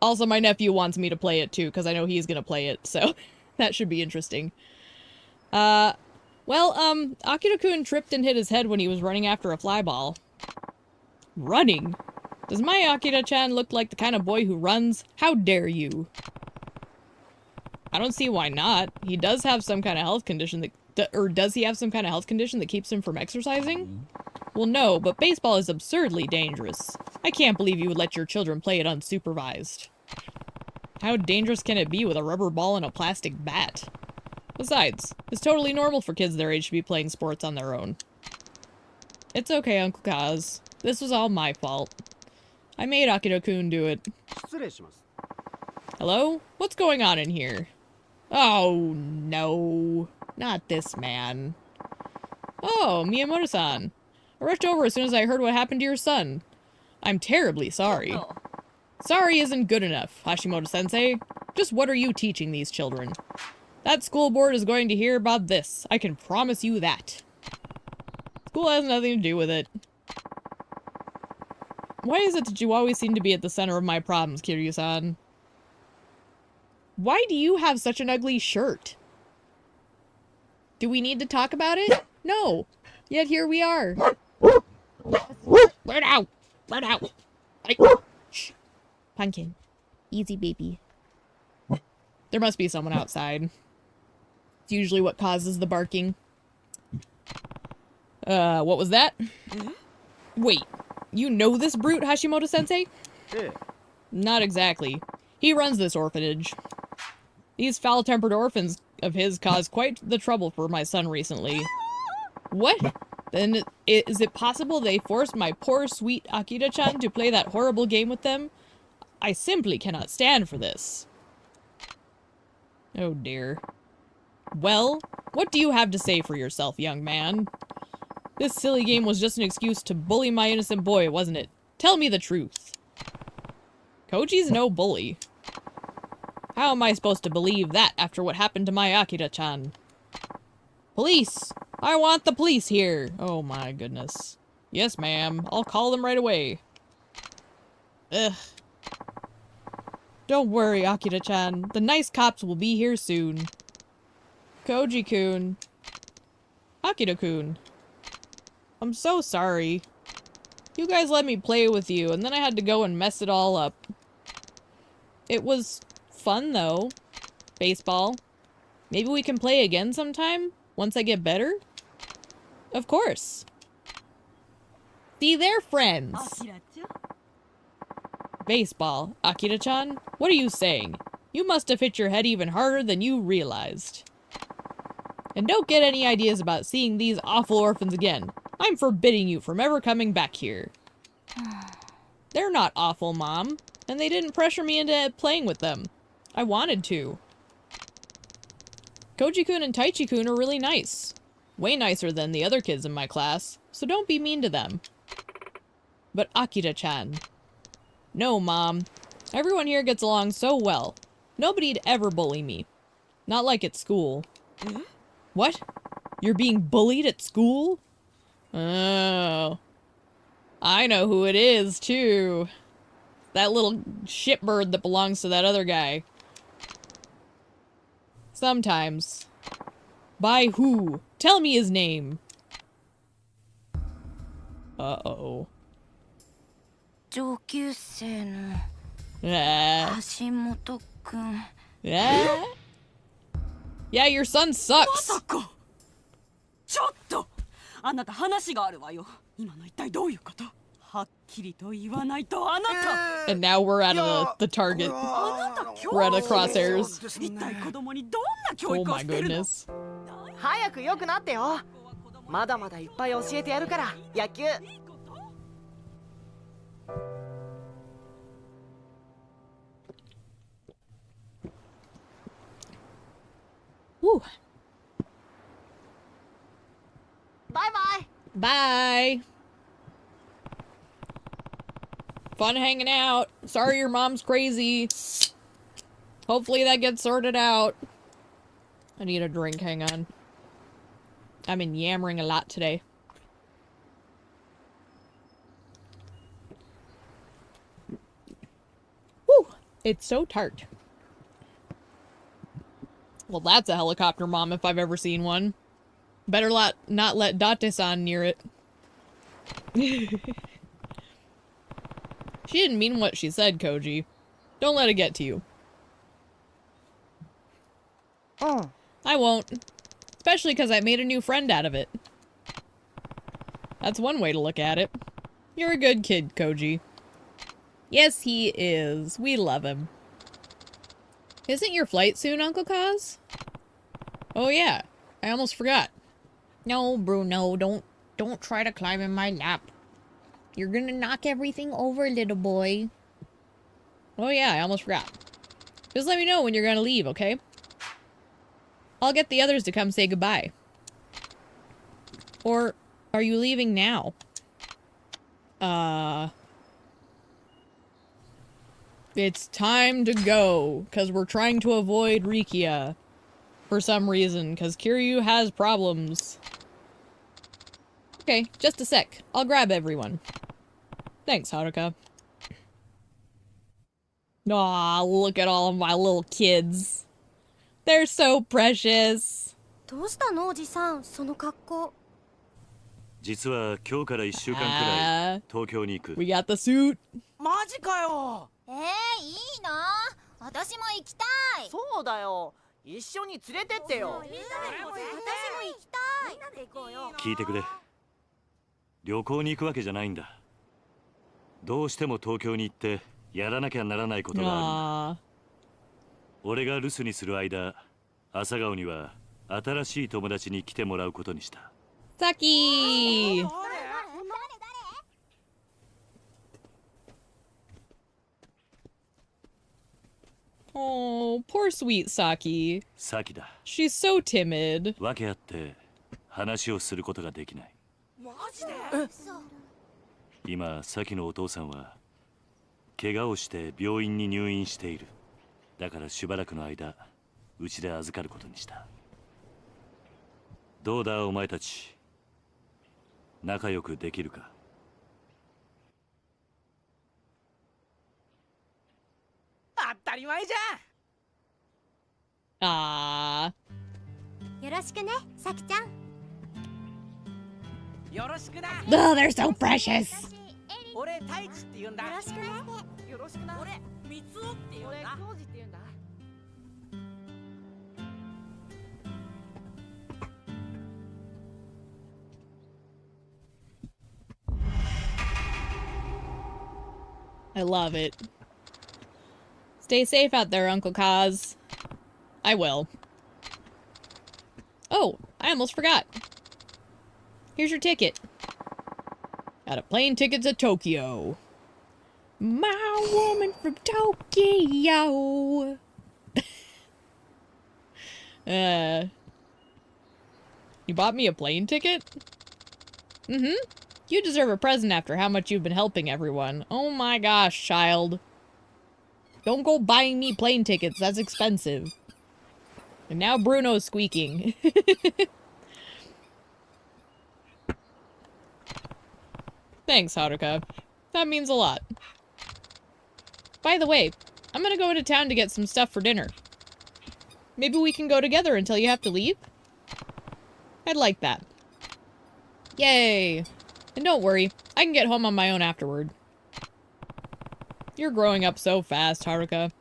Also, my nephew wants me to play it too, because I know he's gonna play it, so that should be interesting. Well, Akira-kun tripped and hit his head when he was running after a fly ball. Running? Does my Akira-chan look like the kind of boy who runs? How dare you? I don't see why not. He does have some kind of health condition that, or does he have some kind of health condition that keeps him from exercising? Well, no, but baseball is absurdly dangerous. I can't believe you would let your children play it unsupervised. How dangerous can it be with a rubber ball and a plastic bat? Besides, it's totally normal for kids their age to be playing sports on their own. It's okay, Uncle Kaz. This was all my fault. I made Akira-kun do it. Hello? What's going on in here? Oh, no. Not this man. Oh, Miyamoto-san. I rushed over as soon as I heard what happened to your son. I'm terribly sorry. Sorry isn't good enough, Hashimoto-sensei. Just what are you teaching these children? That school board is going to hear about this. I can promise you that. School has nothing to do with it. Why is it that you always seem to be at the center of my problems, Kiryu-san? Why do you have such an ugly shirt? Do we need to talk about it? No. Yet here we are. Let out! Let out! Shh. Pumpkin. Easy, baby. There must be someone outside. It's usually what causes the barking. What was that? Wait, you know this brute, Hashimoto-sensei? Yeah. Not exactly. He runs this orphanage. These foul-tempered orphans of his caused quite the trouble for my son recently. What? Then is it possible they forced my poor sweet Akira-chan to play that horrible game with them? I simply cannot stand for this. Oh dear. Well, what do you have to say for yourself, young man? This silly game was just an excuse to bully my innocent boy, wasn't it? Tell me the truth. Koji's no bully. How am I supposed to believe that after what happened to my Akira-chan? Police! I want the police here! Oh my goodness. Yes, ma'am. I'll call them right away. Ugh. Don't worry, Akira-chan. The nice cops will be here soon. Koji-kun. Akira-kun. I'm so sorry. You guys let me play with you, and then I had to go and mess it all up. It was fun, though. Baseball. Maybe we can play again sometime? Once I get better? Of course. See, they're friends. Baseball. Akira-chan? What are you saying? You must have hit your head even harder than you realized. And don't get any ideas about seeing these awful orphans again. I'm forbidding you from ever coming back here. They're not awful, Mom. And they didn't pressure me into playing with them. I wanted to. Koji-kun and Taichi-kun are really nice. Way nicer than the other kids in my class, so don't be mean to them. But Akira-chan. No, Mom. Everyone here gets along so well. Nobody'd ever bully me. Not like at school. What? You're being bullied at school? Oh. I know who it is, too. That little shitbird that belongs to that other guy. Sometimes. By who? Tell me his name. Uh-oh. 上級生の Ah. 橋本くん Yeah. Yeah, your son ま sucks. さかちょっとあなた話があるわよ。今の一体どういうこと？はっきりと言わないとあなた。 And now we're out of the target. あなた今 We're out of 日 crosshairs. 一体子供にどんな教 Oh 育を my してるの？ goodness. 早く良くなってよ。まだまだいっぱい教えてやるから野球。 Woo. バイバイ。 Bye. Fun hanging out. Sorry your mom's crazy. Hopefully that gets sorted out. I need a drink, hang on. I've been yammering a lot today. Woo! It's so tart. Well, that's a helicopter mom if I've ever seen one. Better not let Date-san near it. She didn't mean what she said, Koji. Don't let it get to you. I won't. Especially because I made a new friend out of it. That's one way to look at it. You're a good kid, Koji. Yes, he is. We love him. Isn't your flight soon, Uncle Kaz? Oh yeah, I almost forgot. No, Bruno, don't try to climb in my lap. You're gonna knock everything over, little boy. Oh yeah, I almost forgot. Just let me know when you're gonna leave, okay? I'll get the others to come say goodbye. Or are you leaving now? It's time to go, because we're trying to avoid Rikia. For some reason, because Kiryu has problems. Okay, just a sec. I'll grab everyone. Thanks, Haruka. Aw, look at all of my little kids. They're so precious. どうしたのおじさんその格好。実は今日から1週間くらい Ah, 東京に行く。 we got the suit. マジかよ。いいな。私も行きたい。そうだよ、一緒に連れてってよ。私も行きたい。みんなで行こうよ。聞いてくれ。旅行に行くわけじゃないんだ。どうしても東京に行ってやらなきゃならないことがあるんだ。 Aw. 俺が留守にする間、朝顔には新しい友達に来てもらうことにした。 Saki! Oh, poor sweet Saki. サキだ。 She's so timid. 訳あって話をすることができない。マジで。今、サキのお父さんは怪我をして病院に入院している。だからしばらくの間、うちで預かることにした。どうだお前たち、仲良くできるか。当たり前じ Ah. よろしくねさきちゃん。ゃん。よろしくな。 Oh, they're so precious. 俺太一って言うんだ。よろしくね。よろしくな。俺三つおって言うん俺だ。浩二って言うんだ。 I love it. Stay safe out there, Uncle Kaz. I will. Oh, I almost forgot. Here's your ticket. Got a plane ticket to Tokyo. My woman from Tokyo. You bought me a plane ticket? Mm-hmm. You deserve a present after how much you've been helping everyone. Oh my gosh, child. Don't go buying me plane tickets, that's expensive. And now Bruno's squeaking. Thanks, Haruka. That means a lot. By the way, I'm gonna go into town to get some stuff for dinner. Maybe we can go together until you have to leave? I'd like that. Yay! And don't worry, I can get home on my own afterward. You're growing up so fast, Haruka.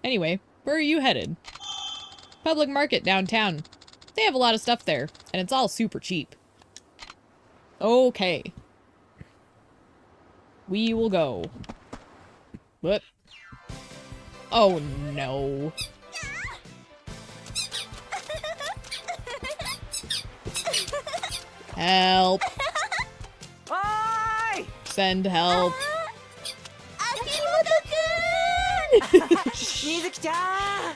Anyway, where are you headed? Public market downtown. They have a lot of stuff there, and it's all super cheap. Okay. We will go. What? Oh no. Help. おーい。 Send help. 水木ちゃん。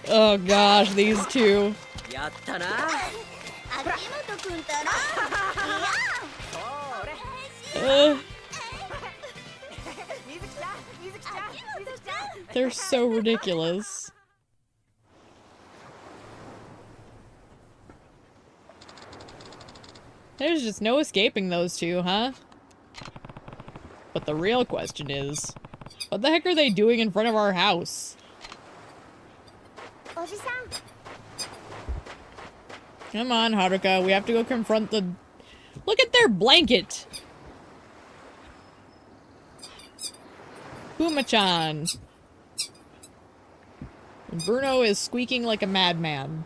Oh gosh, these two. やったな。秋元くんたら。それ。 水木ちゃん。水木ちゃん。水木ちゃん。 They're so ridiculous. There's just no escaping those two, huh? But the real question is, what the heck are they doing in front of our house? おじさん。 Come on, Haruka, we have to go confront the... Look at their blanket! Puma-chan. And Bruno is squeaking like a madman.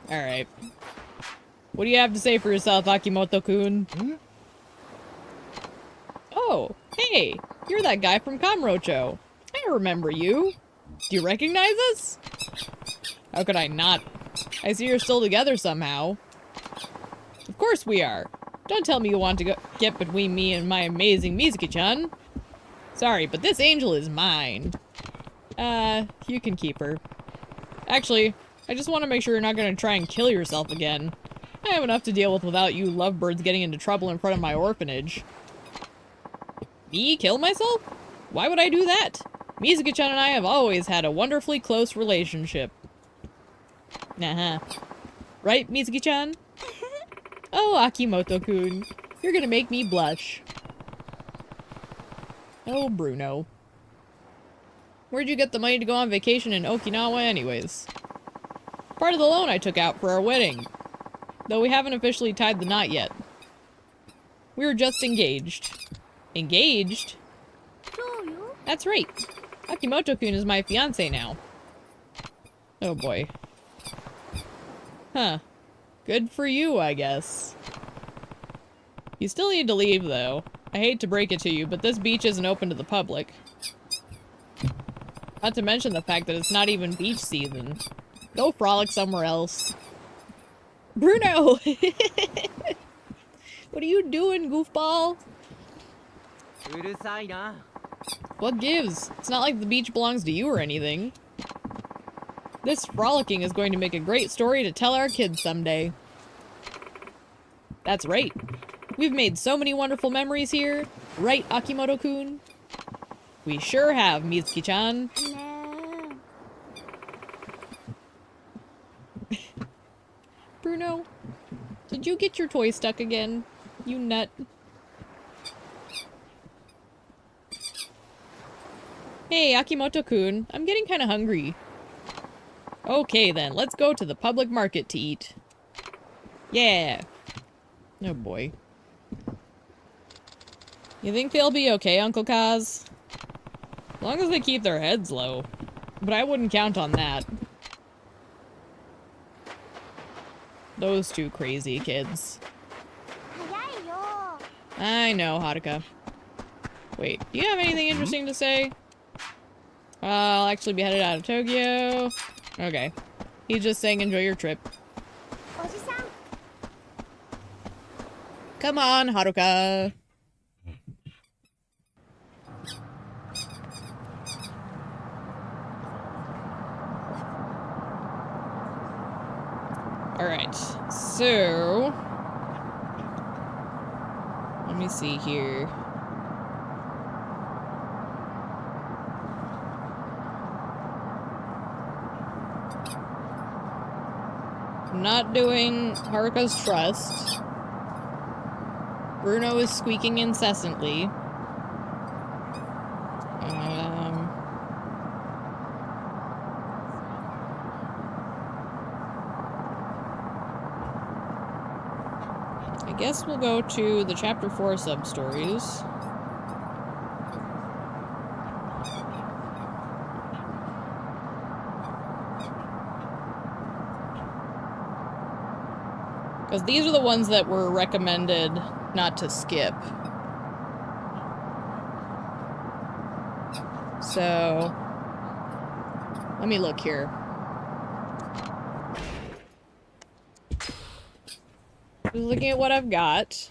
Alright. What do you have to say for yourself, Akimoto-kun? Oh, hey! You're that guy from Kamurocho. I remember you. Do you recognize us? How could I not? I see you're still together somehow. Of course we are. Don't tell me you want to get between me and my amazing Mizuki-chan. Sorry, but this angel is mine. You can keep her. Actually, I just want to make sure you're not going to try and kill yourself again. I have enough to deal with without you lovebirds getting into trouble in front of my orphanage. Me kill myself? Why would I do that? Mizuki-chan and I have always had a wonderfully close relationship. Uh-huh. Right, Mizuki-chan? Oh, Akimoto-kun. You're gonna make me blush. Oh, Bruno. Where'd you get the money to go on vacation in Okinawa anyways? Part of the loan I took out for our wedding. Though we haven't officially tied the knot yet. We were just engaged. Engaged? That's right. Akimoto-kun is my fiancé now. Oh boy. Huh. Good for you, I guess. You still need to leave, though. I hate to break it to you, but this beach isn't open to the public. Not to mention the fact that it's not even beach season. Go frolic somewhere else. Bruno! What are you doing, goofball? What gives? It's not like the beach belongs to you or anything. This frolicking is going to make a great story to tell our kids someday. That's right. We've made so many wonderful memories here. Right, Akimoto-kun? We sure have, Mizuki-chan. Bruno, did you get your toy stuck again? You nut. Hey, Akimoto-kun, I'm getting kinda hungry. Okay then, let's go to the public market to eat. Yeah. Oh boy. You think they'll be okay, Uncle Kaz? As long as they keep their heads low. But I wouldn't count on that. Those two crazy kids. I know, Haruka. Wait, do you have anything interesting to say? I'll actually be headed out of Tokyo. Okay. He's just saying enjoy your trip. Come on, Haruka. Alright, so... let me see here. I'm not doing Haruka's trust. Bruno is squeaking incessantly. I guess we'll go to the Chapter 4 sub-stories. Because these are the ones that were recommended not to skip. So, let me look here. Just looking at what I've got.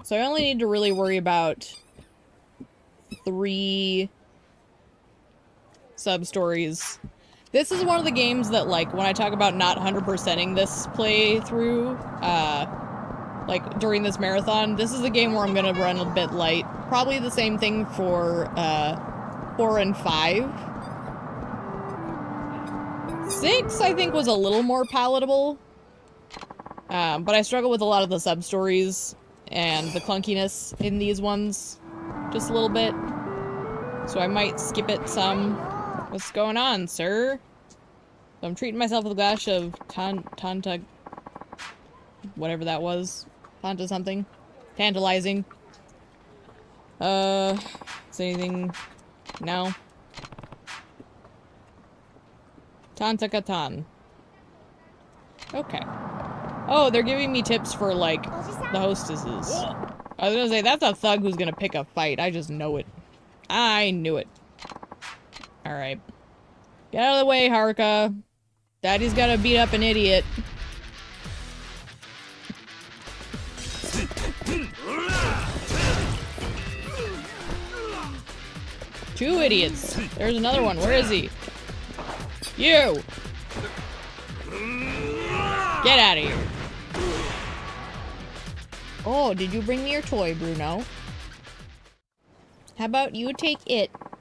So I only need to really worry about 3 sub-stories. This is one of the games that, like, when I talk about not 100%ing this playthrough, like, during this marathon, this is a game where I'm gonna run a bit light. Probably the same thing for, 4 and 5. 6, I think, was a little more palatable. But I struggle with a lot of the sub-stories and the clunkiness in these ones. Just a little bit. So I might skip it some. What's going on, sir? So I'm treating myself with a glass of Tanta... whatever that was. Tanta something. Tantalizing. Is anything... no? Tanta Katan. Okay. Oh, they're giving me tips for, like, the hostesses. I was gonna say, that's a thug who's gonna pick a fight. I just know it. I knew it. Alright. Get out of the way, Haruka. Daddy's gotta beat up an idiot. Two idiots. There's another one. Where is he? You! Get out of here. Oh, did you bring me your toy, Bruno? How about you take it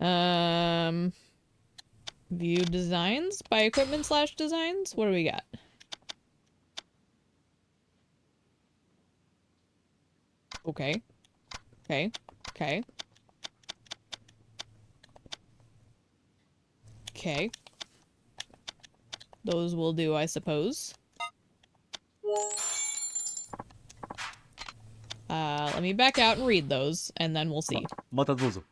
View designs by equipment / designs. What do we got? Okay. Okay. Okay. Okay. Those will do, I suppose. Let me back out and read those, and then we'll see. またどうぞ。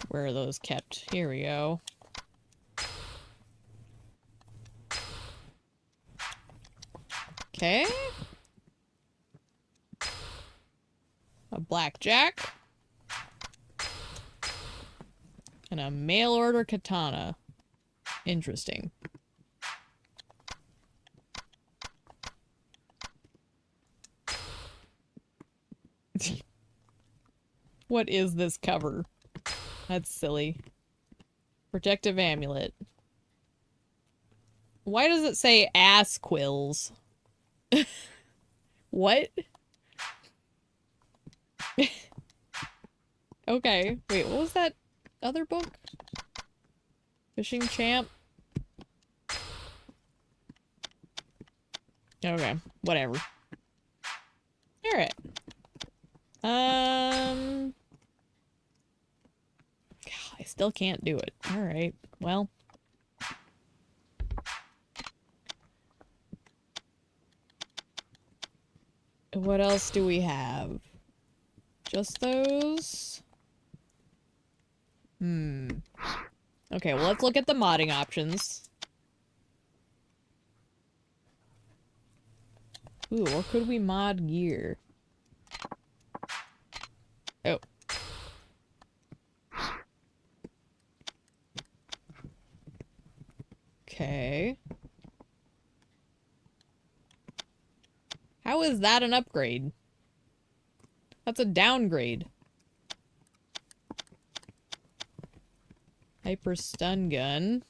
Where are those kept? Here we go. Okay. A blackjack. And a mail order katana. Interesting. What is this cover? That's silly. Protective amulet. Why does it say ass quills? What? Okay. Wait, what was that other book? Fishing Champ? Okay, whatever. Alright. I still can't do it. Alright, well. What else do we have? Just those? Okay, well, let's look at the modding options. Ooh, or could we mod gear? Oh. Okay. How is that an upgrade? That's a downgrade. Hyper stun gun.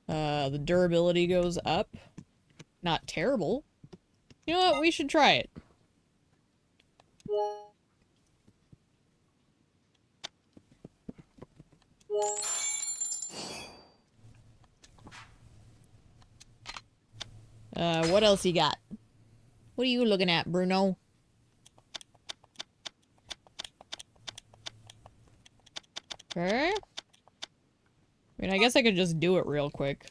The durability goes up. Not terrible. You know what? We should try it. What else you got? What are you looking at, Bruno? Okay. I mean, I guess I could just do it real quick.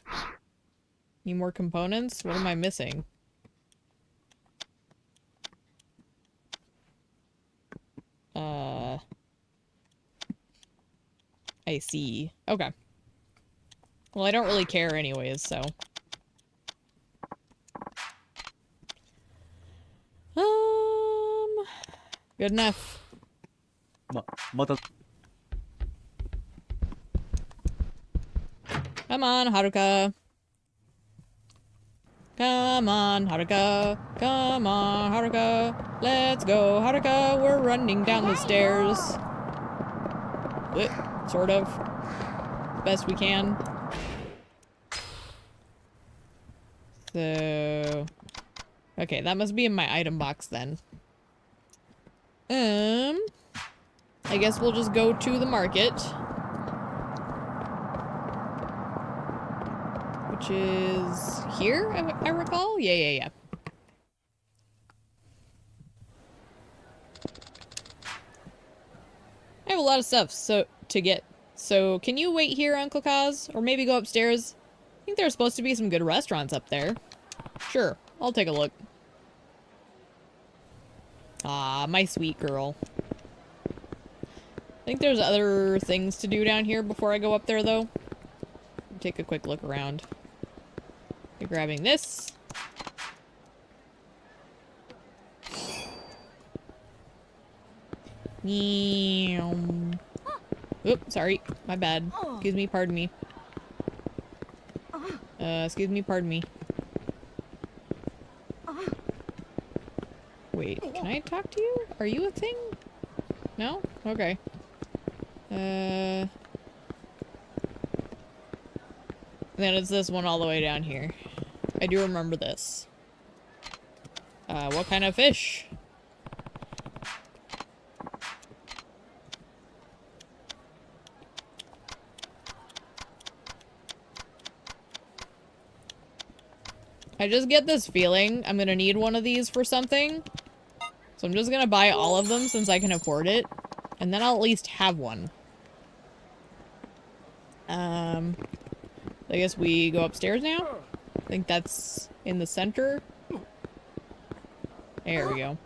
Need more components? What am I missing? I see. Okay. Well, I don't really care anyways, so. Good enough. また Come on, Haruka. Come on, Haruka. Come on, Haruka. Let's go, Haruka. We're running down the stairs. Sort of. Best we can. So... Okay, that must be in my item box then. I guess we'll just go to the market. Which is here, I recall? Yeah. I have a lot of stuff to get. So, can you wait here, Uncle Kaz? Or maybe go upstairs? I think there's supposed to be some good restaurants up there. Sure, I'll take a look. Ah, my sweet girl. I think there's other things to do down here before I go up there, though. Take a quick look around. Okay, grabbing this. Oop, sorry. My bad. Excuse me, pardon me. Excuse me, pardon me. Wait, can I talk to you? Are you a thing? No? Okay. Then it's this one all the way down here. I do remember this. What kind of fish? I just get this feeling I'm gonna need one of these for something. So I'm just gonna buy all of them since I can afford it. And then I'll at least have one. I guess we go upstairs now? I think that's in the center. There we go.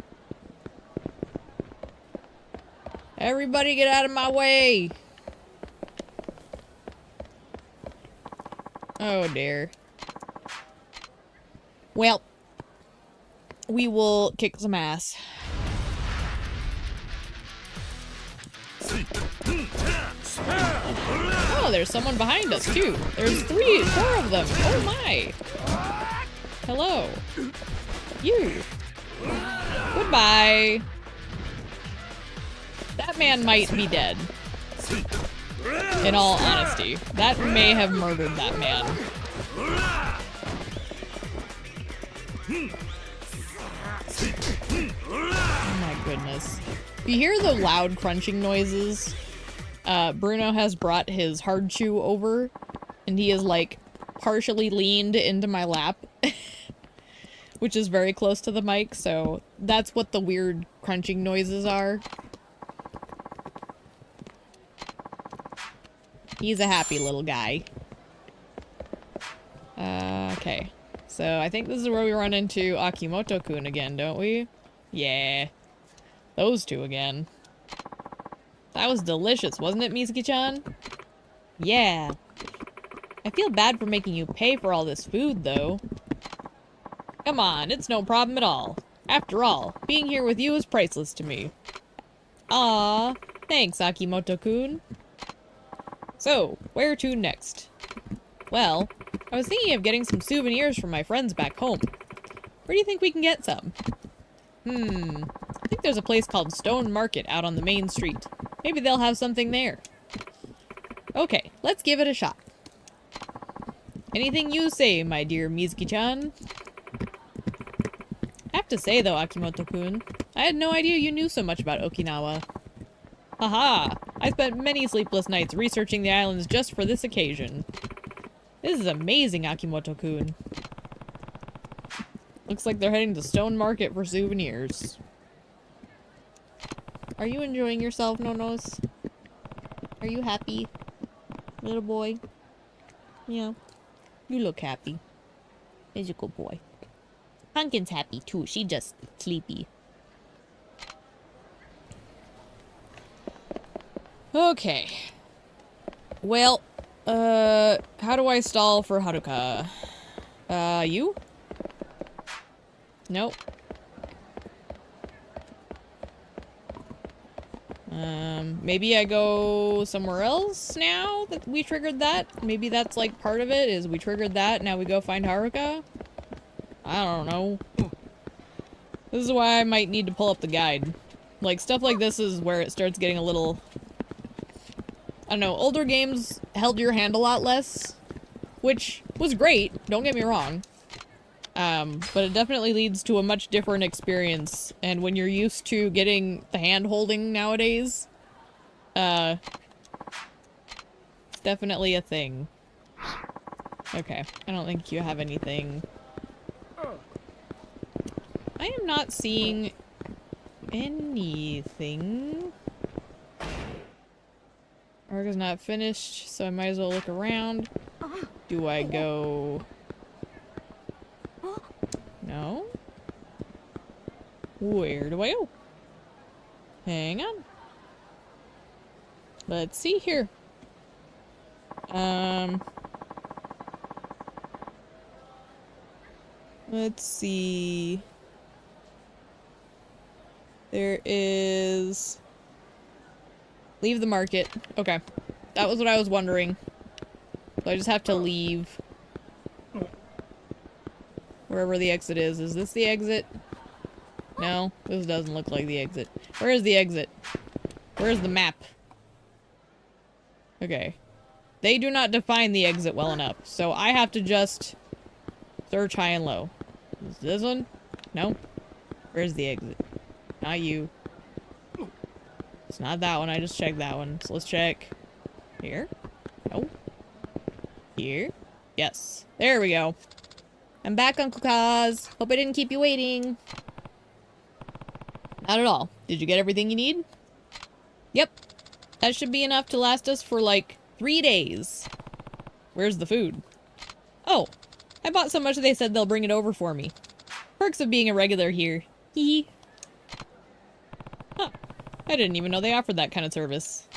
Everybody get out of my way! Oh dear. Well, we will kick some ass. Oh, there's someone behind us too. There's 4 of them. Oh my. Hello. You. Goodbye. That man might be dead. In all honesty. That may have murdered that man. Oh my goodness. If you hear the loud crunching noises, Bruno has brought his hard chew over, and he is like partially leaned into my lap, which is very close to the mic, so that's what the weird crunching noises are. He's a happy little guy. Okay. So I think this is where we run into Akimoto-kun again, don't we? Yeah. Those two again. That was delicious, wasn't it, Mizuki-chan? Yeah. I feel bad for making you pay for all this food, though. Come on, it's no problem at all. After all, being here with you is priceless to me. Aw, thanks, Akimoto-kun. So, where to next? Well, I was thinking of getting some souvenirs from my friends back home. Where do you think we can get some? I think there's a place called Stone Market out on the main street. Maybe they'll have something there. Okay, let's give it a shot. Anything you say, my dear Mizuki-chan. I have to say though, Akimoto-kun, I had no idea you knew so much about Okinawa. Haha, I spent many sleepless nights researching the islands just for this occasion. This is amazing, Akimoto-kun. Looks like they're heading to Stone Market for souvenirs. Are you enjoying yourself, Nonos? Are you happy? Little boy? Yeah. You look happy. He's a good boy. Pumpkin's happy too. She just sleepy. Okay. Well, how do I stall for Haruka? You? Nope. Maybe I go somewhere else now that we triggered that? Maybe that's like part of it, is we triggered that, now we go find Haruka? I don't know. This is why I might need to pull up the guide. Like, stuff like this is where it starts getting a little... I don't know, older games held your hand a lot less, which was great, don't get me wrong. But it definitely leads to a much different experience, and when you're used to getting the hand-holding nowadays, it's definitely a thing. Okay, I don't think you have anything. I am not seeing anything. Haruka's not finished, so I might as well look around. Do I go... No? Where do I go? Hang on. Let's see here. Let's see. There is... Leave the market. Okay. That was what I was wondering. So I just have to leave. Wherever the exit is. Is this the exit? No, this doesn't look like the exit. Where is the exit? Where's the map? Okay. They do not define the exit well enough, so I have to just search high and low. Is this one? No? Where's the exit? Not you. It's not that one, I just checked that one. So let's check. Here? No. Here? Yes. There we go. I'm back, Uncle Kaz. Hope I didn't keep you waiting. Not at all. Did you get everything you need? Yep. That should be enough to last us for like 3 days. Where's the food? Oh, I bought so much they said they'll bring it over for me. Perks of being a regular here. Hee. Huh. I didn't even know they offered that kind of service.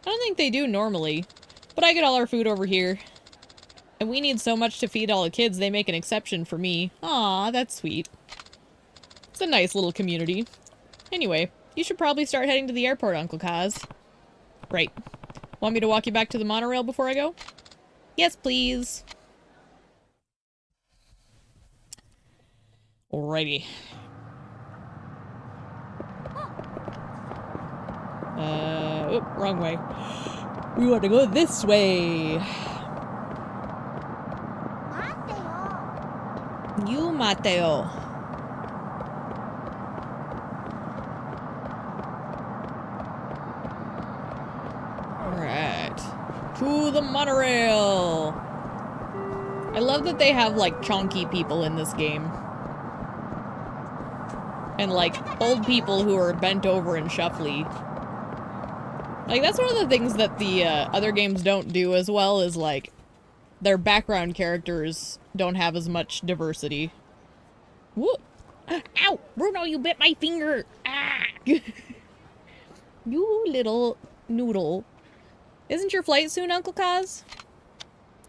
I don't think they do normally, but I get all our food over here. And we need so much to feed all the kids, they make an exception for me. Aw, that's sweet. It's a nice little community. Anyway, you should probably start heading to the airport, Uncle Kaz. Right. Want me to walk you back to the monorail before I go? Yes, please. Alrighty. Oh, wrong way. We want to go this way. 待ってよ。 You Mateo. Alright. To the monorail. I love that they have like chonky people in this game. And like old people who are bent over and shuffly. Like that's one of the things that the other games don't do as well, is like their background characters don't have as much diversity. Whoop! Ow! Bruno, you bit my finger! Ah! You little noodle. Isn't your flight soon, Uncle Kaz?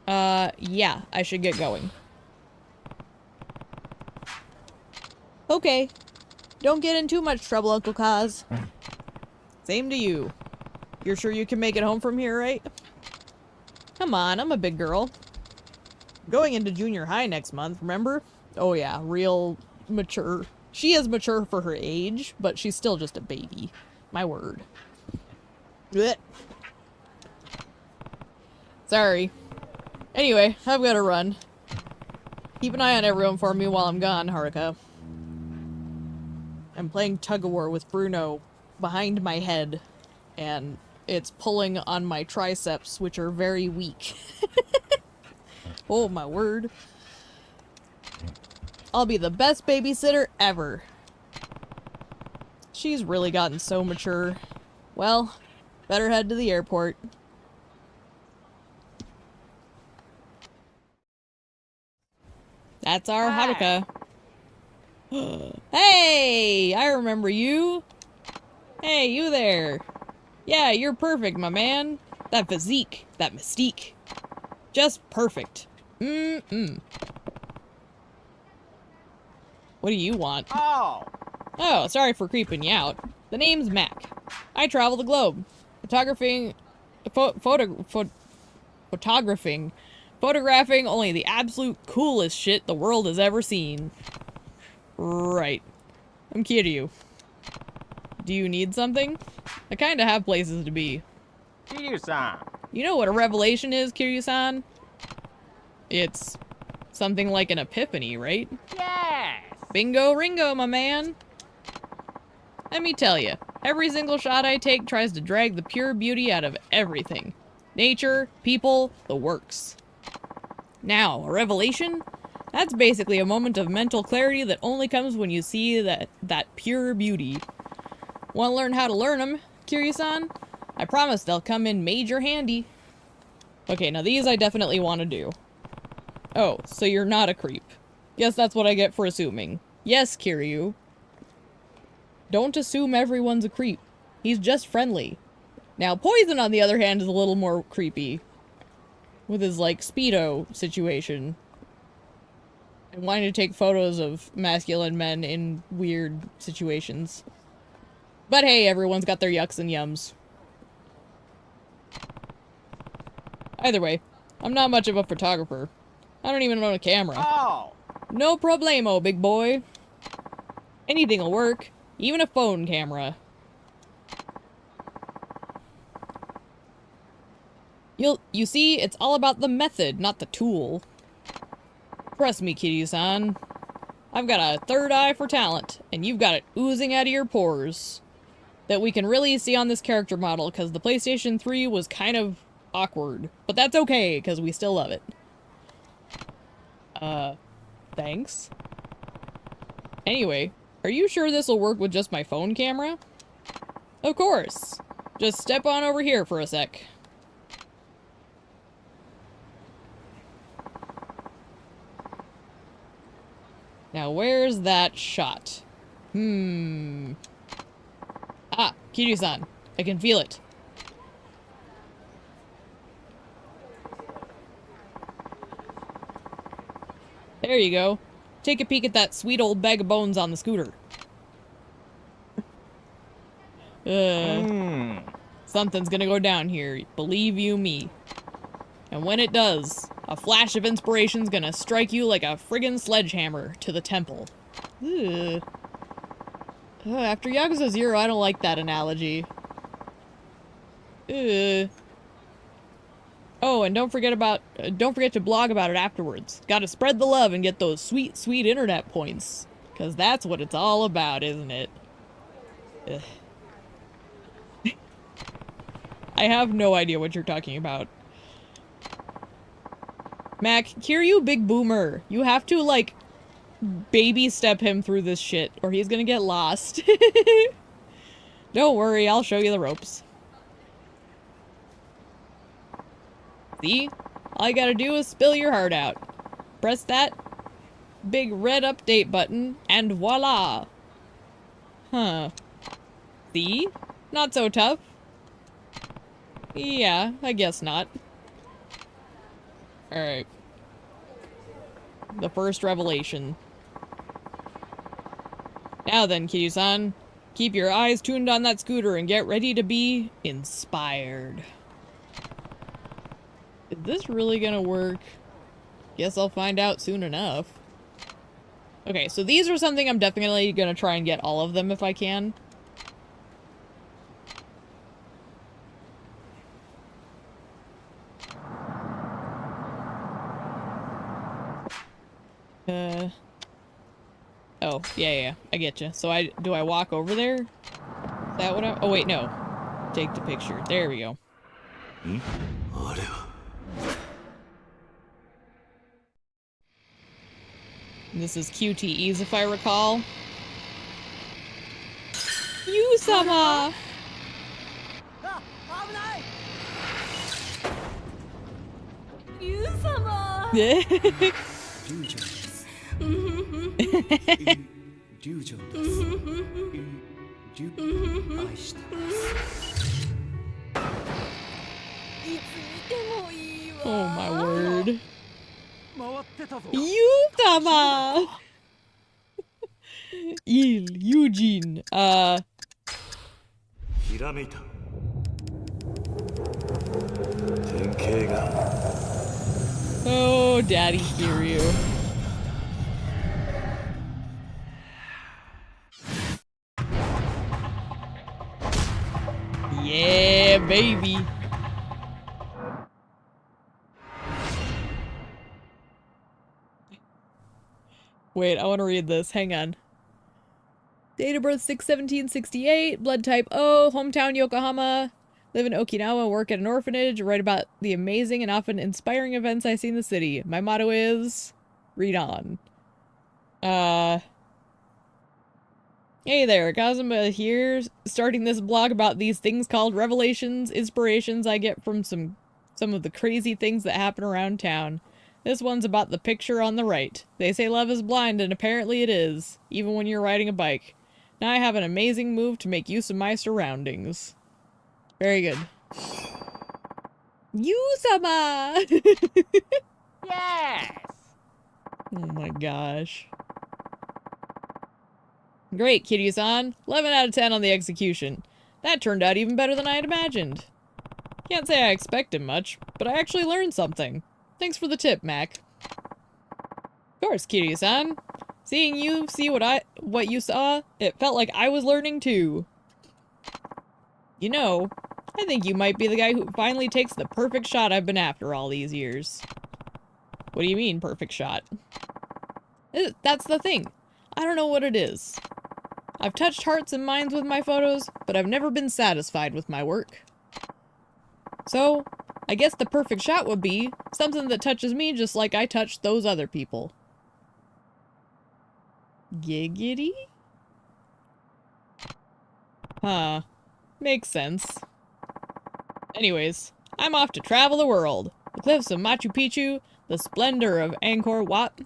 Yeah, I should get going. Okay. Don't get in too much trouble, Uncle Kaz. Same to you. You're sure you can make it home from here, right? Come on, I'm a big girl. Going into junior high next month, remember? Oh yeah, real mature. She is mature for her age, but she's still just a baby. My word. Blech. Sorry. Anyway, I've got to run. Keep an eye on everyone for me while I'm gone, Haruka. I'm playing tug-of-war with Bruno behind my head, and it's pulling on my triceps, which are very weak. Oh my word. I'll be the best babysitter ever. She's really gotten so mature. Well, better head to the airport. That's our Haruka. Hey! I remember you! Hey, you there! Yeah, you're perfect, my man. That physique, that mystique. Just perfect. Mm-mm. What do you want? Oh, sorry for creeping you out. The name's Mac. I travel the globe. Photographing only the absolute coolest shit the world has ever seen. Right. I'm Kiryu. Do you need something? I kinda have places to be. Kiryu-san. You know what a revelation is, Kiryu-san? It's something like an epiphany, right? Yes! Bingo ringo, my man! Let me tell you, every single shot I take tries to drag the pure beauty out of everything. Nature, people, the works. Now, a revelation? That's basically a moment of mental clarity that only comes when you see that pure beauty. Want to learn how to learn them, Kiryu-san? I promise they'll come in major handy. Okay, now these I definitely want to do. Oh, so you're not a creep. Guess that's what I get for assuming. Yes, Kiryu. Don't assume everyone's a creep. He's just friendly. Now, Poison, on the other hand, is a little more creepy. With his, like, Speedo situation. And wanting to take photos of masculine men in weird situations. But hey, everyone's got their yucks and yums. Either way, I'm not much of a photographer. I don't even own a camera. No problemo, big boy. Anything'll work. Even a phone camera. You see, it's all about the method, not the tool. Trust me, Kiryu-san. I've got a third eye for talent, and you've got it oozing out of your pores. That we can really see on this character model, because the PlayStation 3 was kind of awkward. But that's okay, because we still love it. Thanks. Anyway, are you sure this will work with just my phone camera? Of course. Just step on over here for a sec. Now, where's that shot? Ah, Kiryu-san. I can feel it. There you go. Take a peek at that sweet old bag of bones on the scooter. Something's gonna go down here, believe you me. And when it does, a flash of inspiration's gonna strike you like a friggin' sledgehammer to the temple. After Yakuza 0, I don't like that analogy. Oh, and don't forget to blog about it afterwards. Gotta spread the love and get those sweet, sweet internet points. 'Cause that's what it's all about, isn't it? Ugh. I have no idea what you're talking about. Mac, Kiryu big boomer. You have to, like, baby step him through this shit, or he's gonna get lost. Don't worry, I'll show you the ropes. See? All you gotta do is spill your heart out. Press that big red update button, and voila! Huh. See? Not so tough. Yeah, I guess not. Alright. The first revelation. Now then, Kiryu-san. Keep your eyes tuned on that scooter and get ready to be inspired. Is this really gonna work? Guess I'll find out soon enough. Okay, so these are something I'm definitely gonna try and get all of them if I can. Oh, yeah, I get you. So do I walk over there? Is that what oh wait, no. Take the picture. There we go. This is QTEs if I recall. You-sama! You-sama! Oh my word. You-sama! Eugene. Oh, Daddy Kiryu. Yeah, baby. Wait, I want to read this. Hang on. Date of birth 6/17/68, blood type O, hometown Yokohama, live in Okinawa, work at an orphanage, write about the amazing and often inspiring events I see in the city. My motto is, read on. Hey there, Kazuma here, starting this blog about these things called revelations, inspirations I get from some of the crazy things that happen around town. This one's about the picture on the right. They say love is blind, and apparently it is, even when you're riding a bike. Now I have an amazing move to make use of my surroundings. Very good. You-sama! Yes! Oh my gosh. Great, Kiryu-san. 11 out of 10 on the execution. That turned out even better than I had imagined. Can't say I expected much, but I actually learned something. Thanks for the tip, Mac. Of course, Kiryu-san. Seeing you see what you saw, it felt like I was learning too. You know, I think you might be the guy who finally takes the perfect shot I've been after all these years. What do you mean, perfect shot? That's the thing. I don't know what it is. I've touched hearts and minds with my photos, but I've never been satisfied with my work. So, I guess the perfect shot would be something that touches me just like I touched those other people. Giggity? Huh. Makes sense. Anyways, I'm off to travel the world. The cliffs of Machu Picchu, the splendor of Angkor Wat,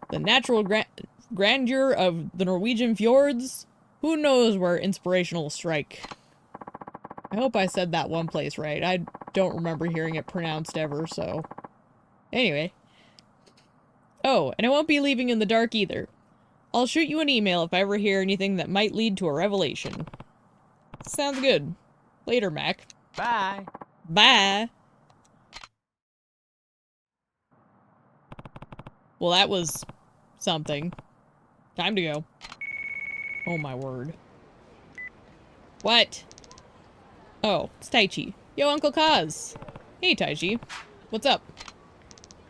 the natural grandeur of the Norwegian fjords. Who knows where inspiration will strike? I hope I said that one place right. I don't remember hearing it pronounced ever, so... Anyway. Oh, and I won't be leaving in the dark either. I'll shoot you an email if I ever hear anything that might lead to a revelation. Sounds good. Later, Mac. Bye. Bye! Well, that was... something. Time to go. Oh my word. What? Oh, it's Taichi. Yo, Uncle Kaz. Hey, Taichi. What's up?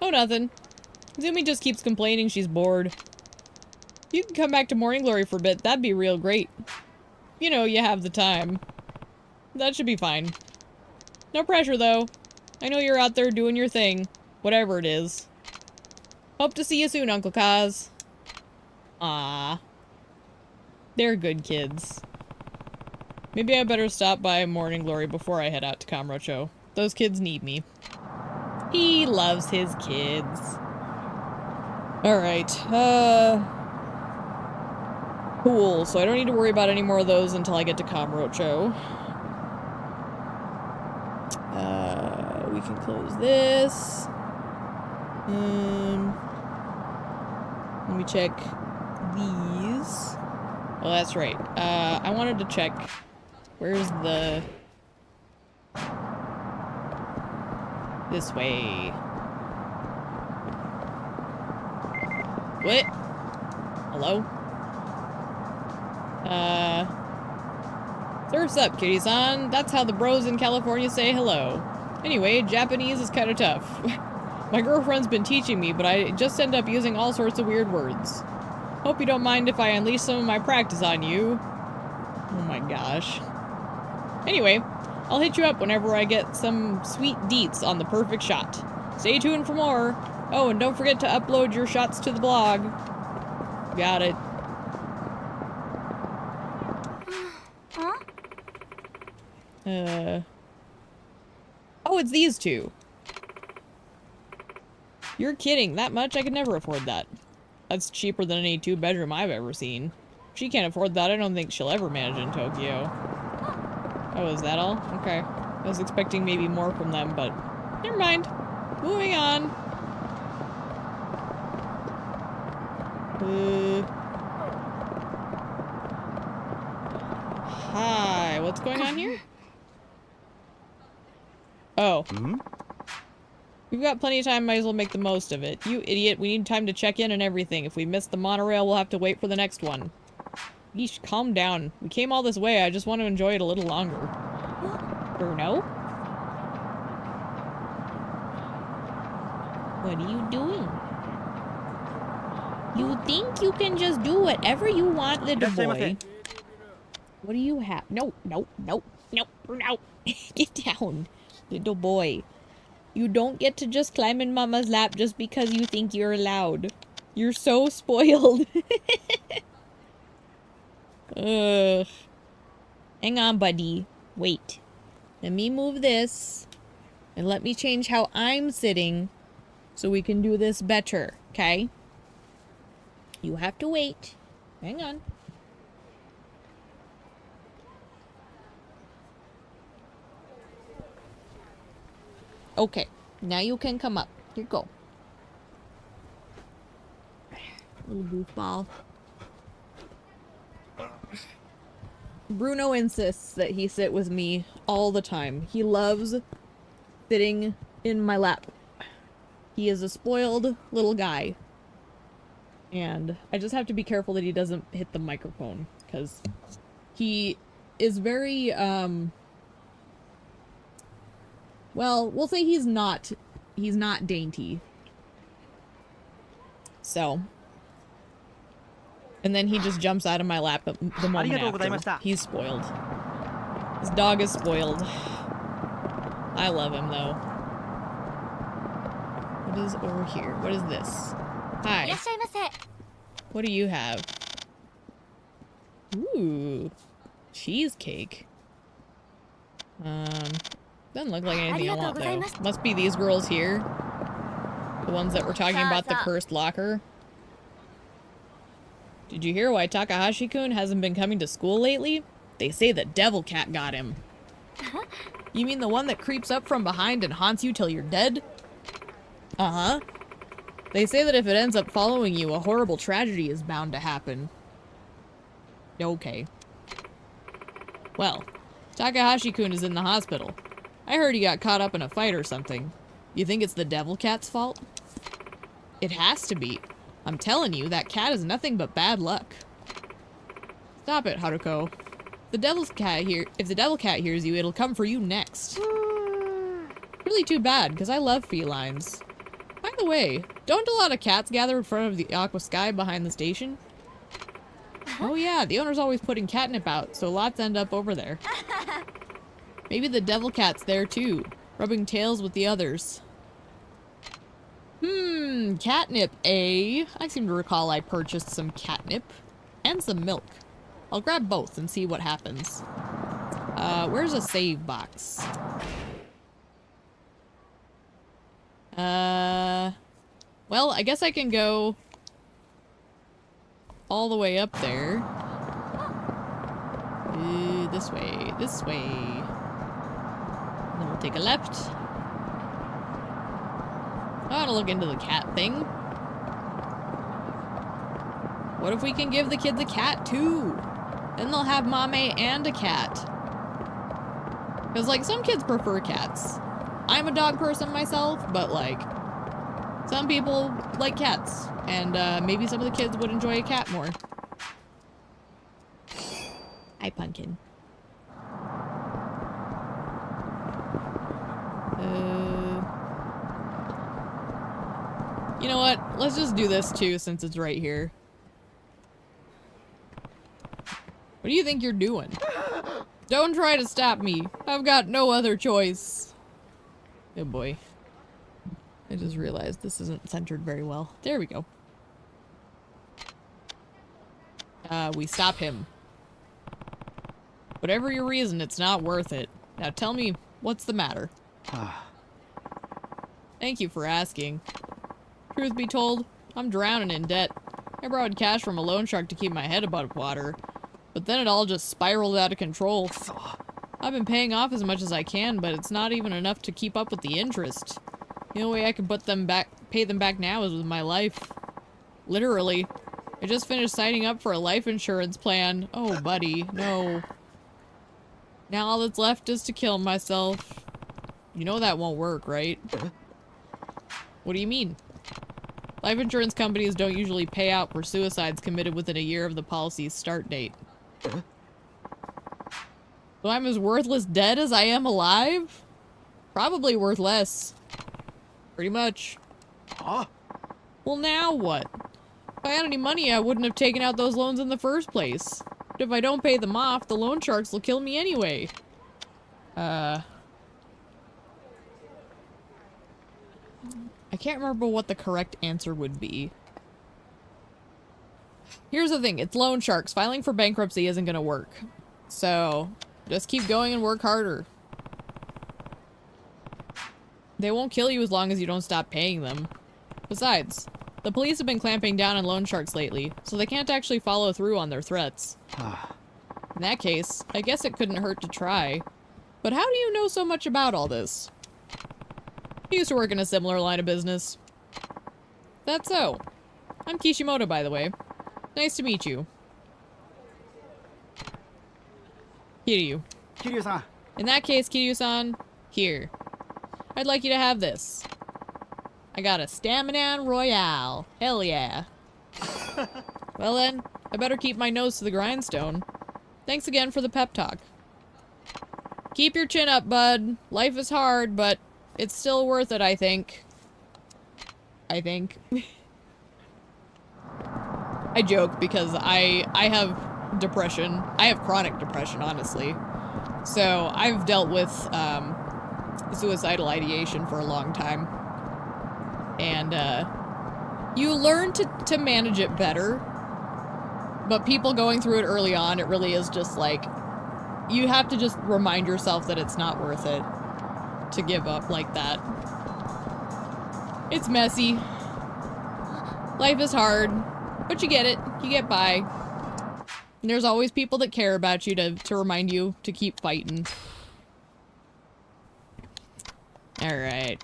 Oh, nothing. Zumi just keeps complaining she's bored. You can come back to Morning Glory for a bit. That'd be real great. You know, you have the time. That should be fine. No pressure, though. I know you're out there doing your thing. Whatever it is. Hope to see you soon, Uncle Kaz. Ah, they're good kids. Maybe I better stop by Morning Glory before I head out to Kamurocho. Those kids need me. He loves his kids. Alright, cool, so I don't need to worry about any more of those until I get to Kamurocho. We can close this. Let me check these. Oh, that's right. I wanted to check. Where's the... This way. What? Hello? Surf's up, kitty-san. That's how the bros in California say hello. Anyway, Japanese is kind of tough. My girlfriend's been teaching me, but I just end up using all sorts of weird words. Hope you don't mind if I unleash some of my practice on you. Oh my gosh. Anyway, I'll hit you up whenever I get some sweet deets on the perfect shot. Stay tuned for more. Oh, and don't forget to upload your shots to the blog. Got it. Oh, it's these two. You're kidding. That much? I could never afford that. That's cheaper than any two-bedroom I've ever seen. If she can't afford that, I don't think she'll ever manage in Tokyo. Oh, is that all? Okay. I was expecting maybe more from them, but never mind. Moving on. Hi. What's going on here? Oh. We've got plenty of time, might as well make the most of it. You idiot, we need time to check in and everything. If we miss the monorail, we'll have to wait for the next one. Yeesh, calm down. We came all this way, I just want to enjoy it a little longer. Bruno? What are you doing? You think you can just do whatever you want, little boy? What do you have? No, no, no, no, Bruno. Get down, little boy. You don't get to just climb in Mama's lap just because you think you're allowed. You're so spoiled. Ugh. Hang on, buddy. Wait. Let me move this. And let me change how I'm sitting so we can do this better, okay? You have to wait. Hang on. Okay, now you can come up. Here you go. Little goofball. Bruno insists that he sit with me all the time. He loves sitting in my lap. He is a spoiled little guy. And I just have to be careful that he doesn't hit the microphone, because he is very, well, we'll say he's not dainty. So. And then he just jumps out of my lap the moment after. He's spoiled. This dog is spoiled. I love him, though. What is over here? What is this? Hi. What do you have? Ooh. Cheesecake. Doesn't look like anything I want, though. Must be these girls here. The ones that were talking about the cursed locker. Did you hear why Takahashi-kun hasn't been coming to school lately? They say the devil cat got him. You mean the one that creeps up from behind and haunts you till you're dead? Uh-huh. They say that if it ends up following you, a horrible tragedy is bound to happen. Okay. Well, Takahashi-kun is in the hospital. I heard he got caught up in a fight or something. You think it's the devil cat's fault? It has to be. I'm telling you, that cat is nothing but bad luck. Stop it, Haruko. If the devil cat hears you, it'll come for you next. Really too bad, because I love felines. By the way, don't a lot of cats gather in front of the Aqua Sky behind the station? Oh yeah, the owner's always putting catnip out, so lots end up over there. Maybe the devil cat's there too, rubbing tails with the others. Catnip, eh? I seem to recall I purchased some catnip. And some milk. I'll grab both and see what happens. Where's a save box? Well, I guess I can go all the way up there. This way, this way. And then we'll take a left. I want to look into the cat thing. What if we can give the kids a cat too? Then they'll have mame and a cat. Because, like, some kids prefer cats. I'm a dog person myself, but, like, some people like cats. And maybe some of the kids would enjoy a cat more. Hi, Pumpkin. You know what? Let's just do this too, since it's right here. What do you think you're doing? Don't try to stop me. I've got no other choice. Oh boy. I just realized this isn't centered very well. There we go. We stop him. Whatever your reason, it's not worth it. Now tell me, what's the matter? Thank you for asking. Truth be told, I'm drowning in debt. I borrowed cash from a loan shark to keep my head above water, but then it all just spiraled out of control. I've been paying off as much as I can, but it's not even enough to keep up with the interest. The only way I can pay them back now is with my life. Literally. I just finished signing up for a life insurance plan. Oh, buddy, no. Now all that's left is to kill myself. You know that won't work, right? What do you mean? Life insurance companies don't usually pay out for suicides committed within a year of the policy's start date. So I'm as worthless dead as I am alive? Probably worth less. Pretty much. Well, now what? If I had any money, I wouldn't have taken out those loans in the first place. But if I don't pay them off, the loan sharks will kill me anyway. I can't remember what the correct answer would be. Here's the thing, it's loan sharks. Filing for bankruptcy isn't gonna work. So, just keep going and work harder. They won't kill you as long as you don't stop paying them. Besides, the police have been clamping down on loan sharks lately, so they can't actually follow through on their threats. In that case, I guess it couldn't hurt to try. But how do you know so much about all this? I used to work in a similar line of business. That's so. I'm Kishimoto, by the way. Nice to meet you. Kiryu. Kiryu-san. In that case, Kiryu-san, here. I'd like you to have this. I got a Stamina Royale. Hell yeah. Well then, I better keep my nose to the grindstone. Thanks again for the pep talk. Keep your chin up, bud. Life is hard, but it's still worth it, I think. I joke because I have depression. I have chronic depression, honestly. So I've dealt with suicidal ideation for a long time. And you learn to manage it better But people going through it early on, it really is just like, you have to just remind yourself that it's not worth it to give up like that. It's messy. Life is hard, but you get it. You get by. And there's always people that care about you to remind you to keep fighting. Alright.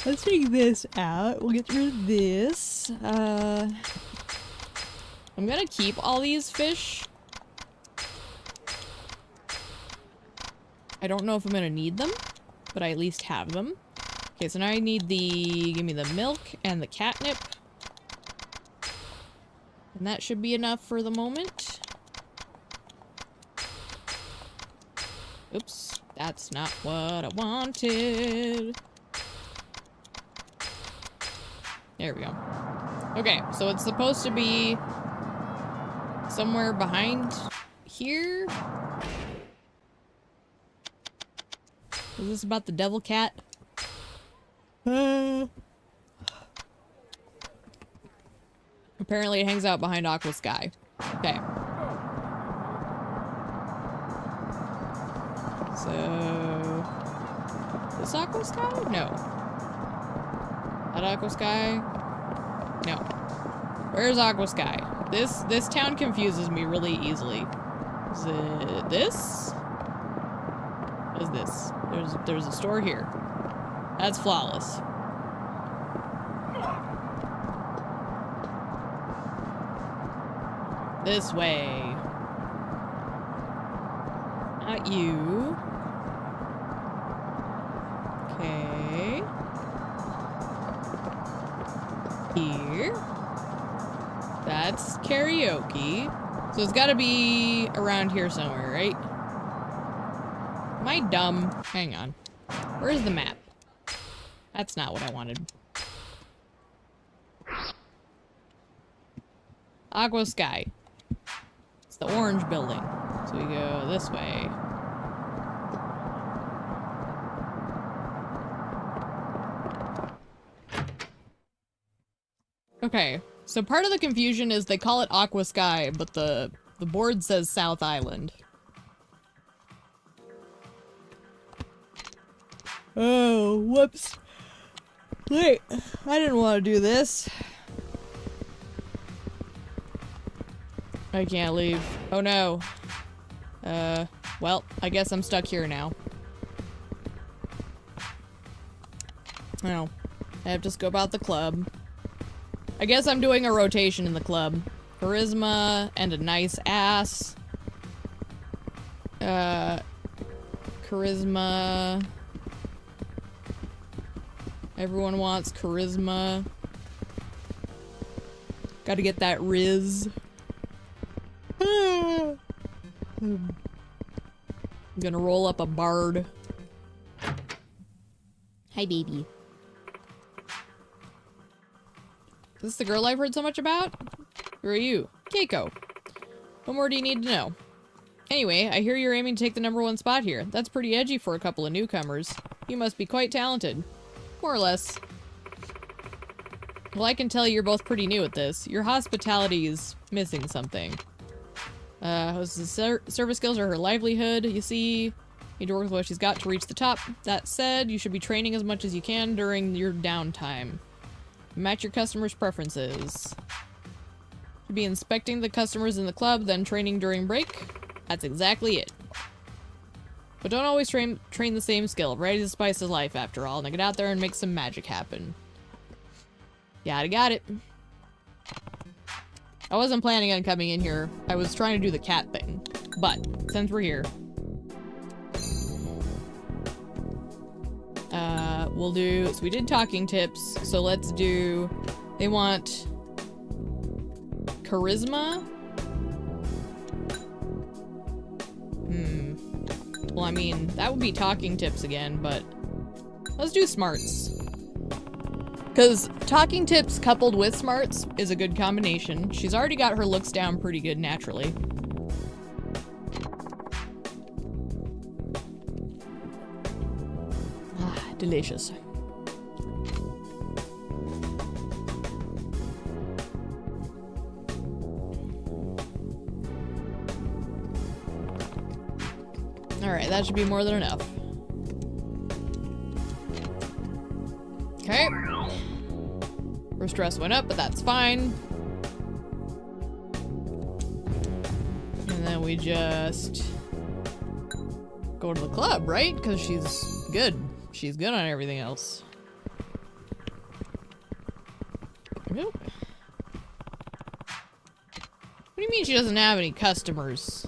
Let's take this out. We'll get rid of this. I'm gonna keep all these fish. I don't know if I'm gonna need them, but I at least have them. Okay, so now I need give me the milk and the catnip. And that should be enough for the moment. Oops, that's not what I wanted. There we go. Okay, so it's supposed to be somewhere behind here. Is this about the devil cat? Apparently it hangs out behind Aqua Sky. Okay. So... This Aqua Sky? No. That Aqua Sky? No. Where's Aqua Sky? This town confuses me really easily. Is it this? What is this? There's a store here. That's flawless. This way. Not you. Okay. Here. That's karaoke. So it's gotta be around here somewhere, right? Am I dumb? Hang on. Where's the map? That's not what I wanted. Aqua Sky. It's the orange building. So we go this way. Okay, so part of the confusion is they call it Aqua Sky, but the board says South Island. Oh, whoops. Wait, I didn't want to do this. I can't leave. Oh no. Well, I guess I'm stuck here now. Oh, I have to scope out the club. I guess I'm doing a rotation in the club. Charisma and a nice ass. Charisma. Everyone wants charisma. Gotta get that riz. I'm gonna roll up a bard. Hi, baby. Is this the girl I've heard so much about? Who are you? Keiko. What more do you need to know? Anyway, I hear you're aiming to take the #1 spot here. That's pretty edgy for a couple of newcomers. You must be quite talented. More or less. Well, I can tell you're both pretty new at this. Your hospitality is missing something. Service skills are her livelihood, you see. You need to work with what she's got to reach the top. That said, you should be training as much as you can during your downtime. Match your customers' preferences. Should be inspecting the customers in the club, then training during break. That's exactly it. But don't always train the same skill. Variety is the spice of life, after all. Now get out there and make some magic happen. Yeah, I got it. I wasn't planning on coming in here. I was trying to do the cat thing. But, since we're here. We'll do... So we did talking tips. So let's do... They want... Charisma? Well, I mean, that would be talking tips again, but... Let's do smarts. Because talking tips coupled with smarts is a good combination. She's already got her looks down pretty good naturally. Ah, delicious. Alright, that should be more than enough. Okay. Her stress went up, but that's fine. And then we just go to the club, right? Because she's good. She's good on everything else. Nope. What do you mean she doesn't have any customers?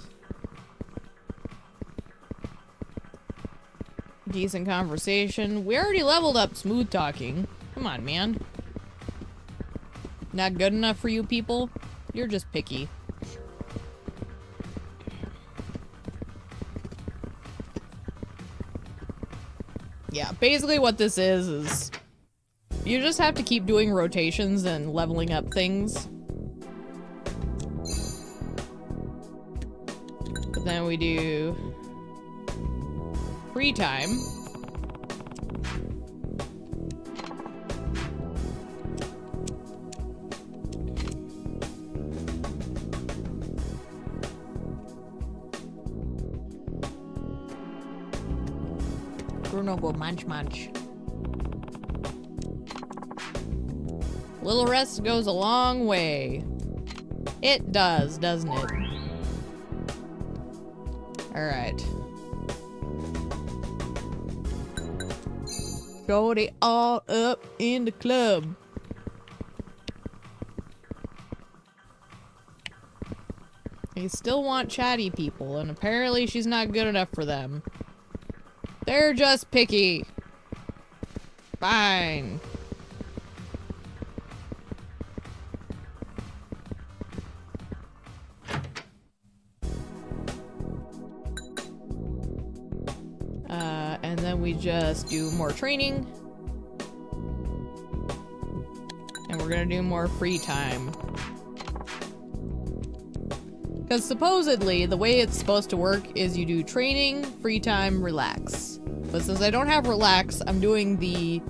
Decent conversation. We already leveled up smooth talking. Come on, man. Not good enough for you people? You're just picky. Yeah, basically what this is you just have to keep doing rotations and leveling up things. But then we do free time. Bruno go munch munch. Little rest goes a long way. It does, doesn't it? Alright. Shorty all up in the club. They still want chatty people, and apparently she's not good enough for them. They're just picky. Fine. And then we just do more training. And we're gonna do more free time. Because supposedly, the way it's supposed to work is you do training, free time, relax. But since I don't have relax, I'm doing the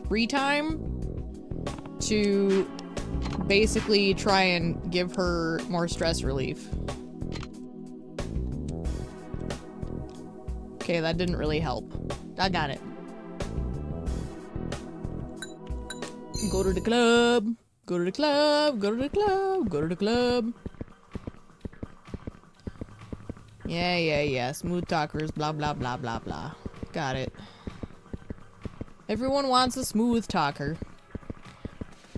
free time to basically try and give her more stress relief. Okay, that didn't really help. I got it. Go to the club. Go to the club. Go to the club. Go to the club. Yeah. Smooth talkers, blah, blah, blah, blah, blah. Got it. Everyone wants a smooth talker.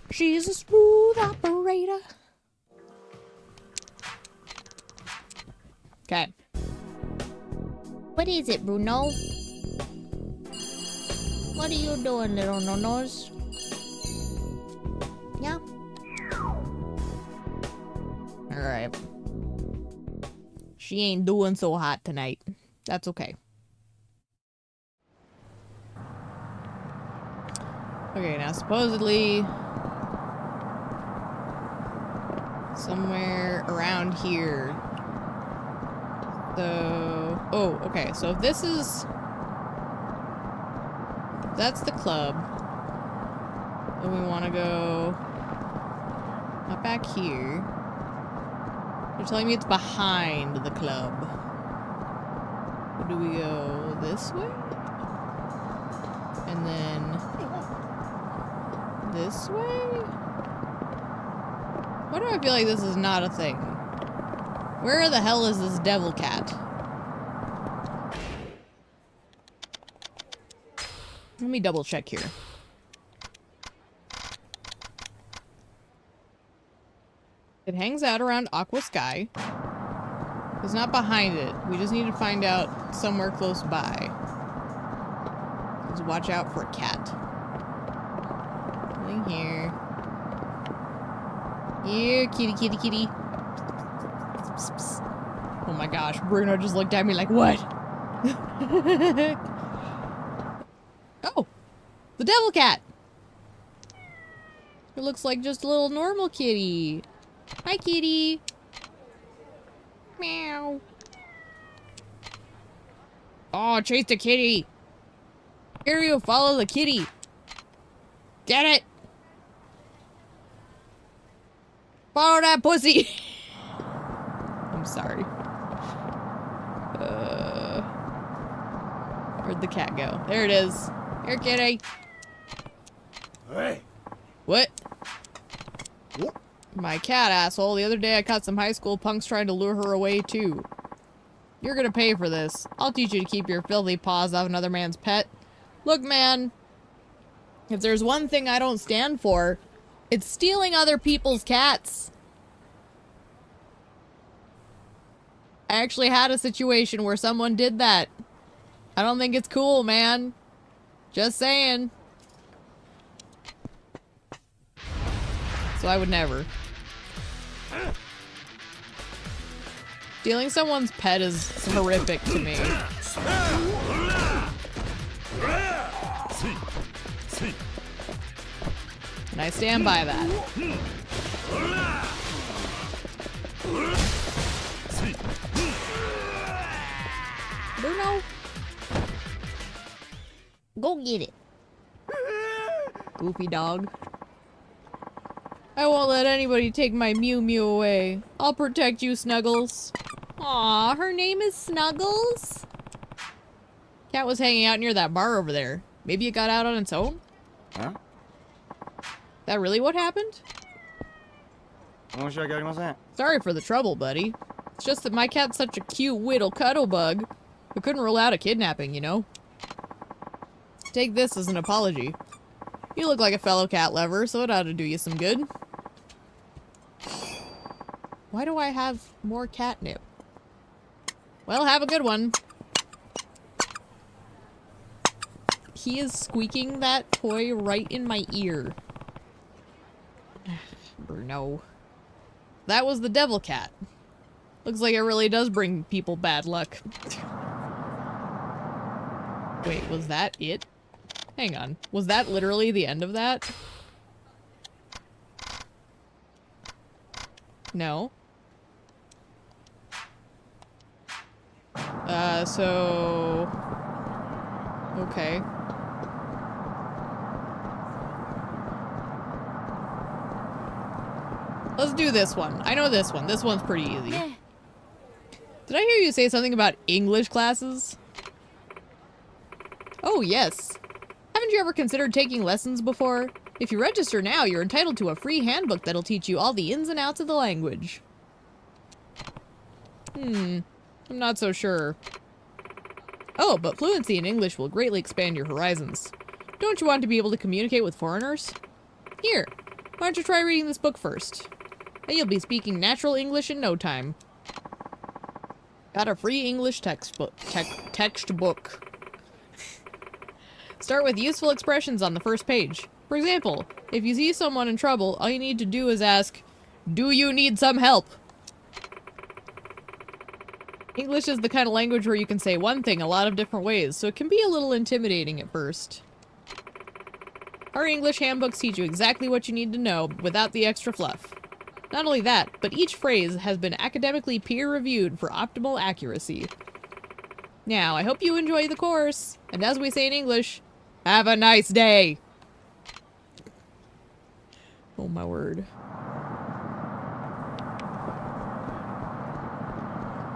She's a smooth operator. Okay. What is it, Bruno? What are you doing, little no-nos? Yeah? Alright. She ain't doing so hot tonight. That's okay. Okay, now supposedly somewhere around here. So, oh, okay. So if this is, that's the club. Then we want to go not back here. They're telling me it's behind the club. Where do we go? This way? And then this way? Why do I feel like this is not a thing? Where the hell is this devil cat? Let me double check here. It hangs out around Aqua Sky. It's not behind it. We just need to find out somewhere close by. Just watch out for a cat. Nothing here. Here, kitty, kitty, kitty. Oh my gosh, Bruno just looked at me like, what? Oh, the devil cat. It looks like just a little normal kitty. Hi, kitty. Meow. Oh, chase the kitty. Here you follow the kitty. Get it. Follow that pussy. I'm sorry. Where'd the cat go? There it is. Here, kitty. Hey. What? My cat, asshole. The other day I caught some high school punks trying to lure her away, too. You're gonna pay for this. I'll teach you to keep your filthy paws off another man's pet. Look, man. If there's one thing I don't stand for, it's stealing other people's cats. I actually had a situation where someone did that. I don't think it's cool, man. Just saying. So I would never. Stealing someone's pet is horrific to me. And I stand by that. Bruno. Go get it. Goofy dog. I won't let anybody take my Mew Mew away. I'll protect you, Snuggles. Aw, her name is Snuggles? Cat was hanging out near that bar over there. Maybe it got out on its own? Huh? That really what happened? 申し訳ありません. Sorry for the trouble, buddy. It's just that my cat's such a cute whittle cuddle bug. We couldn't rule out a kidnapping, you know? Take this as an apology. You look like a fellow cat lover, so it ought to do you some good. Why do I have more catnip? Well, have a good one. He is squeaking that toy right in my ear. Bruno. That was the devil cat. Looks like it really does bring people bad luck. Wait, was that it? Hang on. Was that literally the end of that? No. So... Okay. Let's do this one. I know this one. This one's pretty easy. Did I hear you say something about English classes? Oh, yes. Haven't you ever considered taking lessons before? If you register now, you're entitled to a free handbook that'll teach you all the ins and outs of the language. I'm not so sure. Oh, but fluency in English will greatly expand your horizons. Don't you want to be able to communicate with foreigners? Here, why don't you try reading this book first? And you'll be speaking natural English in no time. Got a free English textbook. Textbook. Start with useful expressions on the first page. For example, if you see someone in trouble, all you need to do is ask, "Do you need some help?" English is the kind of language where you can say one thing a lot of different ways, so it can be a little intimidating at first. Our English handbooks teach you exactly what you need to know without the extra fluff. Not only that, but each phrase has been academically peer-reviewed for optimal accuracy. Now, I hope you enjoy the course, and as we say in English, have a nice day! Oh my word.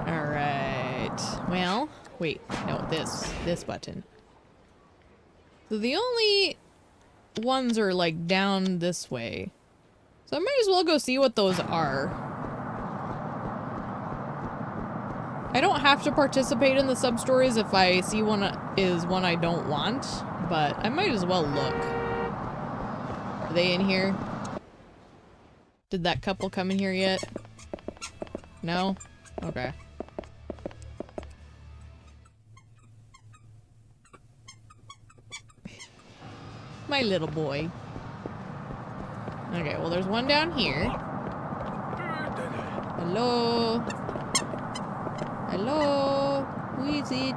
Alright. Well, wait. No, this button. So the only ones are like down this way. So I might as well go see what those are. I don't have to participate in the sub-stories if I see one is one I don't want, but I might as well look. Are they in here? Did that couple come in here yet? No? Okay. My little boy. Okay, well there's one down here. Hello? Hello? Who is it?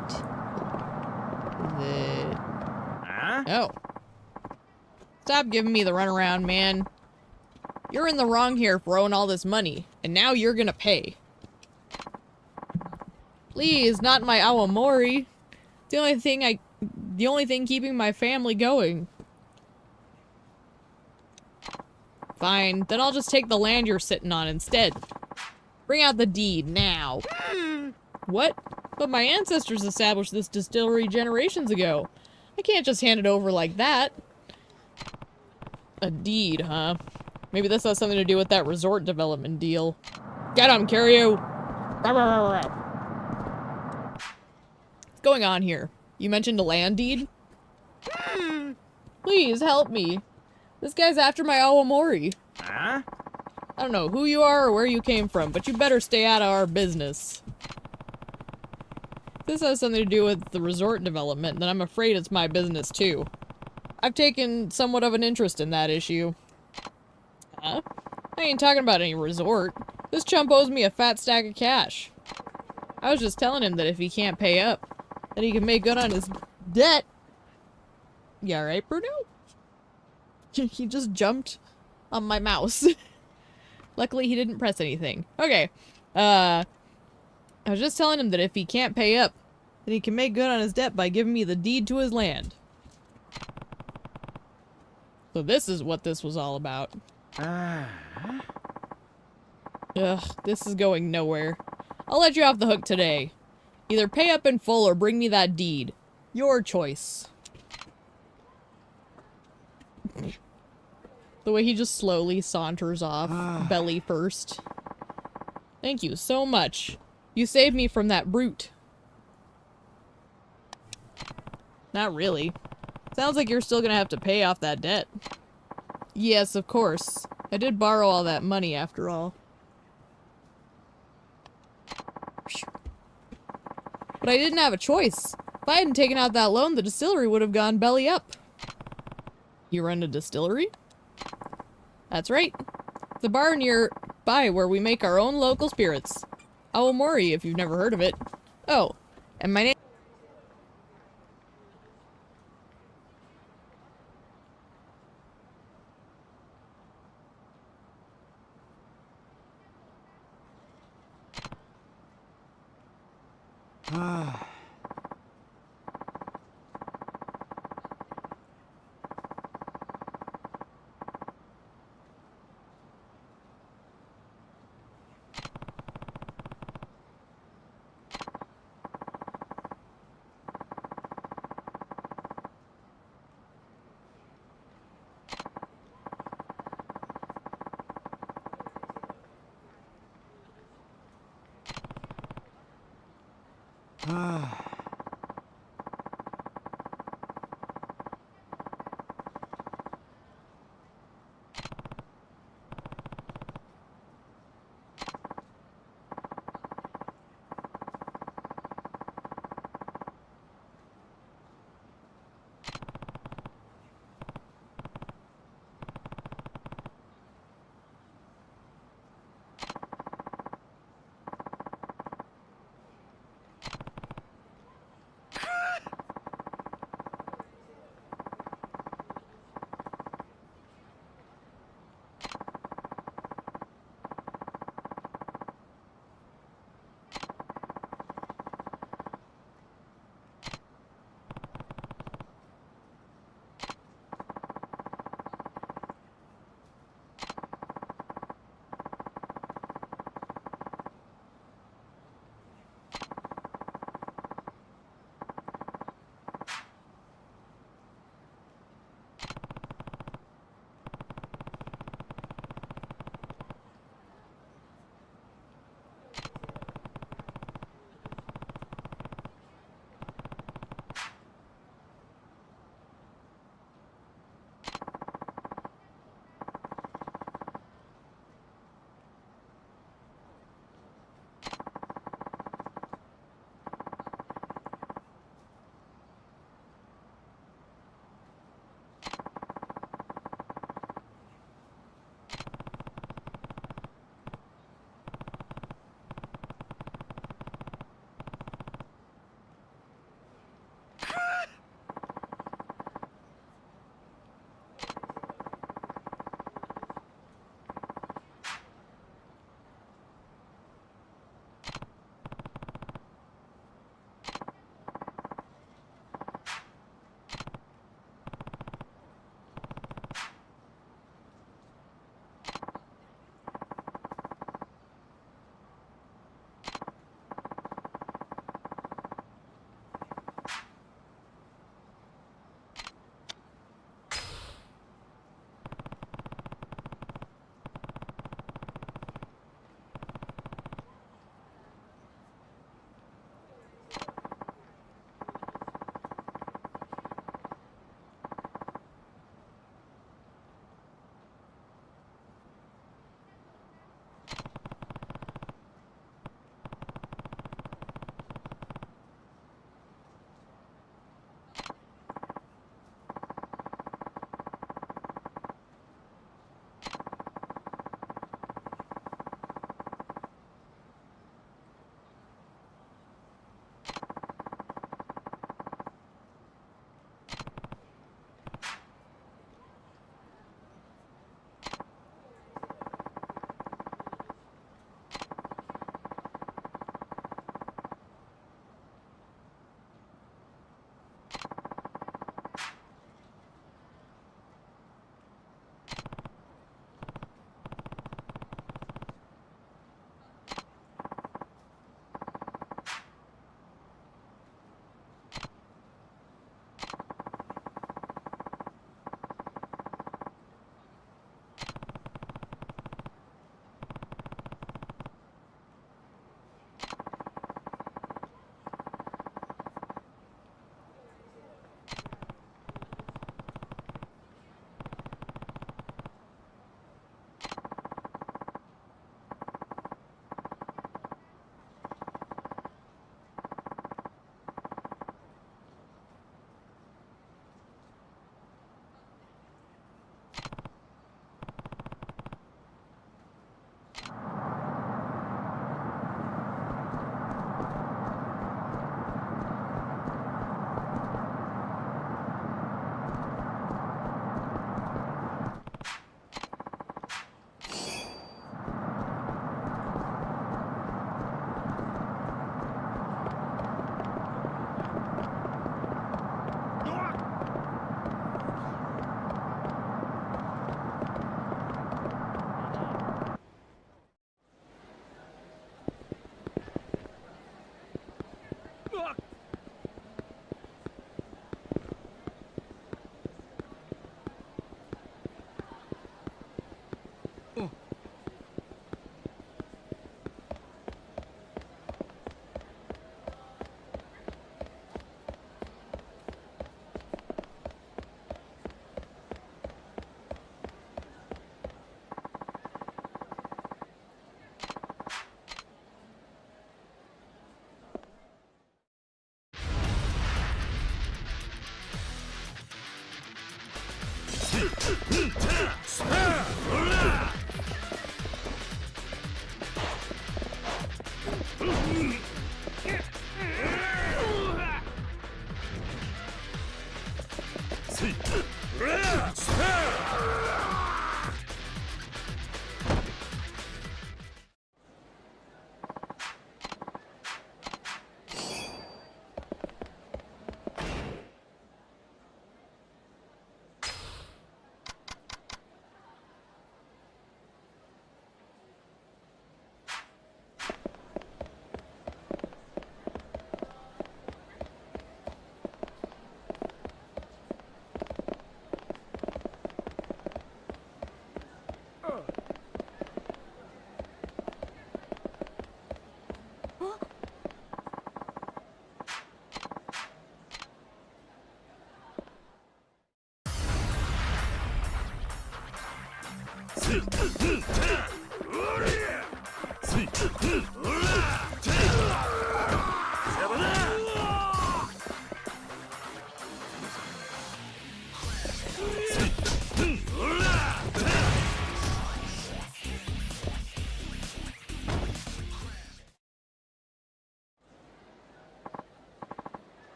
Oh. Stop giving me the runaround, man. You're in the wrong here for owing all this money, and now you're gonna pay. Please, not my awamori. The only thing keeping my family going. Fine, then I'll just take the land you're sitting on instead. Bring out the deed, now. What? But my ancestors established this distillery generations ago. I can't just hand it over like that. A deed, huh? Maybe this has something to do with that resort development deal. Get him, Kiryu! What's going on here? You mentioned a land deed? Please help me. This guy's after my Aomori. Huh? I don't know who you are or where you came from, but you better stay out of our business. If this has something to do with the resort development, then I'm afraid it's my business too. I've taken somewhat of an interest in that issue. Huh? I ain't talking about any resort. This chump owes me a fat stack of cash. I was just telling him that if he can't pay up, then he can make good on his debt. You alright, Bruno? He just jumped on my mouse. Luckily, he didn't press anything. Okay. I was just telling him that if he can't pay up, then he can make good on his debt by giving me the deed to his land. So this is what this was all about. Ugh, this is going nowhere. I'll let you off the hook today. Either pay up in full or bring me that deed. Your choice. The way he just slowly saunters off, belly first. Thank you so much. You saved me from that brute. Not really. Sounds like you're still gonna have to pay off that debt. Yes, of course. I did borrow all that money after all. But I didn't have a choice. If I hadn't taken out that loan, the distillery would have gone belly up. You run a distillery? That's right. The bar nearby where we make our own local spirits. Aomori, if you've never heard of it. Oh, and my name...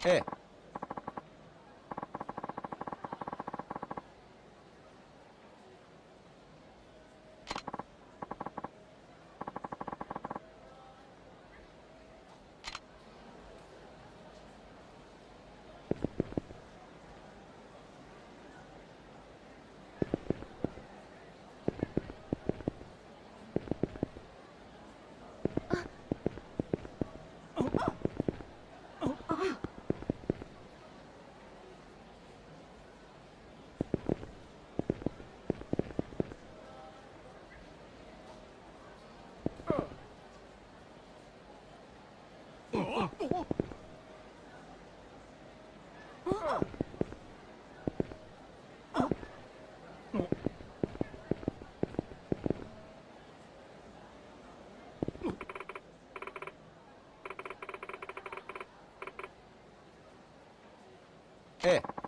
ええ。ええ。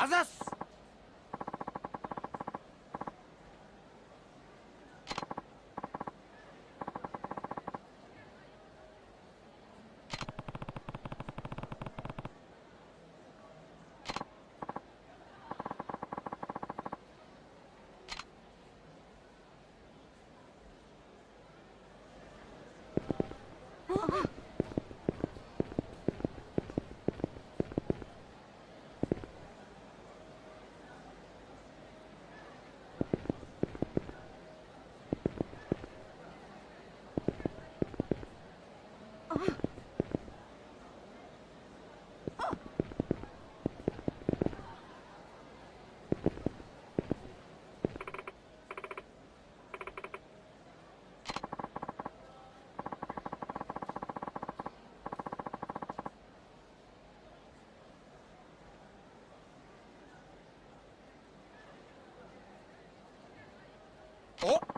あざっす。お。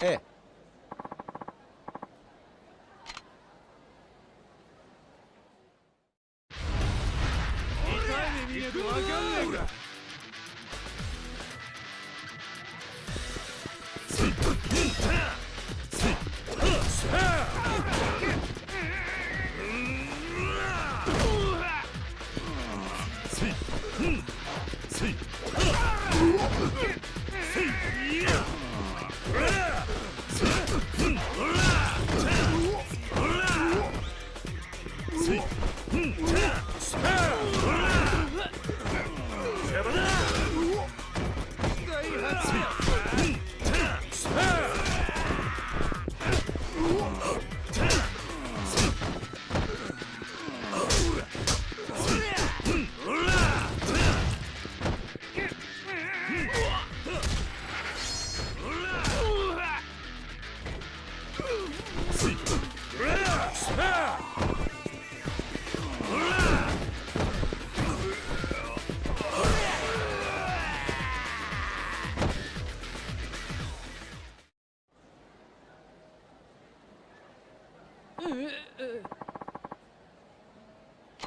ええ。痛い目見ねえとわかんねえか。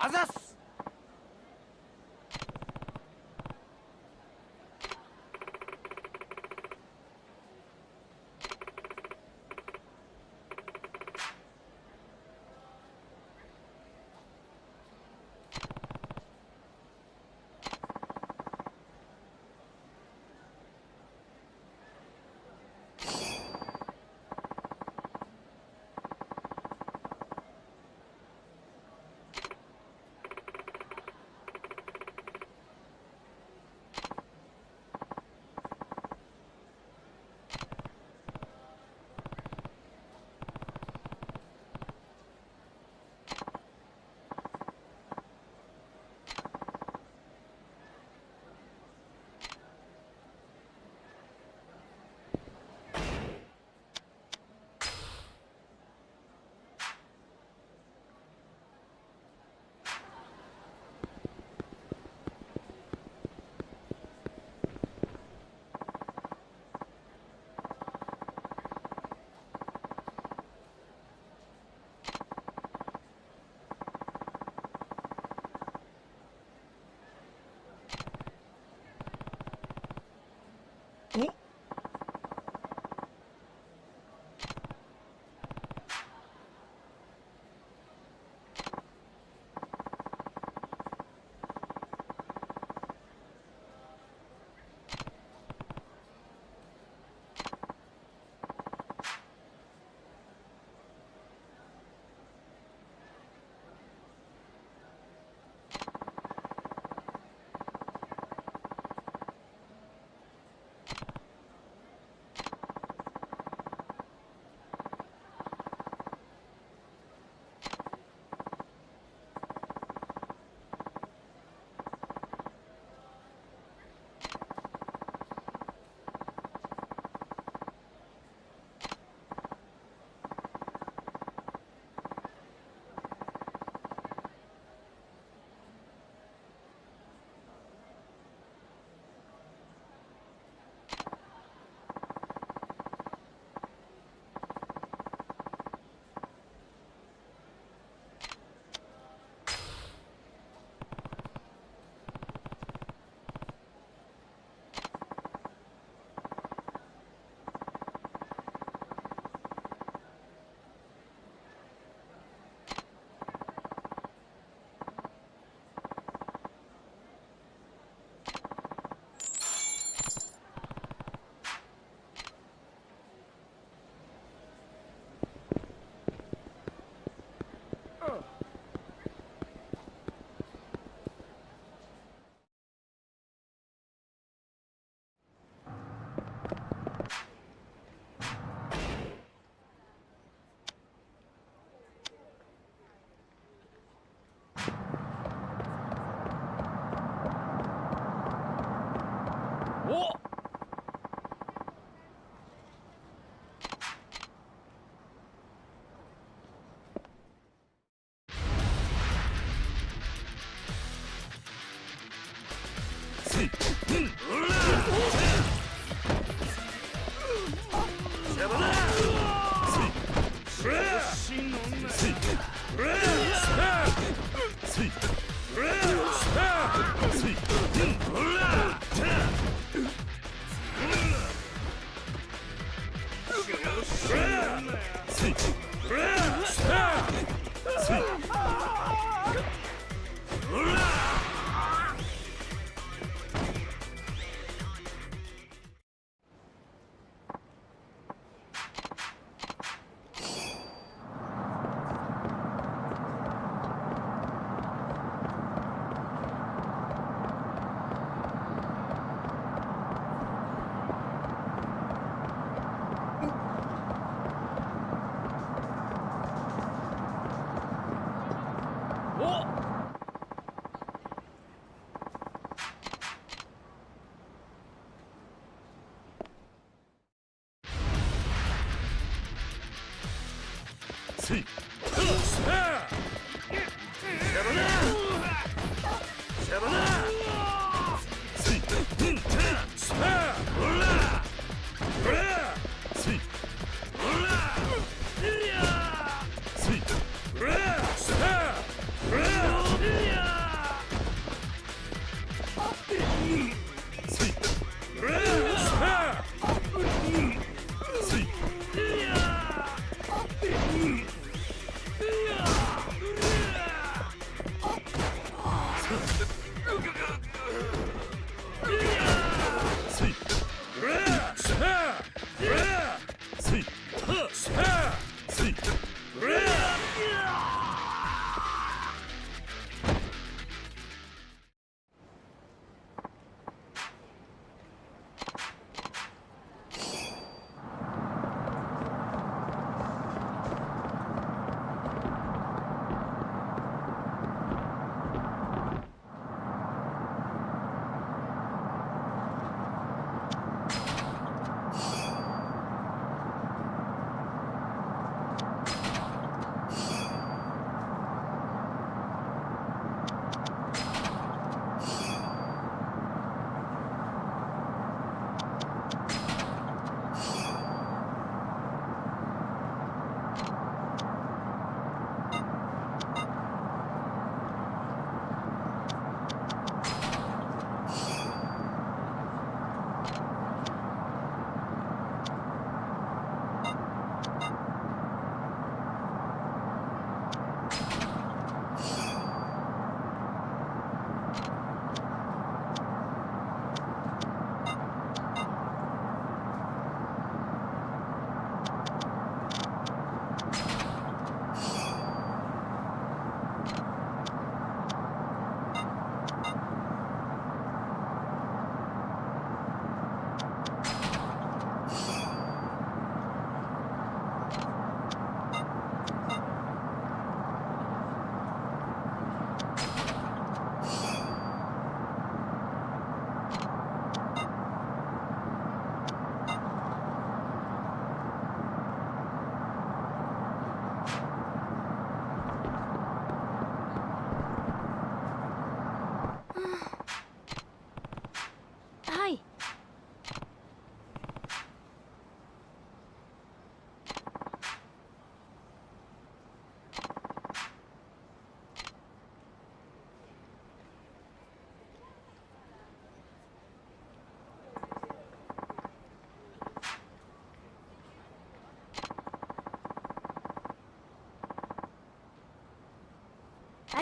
あざっす。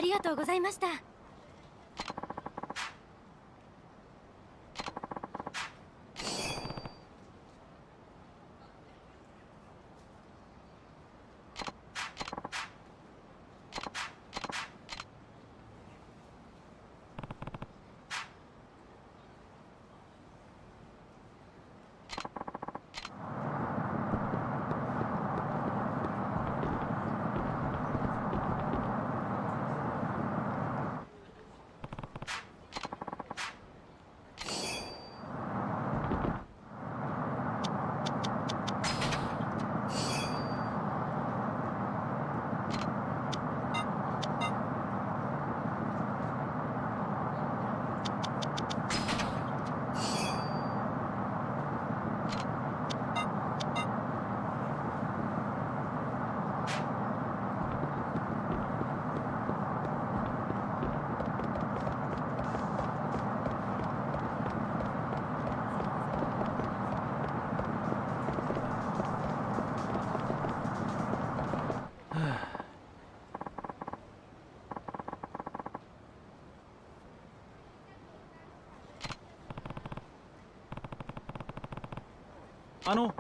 ありがとうございました。あの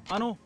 あの